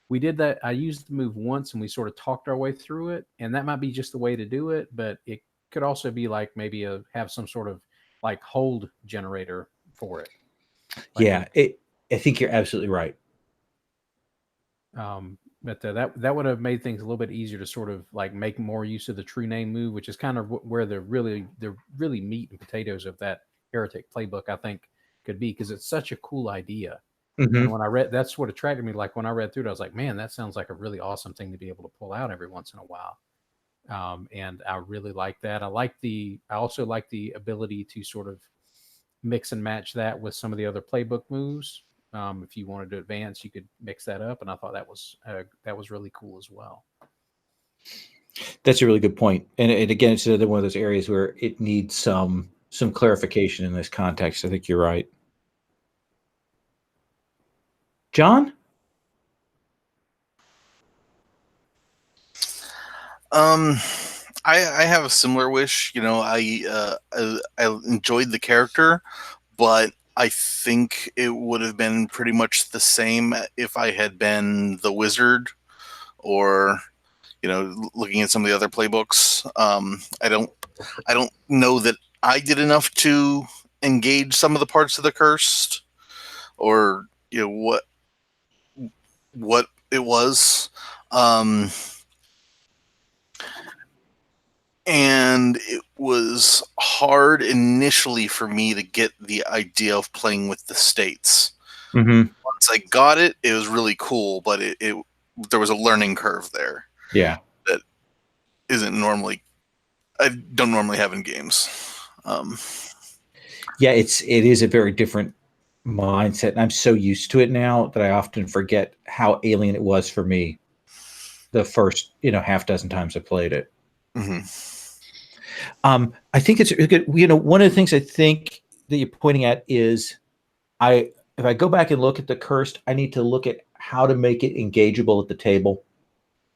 Speaker 2: We did that. I used the move once and we sort of talked our way through it, and that might be just the way to do it, but it could also be like maybe have some sort of like hold generator for it.
Speaker 1: Yeah, I think you're absolutely right.
Speaker 2: But that would have made things a little bit easier to sort of like make more use of the true name move, which is kind of where the really meat and potatoes of that Heretic playbook, I think, could be, because it's such a cool idea. And when I read, that's what attracted me. Like when I read through it, I was like, man, that sounds like a really awesome thing to be able to pull out every once in a while. And I really like that. I also like the ability to sort of mix and match that with some of the other playbook moves. If you wanted to advance, you could mix that up, and I thought that was really cool as well.
Speaker 1: That's a really good point. And again, it's another one of those areas where it needs some clarification in this context. I think you're right. John?
Speaker 4: I have a similar wish. I enjoyed the character, but I think it would have been pretty much the same if I had been the wizard, or looking at some of the other playbooks. I don't know that I did enough to engage some of the parts of the cursed, or what it was. And it was hard initially for me to get the idea of playing with the states.
Speaker 1: Mm-hmm.
Speaker 4: Once I got it, it was really cool, but there was a learning curve there.
Speaker 1: Yeah.
Speaker 4: That I don't normally have in games.
Speaker 1: Yeah, it is a very different mindset, and I'm so used to it now that I often forget how alien it was for me the first half dozen times I played it.
Speaker 4: Mm-hmm.
Speaker 1: I think it's good. One of the things I think that you're pointing at is if I go back and look at the cursed, I need to look at how to make it engageable at the table,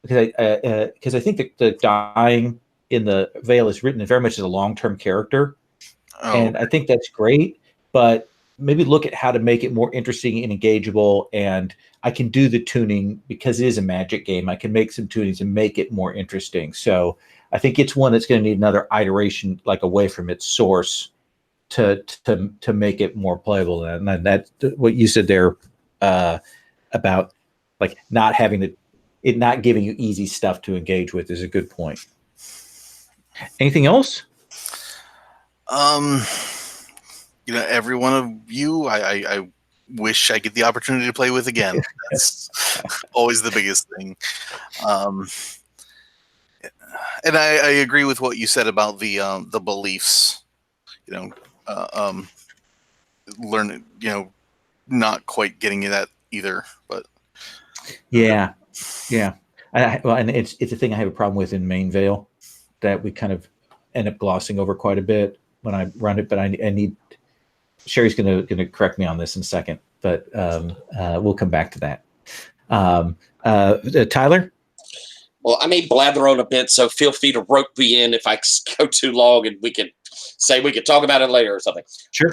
Speaker 1: because I think that the dying in the Veil is written very much as a long-term character. And I think that's great, but maybe look at how to make it more interesting and engageable. And I can do the tuning because it is a Magic game. I can make some tunings and make it more interesting. So I think it's one that's going to need another iteration, like away from its source, to make it more playable. And that's what you said there about like not having it not giving you easy stuff to engage with is a good point. Anything else?
Speaker 4: Every one of you, I wish I get the opportunity to play with again. That's always the biggest thing. And I agree with what you said about the beliefs. Learning, not quite getting that either. But
Speaker 1: yeah. And it's a thing I have a problem with in Main Veil, that we kind of end up glossing over quite a bit when I run it. But I need Sherry's going to correct me on this in a second, but we'll come back to that. Tyler?
Speaker 5: Well, I may blather on a bit, so feel free to rope me in if I go too long, and we could talk about it later or something.
Speaker 1: Sure.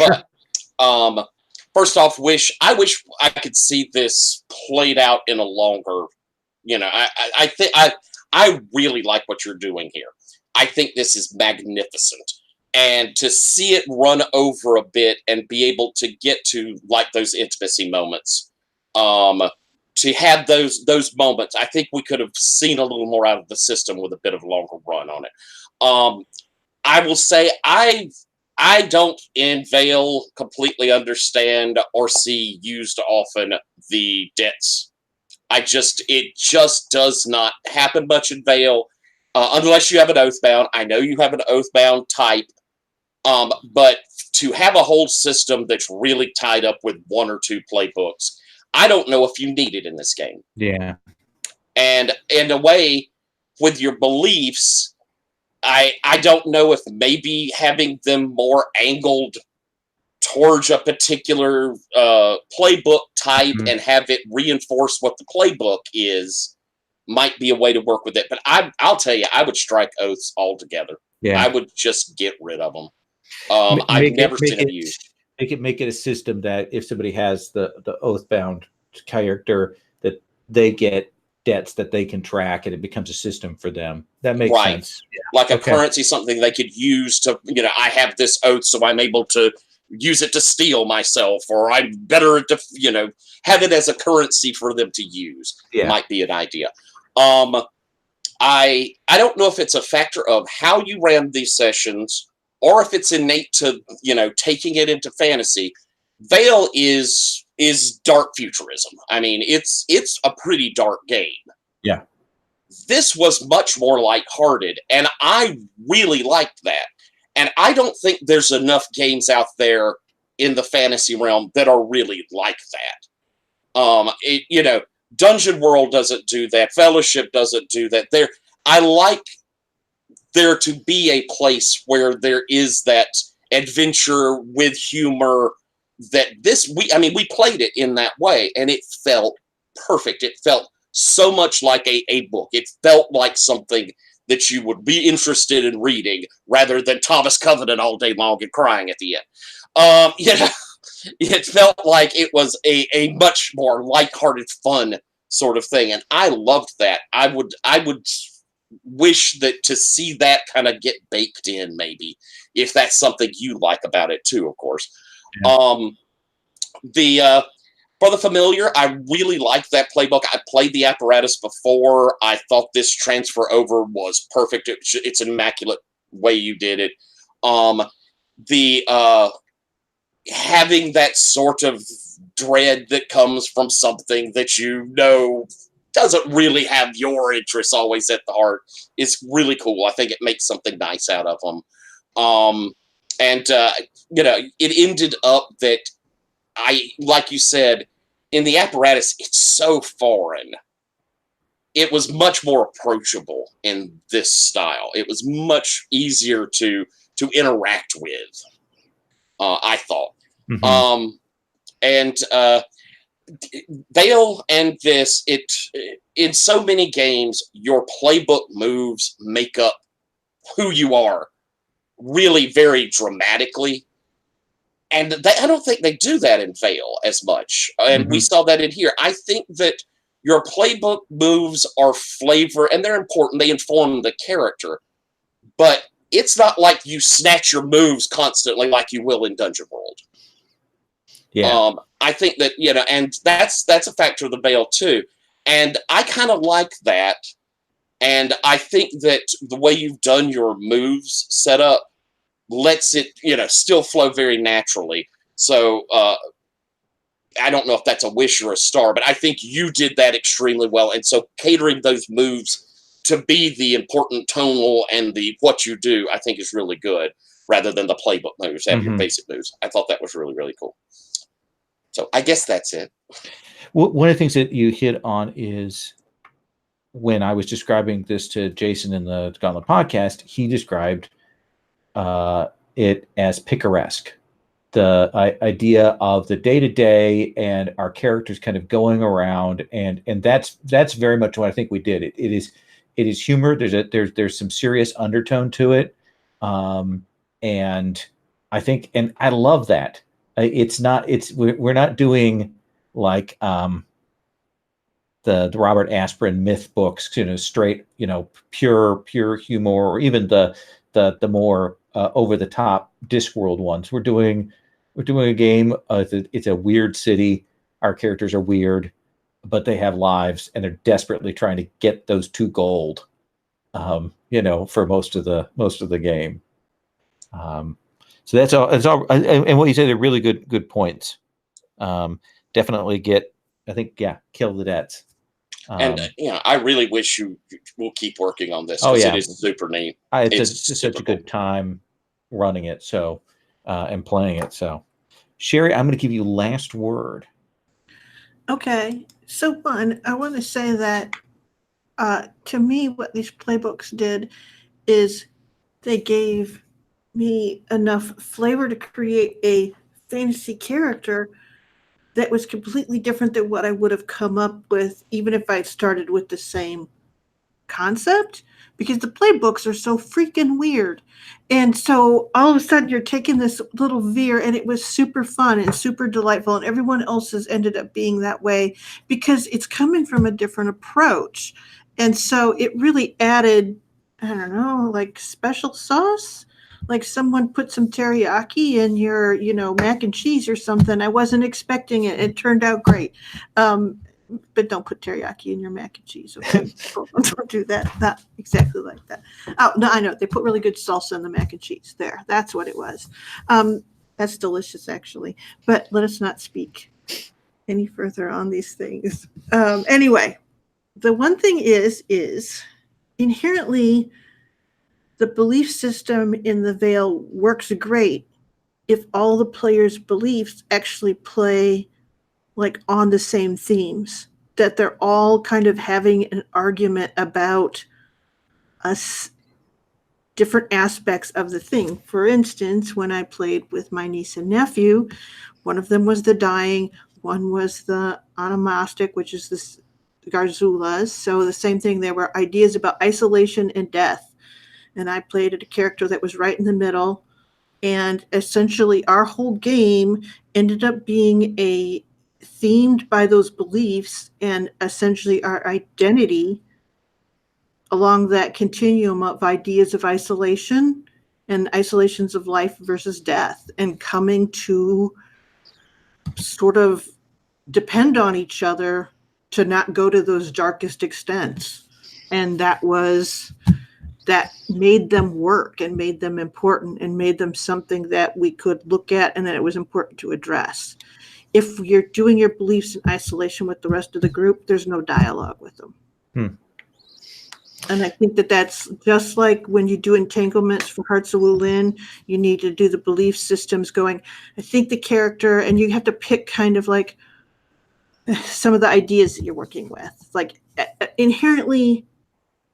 Speaker 5: First off, I wish I could see this played out in a longer. I think I really like what you're doing here. I think this is magnificent. And to see it run over a bit and be able to get to like those intimacy moments, to have those moments, I think we could have seen a little more out of the system with a bit of a longer run on it. I will say I don't in Veil completely understand or see used often the debts. It just does not happen much in Veil, unless you have an Oathbound. I know you have an Oathbound type. But to have a whole system that's really tied up with one or two playbooks, I don't know if you need it in this game.
Speaker 1: Yeah.
Speaker 5: And in a way, with your beliefs, I don't know if maybe having them more angled towards a particular playbook type and have it reinforce what the playbook is might be a way to work with it. But I'll tell you, I would strike oaths altogether. Yeah. I would just get rid of them. I've never seen it used.
Speaker 1: Make it a system that if somebody has the Oathbound character, that they get debts that they can track, and it becomes a system for them. That makes sense.
Speaker 5: Yeah. Like a currency, something they could use to, I have this oath, so I'm able to use it to steal myself, or I'm better to, have it as a currency for them to use. Yeah. Might be an idea. I don't know if it's a factor of how you ran these sessions, or if it's innate to, taking it into fantasy. Veil is dark futurism. I mean, it's a pretty dark game.
Speaker 1: Yeah.
Speaker 5: This was much more lighthearted, and I really liked that. And I don't think there's enough games out there in the fantasy realm that are really like that. Dungeon World doesn't do that. Fellowship doesn't do that. I like there to be a place where there is that adventure with humor. We played it in that way, and it felt perfect. It felt so much like a book. It felt like something that you would be interested in reading, rather than Thomas Covenant all day long and crying at the end. It felt like it was a much more lighthearted, fun sort of thing, and I loved that. I would wish that to see that kind of get baked in, maybe, if that's something you like about it too, of course. Yeah. For the familiar, I really liked that playbook. I played the apparatus before. I thought this transfer over was perfect. It's an immaculate way you did it. Having that sort of dread that comes from something that doesn't really have your interests always at the heart is really cool. I think it makes something nice out of them. It ended up that like you said, in the apparatus, it's so foreign. It was much more approachable in this style. It was much easier to interact with, I thought.
Speaker 1: Mm-hmm.
Speaker 5: Vale and this, in so many games, your playbook moves make up who you are really very dramatically. And I don't think they do that in Vale as much. And we saw that in here. I think that your playbook moves are flavor, and they're important. They inform the character. But it's not like you snatch your moves constantly like you will in Dungeon World.
Speaker 1: Yeah.
Speaker 5: I think that, and that's a factor of the Vale too. And I kind of like that. And I think that the way you've done your moves set up lets it, still flow very naturally. So I don't know if that's a wish or a star, but I think you did that extremely well. And so catering those moves to be the important tonal and the what you do, I think is really good, rather than the playbook moves, have your basic moves. I thought that was really, really cool. So I guess that's it.
Speaker 1: One of the things that you hit on is when I was describing this to Jason in the Gauntlet podcast, he described it as picaresque. The idea of the day-to-day and our characters kind of going around, and that's very much what I think we did. It is humor. There's some serious undertone to it, and I think, and I love that. We're not doing like the Robert Asprin myth books, straight, pure humor, or even the more over the top Discworld ones. We're doing a game. It's a weird city. Our characters are weird, but they have lives, and they're desperately trying to get those 2 gold. For most of the game. So that's all. It's all, and what you said are really good points. Definitely kill the debts.
Speaker 5: And I really wish you will keep working on this, because it is super neat.
Speaker 1: It's just such a good time running it, so and playing it. So, Sherry, I'm going to give you last word.
Speaker 3: Okay, so one, I want to say that to me, what these playbooks did is they gave me enough flavor to create a fantasy character that was completely different than what I would have come up with, even if I started with the same concept, because the playbooks are so freaking weird. And so all of a sudden you're taking this little veer, and it was super fun and super delightful, and everyone else has ended up being that way because it's coming from a different approach. And so it really added, I don't know, like special sauce. Like someone put some teriyaki in your, mac and cheese or something. I wasn't expecting it. It turned out great. But don't put teriyaki in your mac and cheese. Okay? Don't do that. Not exactly like that. Oh, no, I know. They put really good salsa in the mac and cheese. There. That's what it was. That's delicious, actually. But let us not speak any further on these things. Anyway, the one thing is inherently, the belief system in the Vale works great if all the players' beliefs actually play like on the same themes, that they're all kind of having an argument about us different aspects of the thing. For instance, when I played with my niece and nephew, one of them was the dying, one was the onomastic, which is this Garzulas. So the same thing, there were ideas about isolation and death. And I played a character that was right in the middle. And essentially our whole game ended up being themed by those beliefs, and essentially our identity along that continuum of ideas of isolation and isolations of life versus death, and coming to sort of depend on each other to not go to those darkest extents. And that made them work and made them important and made them something that we could look at and that it was important to address. If you're doing your beliefs in isolation with the rest of the group, there's no dialogue with them. And I think that that's just like when you do entanglements for Hearts of Wulin, you need to do the belief systems going. I think the character, and you have to pick kind of like some of the ideas that you're working with. Like inherently,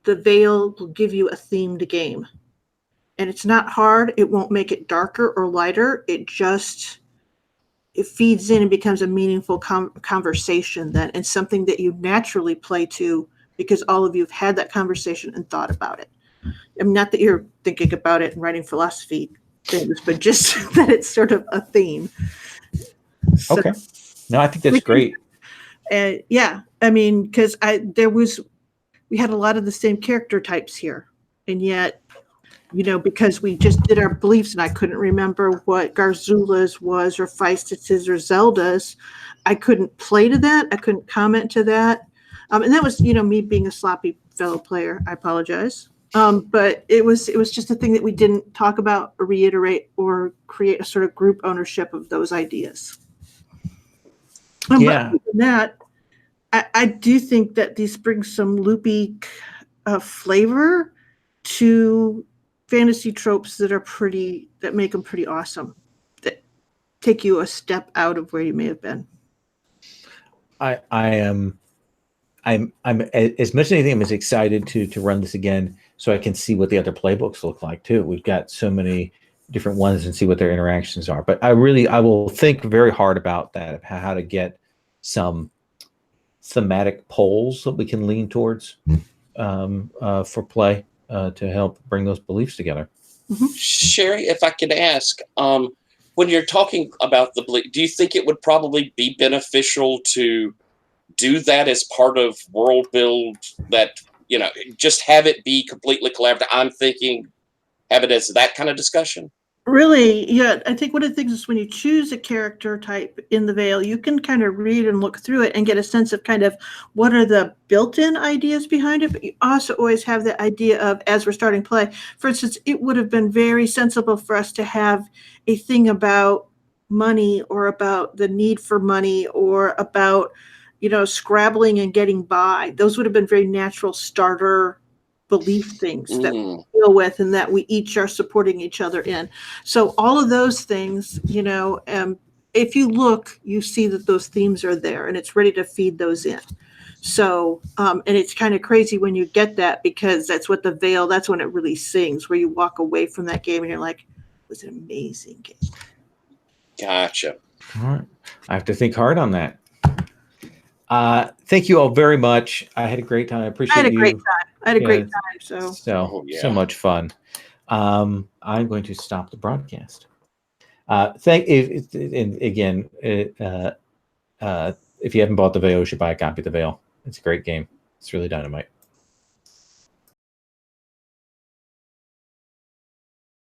Speaker 3: the Veil will give you a themed game. And it's not hard. It won't make it darker or lighter. It feeds in and becomes a meaningful conversation then, and something that you naturally play to because all of you have had that conversation and thought about it. I mean, not that you're thinking about it and writing philosophy things, but just that it's sort of a theme. So,
Speaker 1: Okay. No, I think that's great.
Speaker 3: Yeah. I mean, because we had a lot of the same character types here. And yet, because we just did our beliefs and I couldn't remember what Garzula's was or Feistis's or Zelda's, I couldn't play to that. I couldn't comment to that. And that was, me being a sloppy fellow player. I apologize. But it was just a thing that we didn't talk about or reiterate or create a sort of group ownership of those ideas.
Speaker 1: Yeah.
Speaker 3: But other than that, I do think that these bring some loopy flavor to fantasy tropes that make them pretty awesome, that take you a step out of where you may have been.
Speaker 1: I'm as much as anything, I'm as excited to run this again so I can see what the other playbooks look like too. We've got so many different ones and see what their interactions are. But I will think very hard about that, how to get some thematic poles that we can lean towards for play to help bring those beliefs together.
Speaker 3: Mm-hmm.
Speaker 5: Sherry, if I could ask, when you're talking about the belief, do you think it would probably be beneficial to do that as part of world build, that, just have it be completely collaborative? I'm thinking have it as that kind of discussion.
Speaker 3: Really, yeah. I think one of the things is when you choose a character type in the Veil, you can kind of read and look through it and get a sense of kind of what are the built-in ideas behind it. But you also always have the idea of, as we're starting play, for instance, it would have been very sensible for us to have a thing about money or about the need for money or about, scrabbling and getting by. Those would have been very natural starter belief things that we deal with and that we each are supporting each other in. So all of those things, if you look, you see that those themes are there and it's ready to feed those in. So, and it's kind of crazy when you get that, because that's what the Veil, that's when it really sings, where you walk away from that game and you're like, it was an amazing game.
Speaker 5: Gotcha.
Speaker 1: All right. I have to think hard on that. Thank you all very much. I had a great time. I appreciate you.
Speaker 3: I had a great time.
Speaker 1: So much fun. I'm going to stop the broadcast. If you haven't bought the Veil, you should buy a copy of the Veil. It's a great game. It's really dynamite.